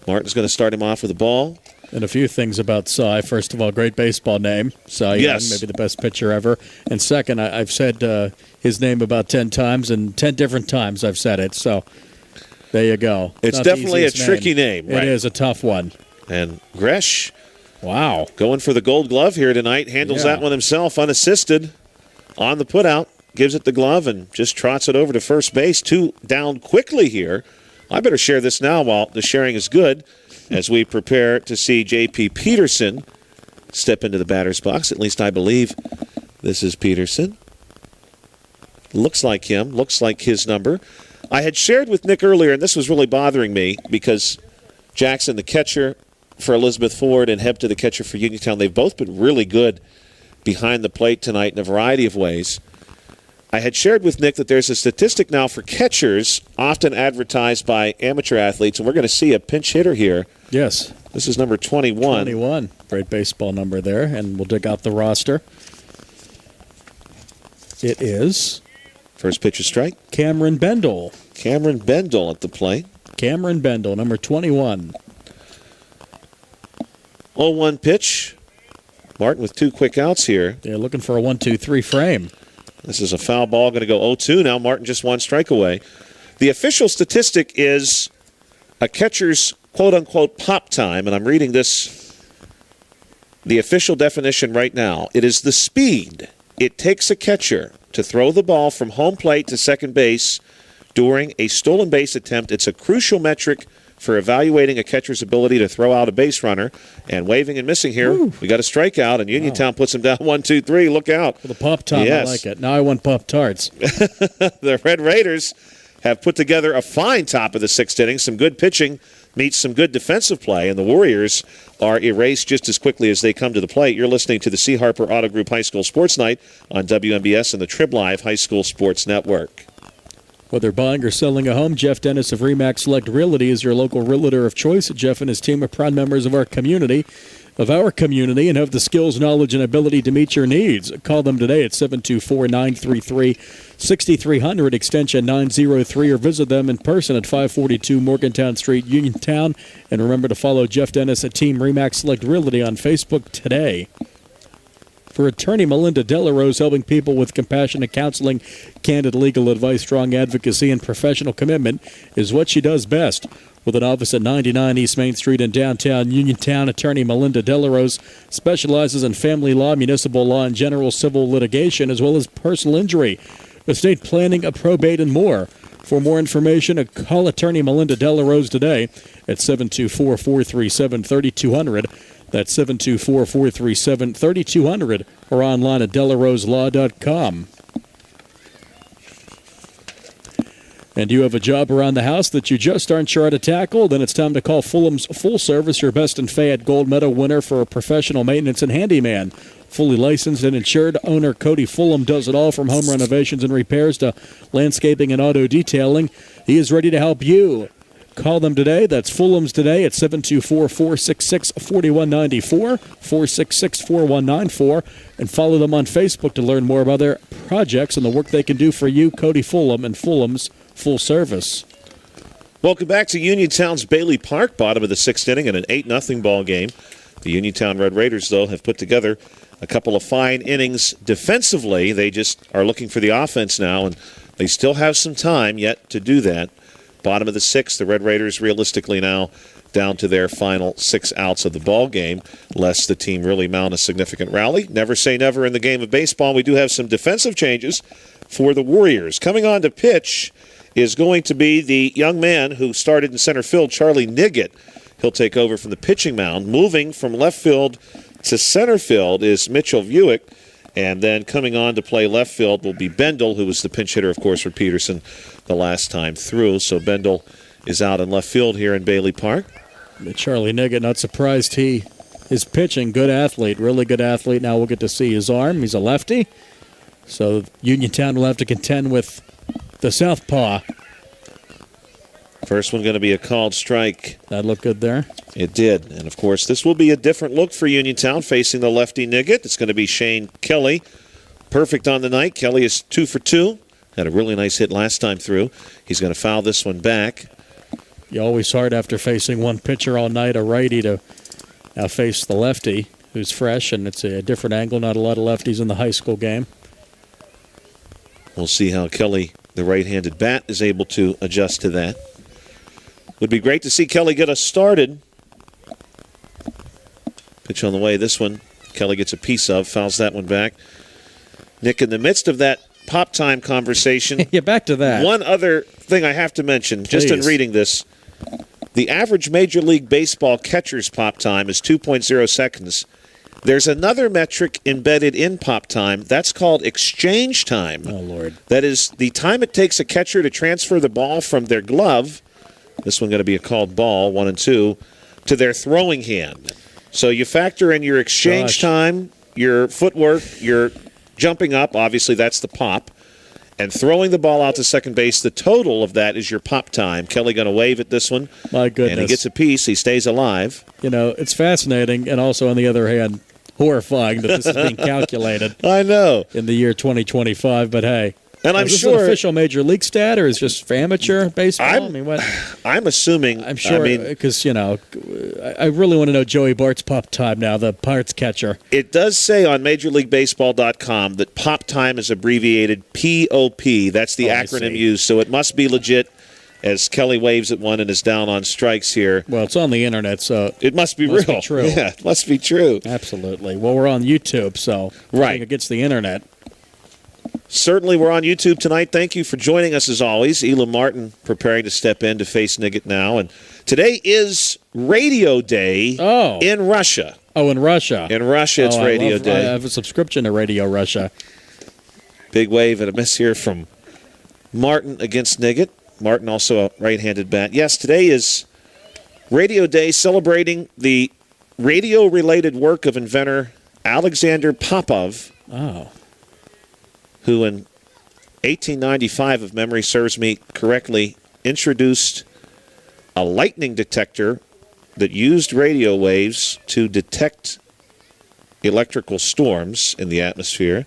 Martin's going to start him off with a ball. And a few things about Cy. First of all, great baseball name. Cy Young, yes. Maybe the best pitcher ever. And second, I've said his name about 10 times, and 10 different times I've said it. So there you go. It's definitely a tricky name. Right? It is a tough one. And Gresh Wow. Going for the Gold Glove here tonight. Handles that one himself, unassisted on the putout. Gives it the glove and just trots it over to first base. 2 down quickly here. I better share this now while the sharing is good as we prepare to see J.P. Peterson step into the batter's box. At least I believe this is Peterson. Looks like him. Looks like his number. I had shared with Nick earlier, and this was really bothering me because Jackson, the catcher for Elizabeth Ford, and Hebda, the catcher for Uniontown, they've both been really good behind the plate tonight in a variety of ways. I had shared with Nick that there's a statistic now for catchers often advertised by amateur athletes, and we're going to see a pinch hitter here. Yes. This is number 21. 21. Great baseball number there, and we'll dig out the roster. It is First pitch is strike. Cameron Bendel. Cameron Bendel at the plate. Cameron Bendel, number 21. 0-1 pitch. Martin with 2 quick outs here. They're looking for a 1-2-3 frame. This is a foul ball, going to go 0-2. Now Martin just 1 strike away. The official statistic is a catcher's quote-unquote pop time, and I'm reading this, the official definition right now. It is the speed it takes a catcher to throw the ball from home plate to second base during a stolen base attempt. It's a crucial metric for evaluating a catcher's ability to throw out a base runner. And waving and missing here, we got a strikeout, and Uniontown puts him down 1-2-3. Look out. For the pop time, Yes. I like it. Now I want Pop-Tarts. The Red Raiders have put together a fine top of the 6th inning. Some good pitching meets some good defensive play, and the Warriors are erased just as quickly as they come to the plate. You're listening to the C. Harper Auto Group High School Sports Night on WMBS and the Trib Live High School Sports Network. Whether buying or selling a home, Jeff Dennis of RE/MAX Select Realty is your local realtor of choice. Jeff and his team are proud members of our community, and have the skills, knowledge, and ability to meet your needs. Call them today at 724-933-6300, extension 903, or visit them in person at 542 Morgantown Street, Uniontown. And remember to follow Jeff Dennis at Team RE/MAX Select Realty on Facebook today. For attorney Melinda Delarose, helping people with compassionate counseling, candid legal advice, strong advocacy, and professional commitment is what she does best. With an office at 99 East Main Street in downtown Uniontown, attorney Melinda Delarose specializes in family law, municipal law, and general civil litigation, as well as personal injury, estate planning, probate, and more. For more information, call attorney Melinda Delarose today at 724-437-3200. That's 724-437-3200, or online at delaroselaw.com. And do you have a job around the house that you just aren't sure how to tackle? Then it's time to call Fulham's Full Service, your best in Fayette Gold Medal winner for professional maintenance and handyman. Fully licensed and insured, owner Cody Fulham does it all from home renovations and repairs to landscaping and auto detailing. He is ready to help you. Call them today. That's Fulham's today at 724-466-4194, 466-4194, and follow them on Facebook to learn more about their projects and the work they can do for you. Cody Fulham and Fulham's Full Service. Welcome back to Uniontown's Bailey Park, bottom of the 6th inning in an 8-0 ball game. The Uniontown Red Raiders, though, have put together a couple of fine innings defensively. They just are looking for the offense now, and they still have some time yet to do that. Bottom of the 6th, the Red Raiders realistically now down to their final 6 outs of the ball game, lest the team really mount a significant rally. Never say never in the game of baseball. We do have some defensive changes for the Warriors. Coming on to pitch is going to be the young man who started in center field, Charlie Niggett. He'll take over from the pitching mound. Moving from left field to center field is Mitchell Vuick. And then coming on to play left field will be Bendel, who was the pinch hitter, of course, for Peterson the last time through. So Bendel is out in left field here in Bailey Park. Charlie Niggett, not surprised he is pitching. Good athlete, really good athlete. Now we'll get to see his arm. He's a lefty. So Uniontown will have to contend with the southpaw. First one going to be a called strike. That looked good there. It did. And, of course, this will be a different look for Uniontown facing the lefty Niggett. It's going to be Shane Kelly. Perfect on the night. Kelly is 2 for 2. Had a really nice hit last time through. He's going to foul this one back. You always hard after facing one pitcher all night, a righty, to now face the lefty, who's fresh, and it's a different angle. Not a lot of lefties in the high school game. We'll see how Kelly, the right-handed bat, is able to adjust to that. Would be great to see Kelly get us started. Pitch on the way. This one, Kelly gets a piece of, fouls that one back. Nick, in the midst of that pop time conversation, Yeah, back to that. one other thing I have to mention, just in Please. reading this, the average Major League Baseball catcher's pop time is 2.0 seconds. There's another metric embedded in pop time. That's called exchange time. Oh, Lord. That is the time it takes a catcher to transfer the ball from their glove, this one going to be a called ball, 1 and 2, to their throwing hand. So you factor in your exchange time, your footwork, your jumping up, obviously that's the pop, and throwing the ball out to second base. The total of that is your pop time. Kelly going to wave at this one. My goodness. And he gets a piece. He stays alive. You know, it's fascinating, and also, on the other hand, horrifying that this is being calculated I know. in the year 2025. But hey, And I'm is this sure an official major league stat, or is it just for amateur baseball? I'm assuming. I'm sure, because I really want to know Joey Bart's pop time now, the Pirates catcher. It does say on MajorLeagueBaseball.com that pop time is abbreviated POP. That's the acronym used, so it must be legit. As Kelly waves at one and is down on strikes here. Well, it's on the internet, so it must be real. Be true. Yeah, it must be true. Absolutely. Well, we're on YouTube, so right against the internet. Certainly, we're on YouTube tonight. Thank you for joining us as always. Elam Martin preparing to step in to face Niggett now, and today is Radio Day in Russia. Oh, in Russia. In Russia, it's Radio Day. I have a subscription to Radio Russia. Big wave and a miss here from Martin against Niggett. Martin also a right-handed bat. Yes, today is Radio Day, celebrating the radio-related work of inventor Alexander Popov, who in 1895, if memory serves me correctly, introduced a lightning detector that used radio waves to detect electrical storms in the atmosphere.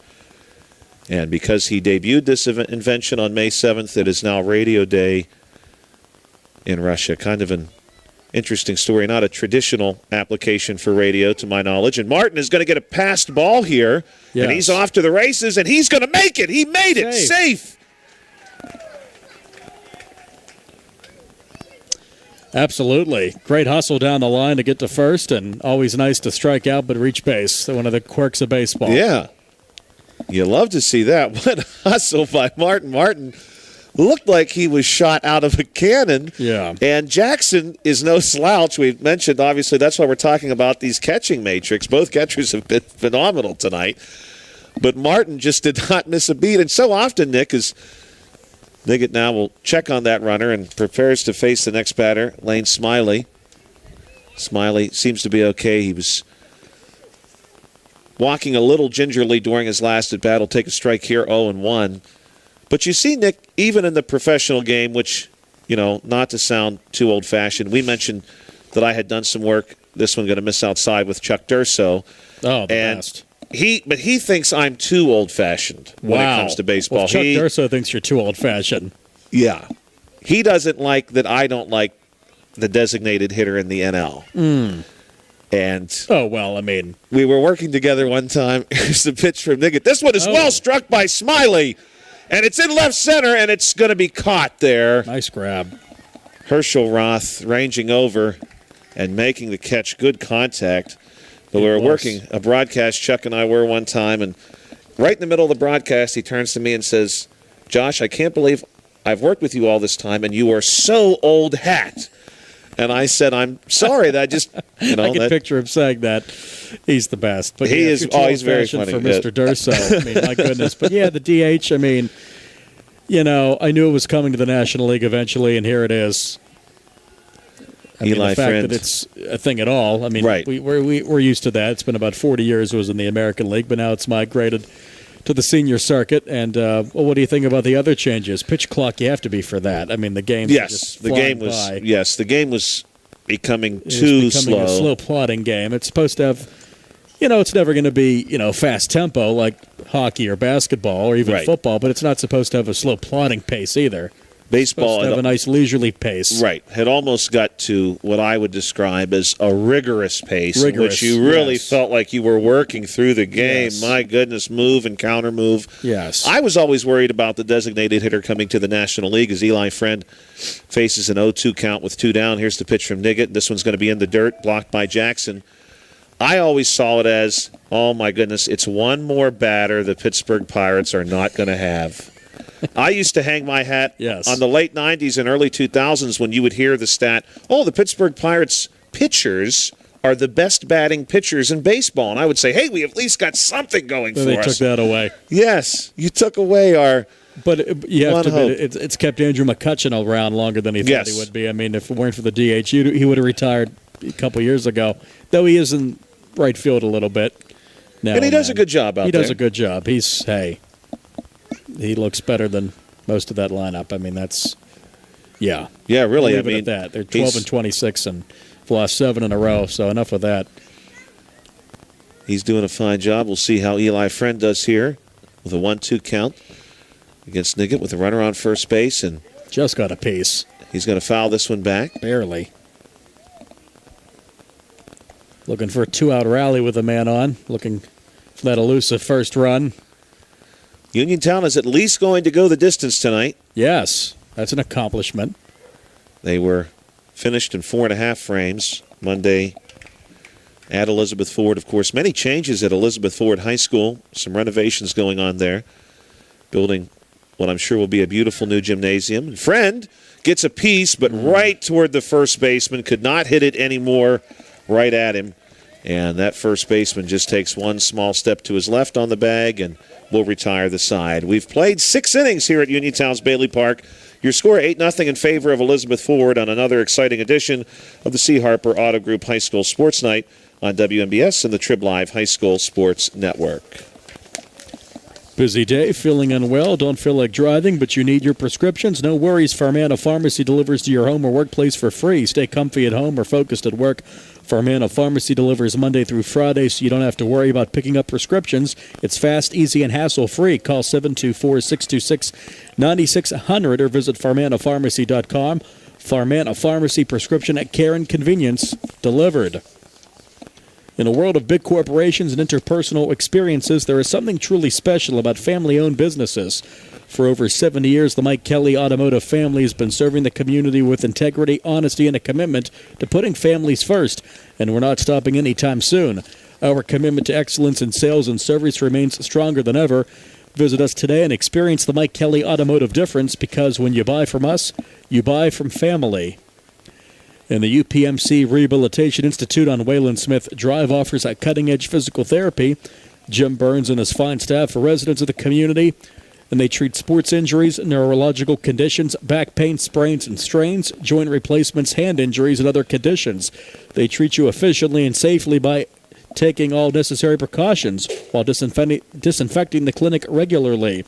And because he debuted this invention on May 7th, it is now Radio Day in Russia. Kind of an interesting story. Not a traditional application for radio, to my knowledge. And Martin is going to get a passed ball here. Yes. And he's off to the races, and he's going to make it. He made it. Safe. Absolutely. Great hustle down the line to get to first, and always nice to strike out but reach base. One of the quirks of baseball. Yeah. You love to see that. What a hustle by Martin. Martin looked like he was shot out of a cannon. Yeah. And Jackson is no slouch. We've mentioned, obviously, that's why we're talking about these catching matrix. Both catchers have been phenomenal tonight. But Martin just did not miss a beat. And so often, Nick, as Niggett now will check on that runner and prepares to face the next batter, Lane Smiley. Smiley seems to be okay. He was walking a little gingerly during his last at bat. Will take a strike here, 0-1. But you see, Nick, even in the professional game, which, not to sound too old-fashioned, we mentioned that I had done some work, this one going to miss outside, with Chuck Durso. Oh, the best. But he thinks I'm too old-fashioned when it comes to baseball. Well, Chuck Durso thinks you're too old-fashioned. Yeah. He doesn't like that I don't like the designated hitter in the NL. And we were working together one time. Here's the pitch from Niggett. This one is well struck by Smiley, and it's in left center, and it's going to be caught there. Nice grab. Herschel Roth ranging over and making the catch. Good contact. But we were working a broadcast, Chuck and I were one time, and right in the middle of the broadcast, he turns to me and says, "Josh, I can't believe I've worked with you all this time, and you are so old hat." And I said, "I'm sorry that I just, I can picture him saying that. He's the best. But he is. He's very funny for Mr. Durso. I mean, my goodness. But yeah, the DH. I mean, I knew it was coming to the National League eventually, and here it is. The fact that it's a thing at all. I mean, right. we're used to that. It's been about 40 years it was in the American League, but now it's migrated to the senior circuit. And what do you think about the other changes? Pitch clock, you have to be for that. I mean, the game just the game was by. Yes, the game was becoming too slow. A slow plodding game. It's supposed to have, it's never going to be, fast tempo like hockey or basketball or even football, but it's not supposed to have a slow plodding pace either. Baseball have a nice leisurely pace. Right. Had almost got to what I would describe as a rigorous pace, which you really felt like you were working through the game. Yes. My goodness, move and counter move. Yes. I was always worried about the designated hitter coming to the National League as Eli Friend faces an 0-2 count with 2 down. Here's the pitch from Niggett. This one's going to be in the dirt, blocked by Jackson. I always saw it as, oh my goodness, it's one more batter the Pittsburgh Pirates are not going to have. I used to hang my hat on the late 90s and early 2000s when you would hear the stat, oh, the Pittsburgh Pirates pitchers are the best batting pitchers in baseball. And I would say, hey, we at least got something going for us. They took that away. Yes, you took away our But you have to admit, it's kept Andrew McCutcheon around longer than he thought he would be. I mean, if it weren't for the DH, he would have retired a couple years ago, though he is in right field a little bit now. And he does a good job out there. He does a good job. He looks better than most of that lineup. I mean, that's, yeah. Yeah, really. I mean, at that. They're 12 and 26 and have lost 7 in a row, so enough of that. He's doing a fine job. We'll see how Eli Friend does here with a 1-2 count against Niggett with a runner on first base. And just got a piece. He's going to foul this one back. Barely. Looking for a 2-out rally with a man on. Looking for that elusive first run. Uniontown is at least going to go the distance tonight. Yes, that's an accomplishment. They were finished in 4.5 frames Monday at Elizabeth Ford. Of course, many changes at Elizabeth Ford High School. Some renovations going on there. Building what I'm sure will be a beautiful new gymnasium. And Friend gets a piece, but right toward the first baseman. Could not hit it anymore right at him. And that first baseman just takes one small step to his left on the bag and will retire the side. We've played 6 innings here at Uniontown's Bailey Park. Your score 8-0 in favor of Elizabeth Ford on another exciting edition of the C. Harper Auto Group High School Sports Night on WMBS and the Trib Live High School Sports Network. Busy day, feeling unwell, don't feel like driving, but you need your prescriptions? No worries, Farmana Pharmacy delivers to your home or workplace for free. Stay comfy at home or focused at work. Farmana Pharmacy delivers Monday through Friday, so you don't have to worry about picking up prescriptions. It's fast, easy, and hassle-free. Call 724-626-9600 or visit farmanapharmacy.com. Farmana Pharmacy, prescription at care and convenience delivered. In a world of big corporations and interpersonal experiences, there is something truly special about family-owned businesses. For over 70 years, the Mike Kelly Automotive family has been serving the community with integrity, honesty, and a commitment to putting families first, and we're not stopping anytime soon. Our commitment to excellence in sales and service remains stronger than ever. Visit us today and experience the Mike Kelly Automotive difference, because when you buy from us, you buy from family. And the UPMC Rehabilitation Institute on Wayland Smith Drive offers a cutting-edge physical therapy. Jim Burns and his fine staff are residents of the community, and they treat sports injuries, neurological conditions, back pain, sprains and strains, joint replacements, hand injuries, and other conditions. They treat you efficiently and safely by taking all necessary precautions while disinfecting the clinic regularly.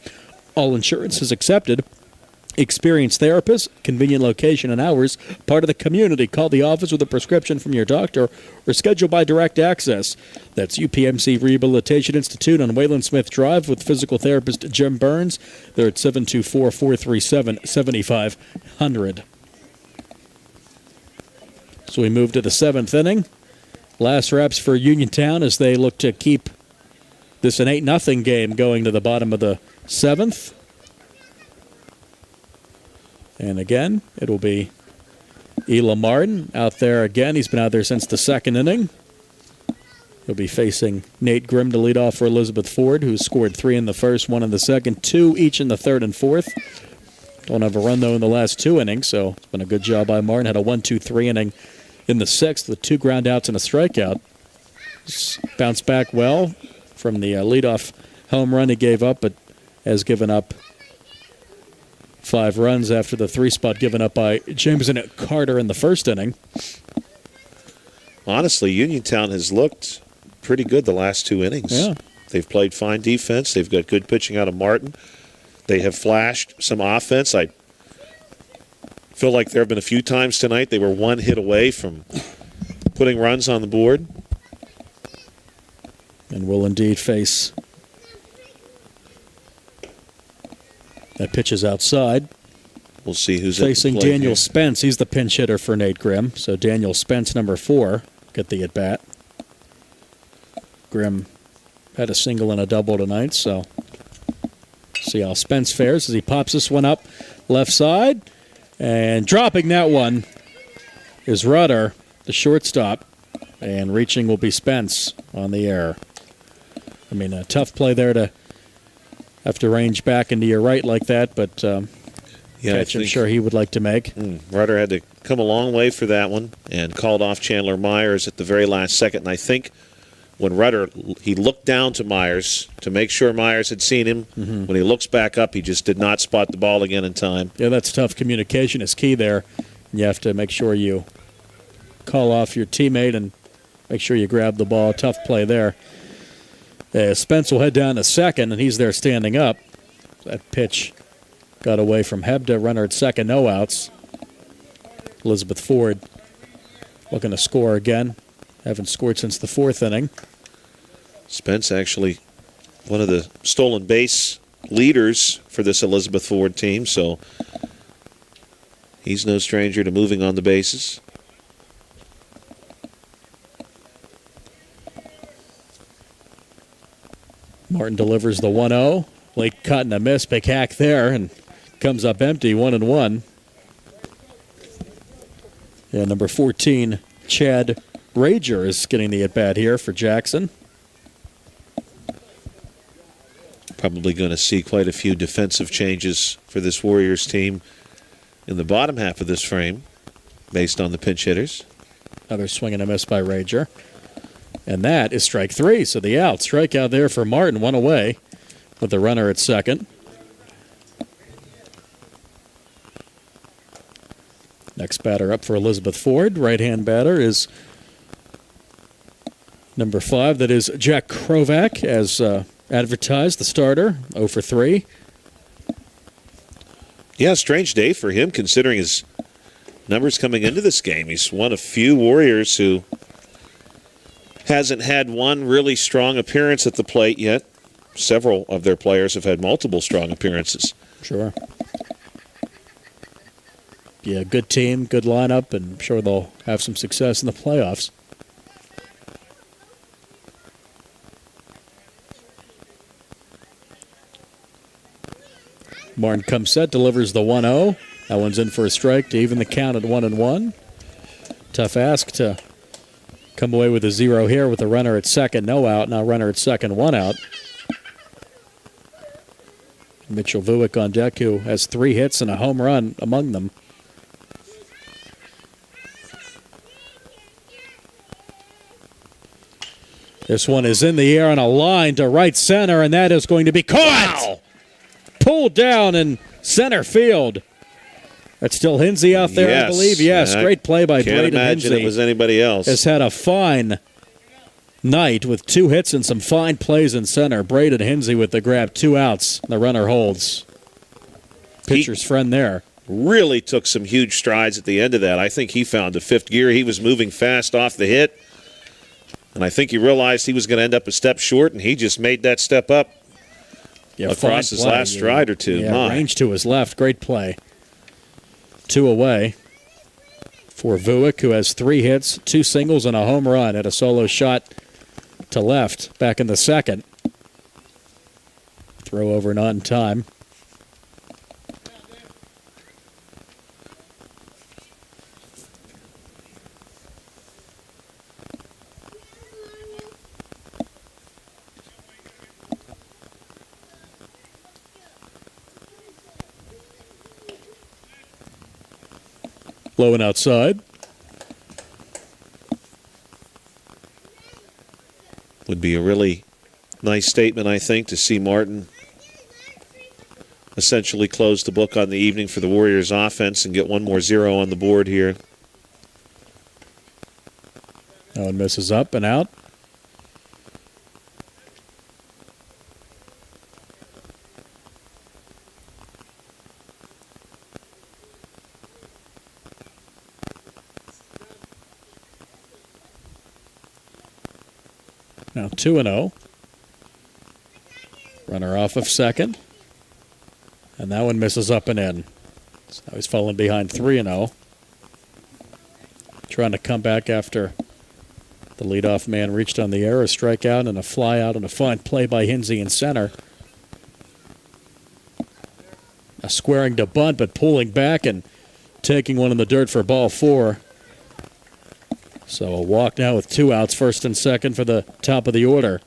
All insurance is accepted. Experienced therapists, convenient location and hours, part of the community. Call the office with a prescription from your doctor or schedule by direct access. That's UPMC Rehabilitation Institute on Wayland Smith Drive with physical therapist Jim Burns. They're at 724-437-7500. So we move to the 7th inning. Last reps for Uniontown as they look to keep this an 8-0 game going to the bottom of the 7th. And again, it'll be Elam Martin out there again. He's been out there since the 2nd inning. He'll be facing Nate Grimm to lead off for Elizabeth Ford, who scored 3 in the first, 1 in the second, 2 each in the 3rd and 4th. Don't have a run, though, in the last 2 innings, so it's been a good job by Martin. Had a 1-2-3 inning in the 6th with 2 groundouts and a strikeout. Just bounced back well from the leadoff home run he gave up, but has given up 5 runs after the 3-spot given up by Jameson Carter in the 1st inning. Honestly, Uniontown has looked pretty good the last 2 innings. Yeah. They've played fine defense. They've got good pitching out of Martin. They have flashed some offense. I feel like there have been a few times tonight they were 1 hit away from putting runs on the board. And will indeed face. That pitch is outside. We'll see who's facing at the plate Daniel here. Spence. He's the pinch hitter for Nate Grimm. So Daniel Spence, number 4, get the at-bat. Grimm had a single and a double tonight, so see how Spence fares as he pops this one up left side. And dropping that one is Rudder, the shortstop. And reaching will be Spence on the air. I mean, a tough play there to have to range back into your right like that, but catch I'm sure he would like to make. Rudder had to come a long way for that one and called off Chandler Myers at the very last second. And I think when Rudder, he looked down to Myers to make sure Myers had seen him. When he looks back up, he just did not spot the ball again in time. Yeah, that's tough. Communication is key there. You have to make sure you call off your teammate and make sure you grab the ball. Tough play there. Spence will head down to second, and he's there standing up. That pitch got away from Hebda. Runner at second, no outs. Elizabeth Ford looking to score again. Haven't scored since the fourth inning. Spence actually one of the stolen base leaders for this Elizabeth Ford team, so he's no stranger to moving on the bases. Martin delivers the 1-0. Late cut and a miss. Big hack there, and comes up empty, 1-1. Yeah, number 14, Chad Rager, is getting the at-bat here for Jackson. Probably going to see quite a few defensive changes for this Warriors team in the bottom half of this frame, based on the pinch hitters. Another swing and a miss by Rager. And that is strike three, so the out. Strikeout there for Martin, one away with the runner at second. Next batter up for Elizabeth Ford. Right-hand batter is number 5. That is Jack Krovac, as advertised, the starter, 0 for 3. Yeah, strange day for him considering his numbers coming into this game. He's one of few Warriors who hasn't had one really strong appearance at the plate yet. Several of their players have had multiple strong appearances. Sure. Yeah, good team, good lineup, and I'm sure they'll have some success in the playoffs. Martin comes set, delivers the 1-0. That one's in for a strike to even the count at 1-1. Tough ask to come away with a 0 here with a runner at second, no out. Now runner at second, 1 out. Mitchell Vuick on deck, who has 3 hits and a home run among them. This one is in the air on a line to right center, and that is going to be caught! Wow. Pulled down in center field. That's still Hinsey out there, yes. I believe. Yes, great play by Braden Hinsey. Can't imagine it was anybody else. Has had a fine night with 2 hits and some fine plays in center. Braden Hinsey with the grab, 2 outs. The runner holds. Pitcher's friend there. Really took some huge strides at the end of that. I think he found a 5th gear. He was moving fast off the hit. And I think he realized he was going to end up a step short, and he just made that step up across his last stride or 2. Yeah, range to his left. Great play. 2 away for Vuick, who has 3 hits, 2 singles, and a home run. Had a solo shot to left back in the second. Throw over not in time. Low and outside. Would be a really nice statement, I think, to see Martin essentially close the book on the evening for the Warriors offense and get one more 0 on the board here. That one misses up and out. Now 2-0. Runner off of second. And that one misses up and in. So now he's falling behind 3-0. Trying to come back after the leadoff man reached on the air. A strikeout and a fly out and a fine play by Hinsey in center. A squaring to bunt, but pulling back and taking one in the dirt for ball 4. So a walk now with 2 outs, first and second for the top of the order.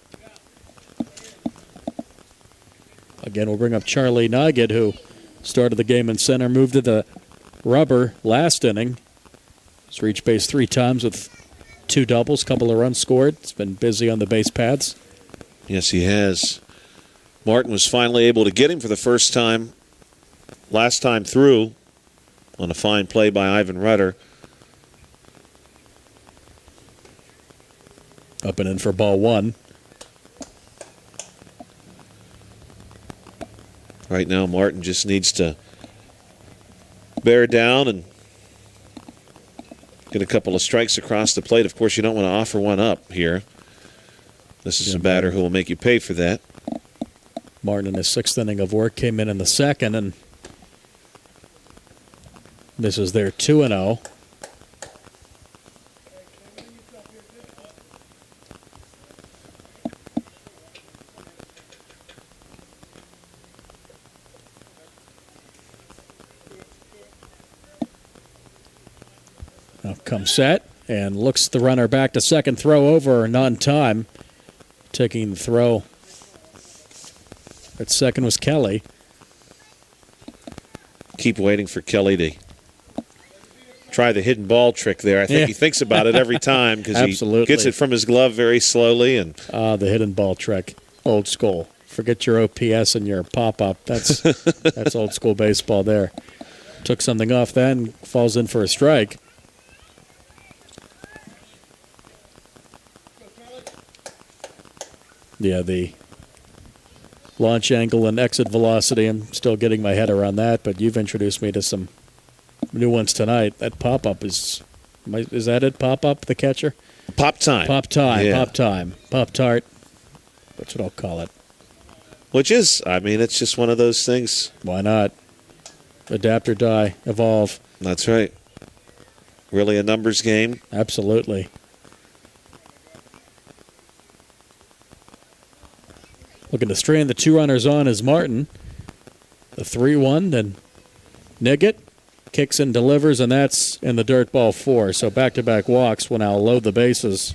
Again, we'll bring up Charlie Nygett, who started the game in center, moved to the rubber last inning. He's reached base 3 times with 2 doubles, couple of runs scored. He's been busy on the base paths. Yes, he has. Martin was finally able to get him for the first time last time through on a fine play by Ivan Rudder. Up and in for ball 1. Right now, Martin just needs to bear down and get a couple of strikes across the plate. Of course, you don't want to offer one up here. This is a batter who will make you pay for that. Martin in his 6th inning of work came in the 2nd, and this is their 2-0. Now comes set and looks the runner back to second. Throw over, non-time. Taking the throw at second was Kelly. Keep waiting for Kelly to try the hidden ball trick there. I think he thinks about it every time because he gets it from his glove very slowly. And the hidden ball trick, old school. Forget your OPS and your pop-up. That's that's old school baseball there. Took something off then, falls in for a strike. Yeah, the launch angle and exit velocity, I'm still getting my head around that, but you've introduced me to some new ones tonight. That pop-up is that it, pop-up, the catcher? Pop time. Pop time, Yeah. pop time, pop-tart. That's what I'll call it. Which is, I mean, it's just one of those things. Why not? Adapt or die, evolve. That's right. Really a numbers game. Absolutely. Looking to strand the 2 runners on is Martin. The 3-1, then Nygett kicks and delivers, and that's in the dirt, ball 4. So back-to-back walks will now load the bases.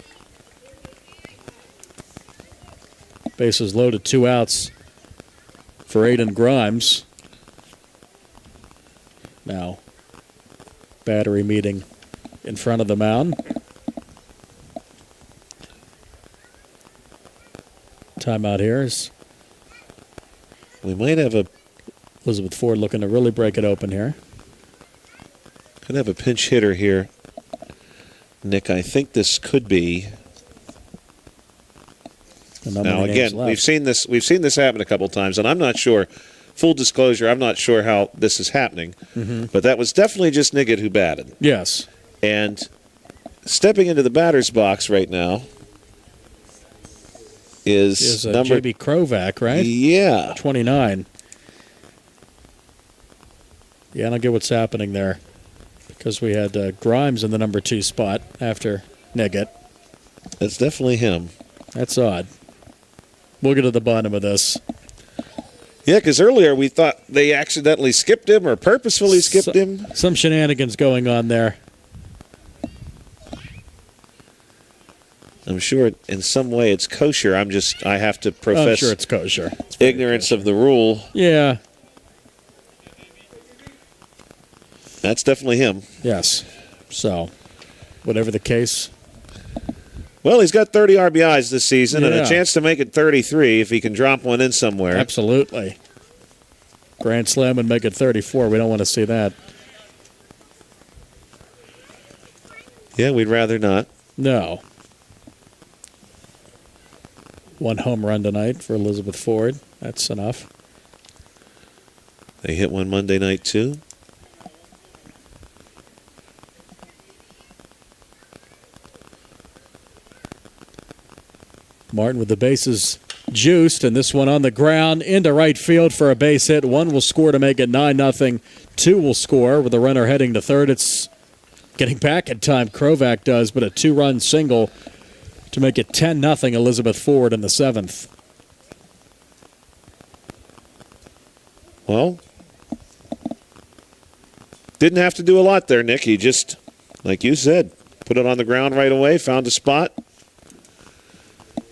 Bases loaded, 2 outs for Aiden Grimes. Now, battery meeting in front of the mound. Timeout here is We might have a Elizabeth Ford looking to really break it open here. could have a pinch hitter here. Nick, I think this could be. Now again, we've seen this happen a couple times, and I'm not sure. Full disclosure, I'm not sure how this is happening, but that was definitely just Nygett who batted. Yes. And stepping into the batter's box right now is number J.B. Krovac, right? Yeah. 29. Yeah, I don't get what's happening there because we had Grimes in the number 2 spot after Nygett. That's definitely him. That's odd. We'll get to the bottom of this. Yeah, because earlier we thought they accidentally skipped him or purposefully skipped him. Some shenanigans going on there. I'm sure in some way it's kosher. I have to profess I'm sure it's kosher. It's very ignorance kosher. of the rule. Yeah. That's definitely him. Yes. So, whatever the case. Well, he's got 30 RBIs this season and Yeah. a chance to make it 33 if he can drop one in somewhere. Absolutely. Grand slam and make it 34. We don't want to see that. Yeah, we'd rather not. No. 1 home run tonight for Elizabeth Ford. That's enough. They hit one Monday night, too. Martin with the bases juiced, and this one on the ground into right field for a base hit. 1 will score to make it 9-0. 2 will score with the runner heading to third. It's getting back in time, Krovac does, but a 2-run single to make it 10-0 Elizabeth Ford in the 7th. Well, didn't have to do a lot there, Nick. He just, like you said, put it on the ground right away, found a spot.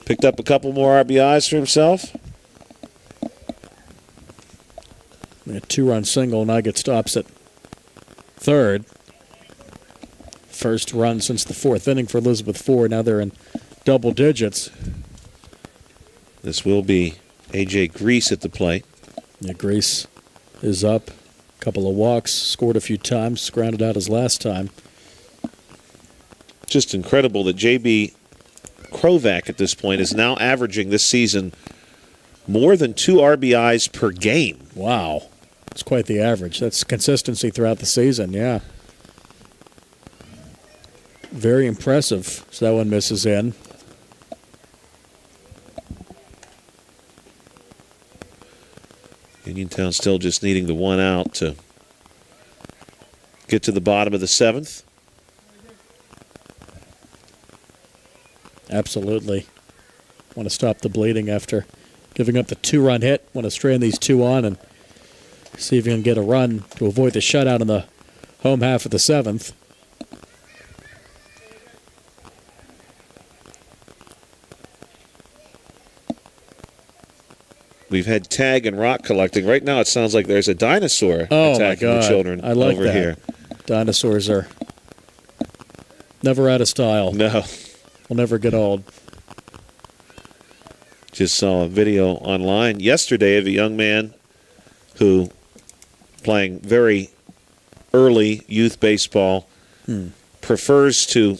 Picked up a couple more RBIs for himself. A 2-run single, now gets stops at third. First run since the 4th inning for Elizabeth Ford. Now they're in double digits. This will be A.J. Grease at the plate. Yeah, Grease is up. Couple of walks, scored a few times, grounded out his last time. Just incredible that J.B. Krovac at this point is now averaging this season more than 2 RBIs per game. Wow. It's quite the average. That's consistency throughout the season, yeah. Very impressive. So that one misses in. Uniontown still just needing the 1 out to get to the bottom of the 7th. Absolutely. Want to stop the bleeding after giving up the 2-run hit. Want to strand these 2 on and see if you can get a run to avoid the shutout in the home half of the 7th. We've had tag and rock collecting. Right now it sounds like there's a dinosaur attacking the children I like over that. here. Dinosaurs are never out of style. No. Will never get old. Just saw a video online yesterday of a young man who, playing very early youth baseball, prefers to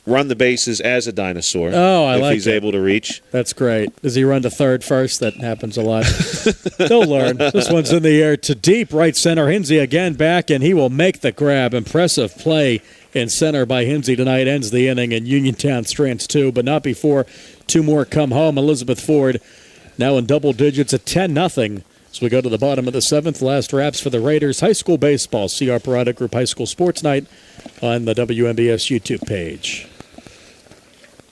run the bases as a dinosaur. Oh, I if like he's it. able to reach. That's great. Does he run to third first? That happens a lot. They'll learn. This one's in the air to deep right center. Hinsey again back, and he will make the grab. Impressive play in center by Hinsey tonight. Ends the inning, and Uniontown strands 2, but not before 2 more come home. Elizabeth Ford now in double digits at 10-0. As we go to the bottom of the 7th, last wraps for the Raiders. High school baseball. See our Parada Group High School Sports Night on the WMBS YouTube page.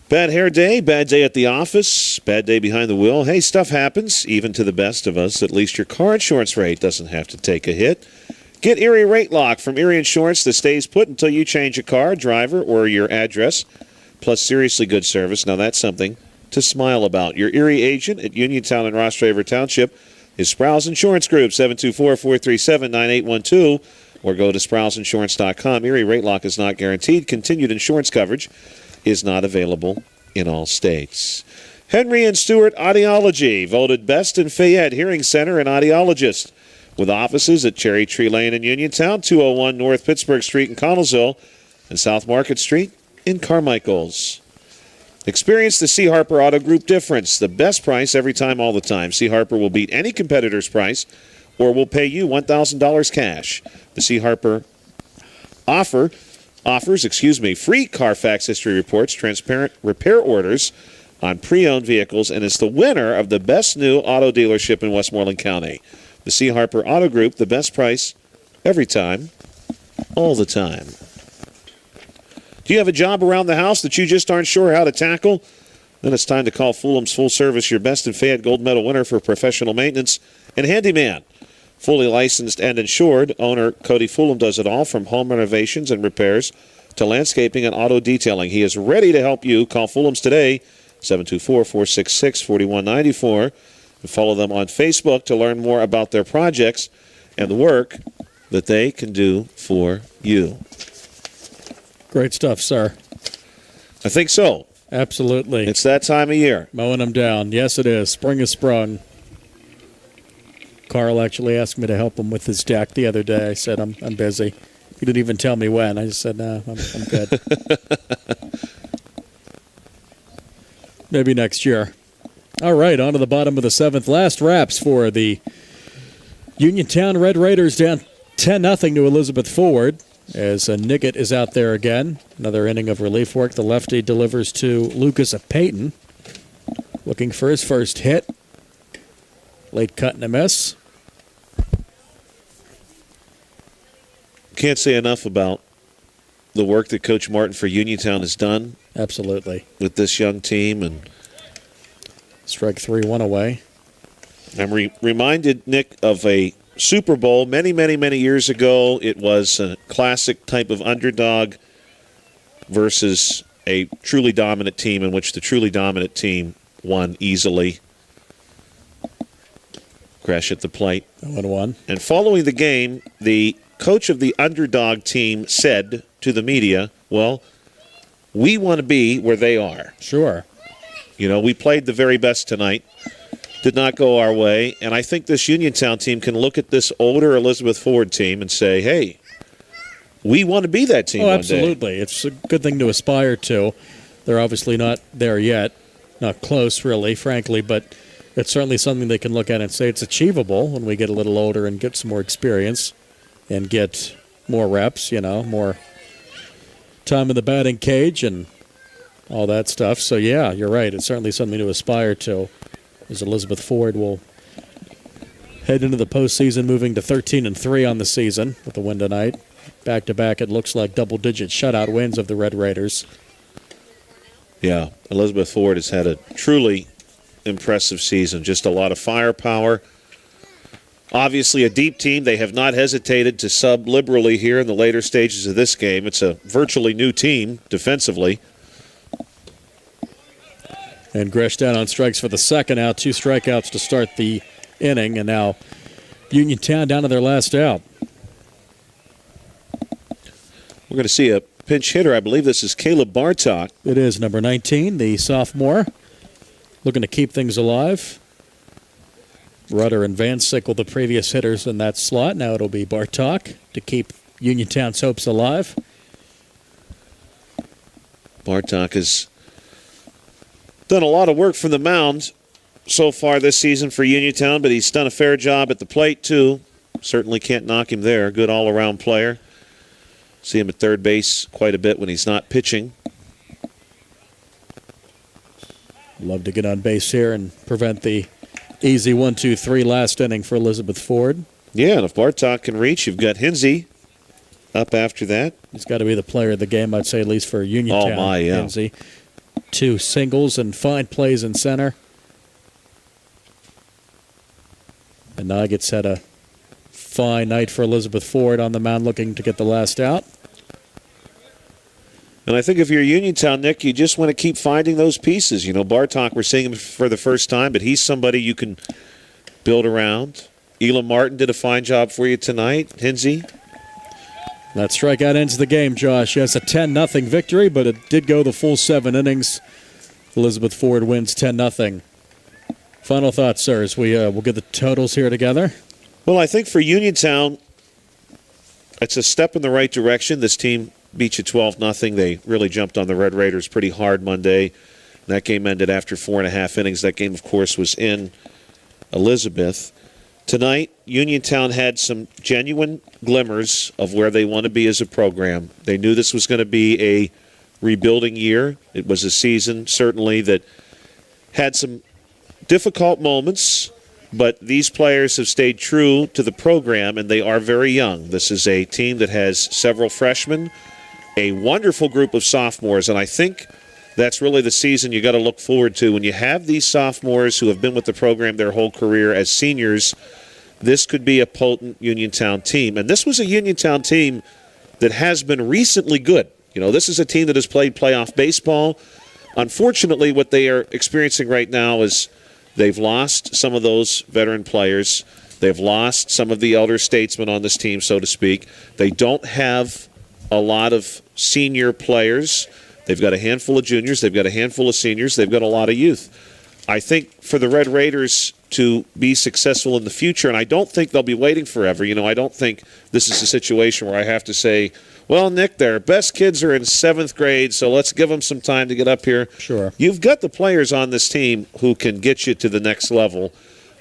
Bad hair day, bad day at the office, bad day behind the wheel. Hey, stuff happens, even to the best of us. At least your car insurance rate doesn't have to take a hit. Get Erie Rate Lock from Erie Insurance that stays put until you change a car, driver, or your address. Plus seriously good service. Now that's something to smile about. Your Erie agent at Uniontown and Rostraver Township is Sprouse Insurance Group, 724-437-9812, or go to SprouseInsurance.com. Erie Rate Lock is not guaranteed. Continued insurance coverage is not available in all states. Henry and Stewart Audiology, voted best in Fayette Hearing Center and Audiologist, with offices at Cherry Tree Lane in Uniontown, 201 North Pittsburgh Street in Connellsville, and South Market Street in Carmichaels. Experience the C. Harper Auto Group difference. The best price every time, all the time. C. Harper will beat any competitor's price or will pay you $1,000 cash. The C. Harper offers free Carfax history reports, transparent repair orders on pre-owned vehicles, and is the winner of the best new auto dealership in Westmoreland County. The C. Harper Auto Group, the best price every time, all the time. Do you have a job around the house that you just aren't sure how to tackle? Then it's time to call Fulham's Full Service, your best in Fayette Gold Medal winner for professional maintenance and handyman. Fully licensed and insured, owner Cody Fulham does it all, from home renovations and repairs to landscaping and auto detailing. He is ready to help you. Call Fulham's today, 724-466-4194. And follow them on Facebook to learn more about their projects and the work that they can do for you. Great stuff, sir. I think so. Absolutely. It's that time of year. Mowing them down. Yes, it is. Spring has sprung. Carl actually asked me to help him with his deck the other day. I said, I'm busy. He didn't even tell me when. I just said, no, I'm good. Maybe next year. All right, on to the bottom of the 7th. Last wraps for the Uniontown Red Raiders, down 10-0 to Elizabeth Ford, as Niggett is out there again. Another inning of relief work. The lefty delivers to Lucas Payton, looking for his first hit. Late cut and a miss. Can't say enough about the work that Coach Martin for Uniontown has done. Absolutely. With this young team. And strike 3-1 away. I'm reminded, Nick, of a Super Bowl many, many, many years ago. It was a classic type of underdog versus a truly dominant team in which the truly dominant team won easily. Gresh at the plate. 1-1. And following the game, the coach of the underdog team said to the media, well, we want to be where they are. Sure. You know, we played the very best tonight. Did not go our way. And I think this Uniontown team can look at this older Elizabeth Ford team and say, hey, we want to be that team one day. Absolutely. It's a good thing to aspire to. They're obviously not there yet. Not close, really, frankly, but it's certainly something they can look at and say it's achievable when we get a little older and get some more experience and get more reps, more time in the batting cage and all that stuff. So, yeah, you're right. It's certainly something to aspire to, as Elizabeth Ford will head into the postseason, moving to 13-3 on the season with the win tonight. Back-to-back, it looks like double-digit shutout wins of the Red Raiders. Yeah, Elizabeth Ford has had a truly impressive season. Just a lot of firepower. Obviously a deep team. They have not hesitated to sub liberally here in the later stages of this game. It's a virtually new team defensively. And Gresh down on strikes for the second out. 2 strikeouts to start the inning. And now Uniontown down to their last out. We're going to see a pinch hitter. I believe this is Caleb Bartok. It is number 19, the sophomore. Looking to keep things alive. Rudder and Van Sickle, the previous hitters in that slot. Now it'll be Bartok to keep Uniontown's hopes alive. Bartok has done a lot of work from the mound so far this season for Uniontown, but he's done a fair job at the plate, too. Certainly can't knock him there. Good all-around player. See him at third base quite a bit when he's not pitching. Love to get on base here and prevent the easy 1-2-3 last inning for Elizabeth Ford. Yeah, and if Bartok can reach, you've got Hinsey up after that. He's got to be the player of the game, I'd say, at least for Uniontown. Oh, my, yeah. Hinsey. 2 singles and fine plays in center. And Nuggets had a fine night for Elizabeth Ford on the mound looking to get the last out. And I think if you're Uniontown, Nick, you just want to keep finding those pieces. You know, Bartok, we're seeing him for the first time, but he's somebody you can build around. Elam Martin did a fine job for you tonight. Hinsey. That strikeout ends the game, Josh. Yes, a 10-0 victory, but it did go the full 7 innings. Elizabeth Ford wins 10-0. Final thoughts, sir, as we'll get the totals here together. Well, I think for Uniontown, it's a step in the right direction. This team beat you 12-0. They really jumped on the Red Raiders pretty hard Monday. That game ended after 4.5 innings. That game, of course, was in Elizabeth. Tonight, Uniontown had some genuine glimmers of where they want to be as a program. They knew this was going to be a rebuilding year. It was a season, certainly, that had some difficult moments, but these players have stayed true to the program, and they are very young. This is a team that has several freshmen, a wonderful group of sophomores, and I think that's really the season you got to look forward to. When you have these sophomores who have been with the program their whole career as seniors, this could be a potent Uniontown team. And this was a Uniontown team that has been recently good. You know, this is a team that has played playoff baseball. Unfortunately, what they are experiencing right now is they've lost some of those veteran players. They've lost some of the elder statesmen on this team, so to speak. They don't have a lot of senior players. They've got a handful of juniors. They've got a handful of seniors. They've got a lot of youth. I think for the Red Raiders to be successful in the future, and I don't think they'll be waiting forever. You know, I don't think this is a situation where I have to say, well, Nick, their best kids are in 7th grade, so let's give them some time to get up here. Sure. You've got the players on this team who can get you to the next level.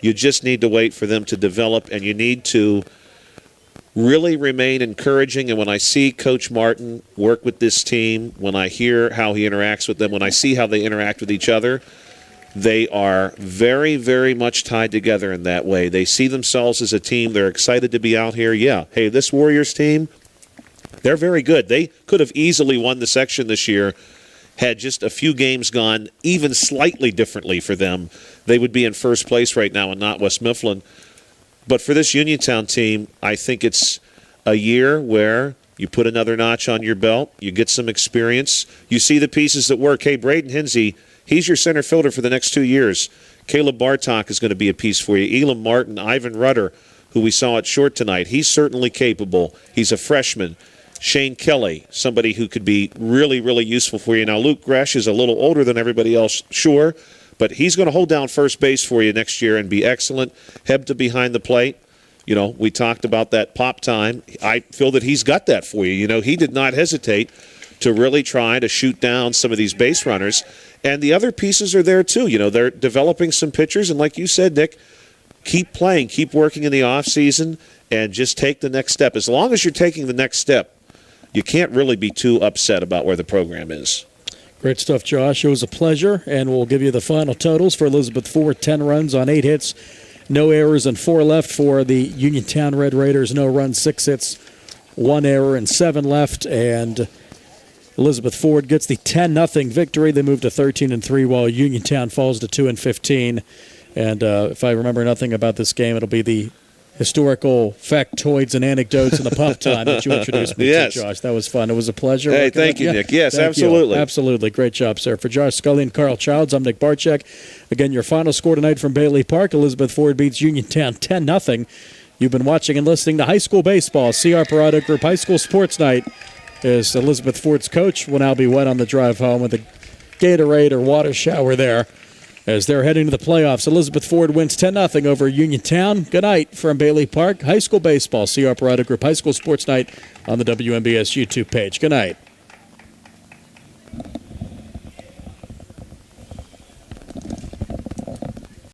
You just need to wait for them to develop, and you need to really remain encouraging. And when I see Coach Martin work with this team, when I hear how he interacts with them, when I see how they interact with each other, they are very, very much tied together in that way. They see themselves as a team. They're excited to be out here. Yeah, hey, this Warriors team, they're very good. They could have easily won the section this year had just a few games gone even slightly differently for them. They would be in first place right now and not West Mifflin. But for this Uniontown team, I think it's a year where You put another notch on your belt. You get some experience. You see the pieces that work. Hey, Braden Hinsey, he's your center fielder for the next 2 years. Caleb Bartok is going to be a piece for you. Elam Martin, Ivan Rudder, who we saw at short tonight, he's certainly capable. He's a freshman. Shane Kelly, somebody who could be really, really useful for you. Now, Luke Gresh is a little older than everybody else, sure, but he's going to hold down first base for you next year and be excellent. Hebda behind the plate. You know, we talked about that pop time. I feel that he's got that for you. You know, he did not hesitate to really try to shoot down some of these base runners. And the other pieces are there, too. You know, they're developing some pitchers. And like you said, Nick, keep playing, keep working in the offseason, and just take the next step. As long as you're taking the next step, you can't really be too upset about where the program is. Great stuff, Josh. It was a pleasure, and we'll give you the final totals for Elizabeth Ford. 10 runs on 8 hits, no errors, and 4 left for the Uniontown Red Raiders. No runs, 6 hits, 1 error, and 7 left. And Elizabeth Ford gets the 10-0 victory. They move to 13-3, while Uniontown falls to 2-15. And if I remember nothing about this game, it'll be the historical factoids and anecdotes in the pop time that you introduced me Yes. to, Josh. That was fun. It was a pleasure. Hey, working thank with you, Nick. Yes, Thank you. absolutely. Absolutely. Great job, sir. For Josh Scully and Carl Childs, I'm Nick Barczyk. Again, your final score tonight from Bailey Park. Elizabeth Ford beats Uniontown 10-0. You've been watching and listening to High School Baseball. CR Parada Group High School Sports Night, as Elizabeth Ford's coach will now be wet on the drive home with a Gatorade or water shower there as they're heading to the playoffs. Elizabeth Ford wins 10-0 over Uniontown. Good night from Bailey Park. High School Baseball, CR Parada Group High School Sports Night on the WMBS YouTube page. Good night.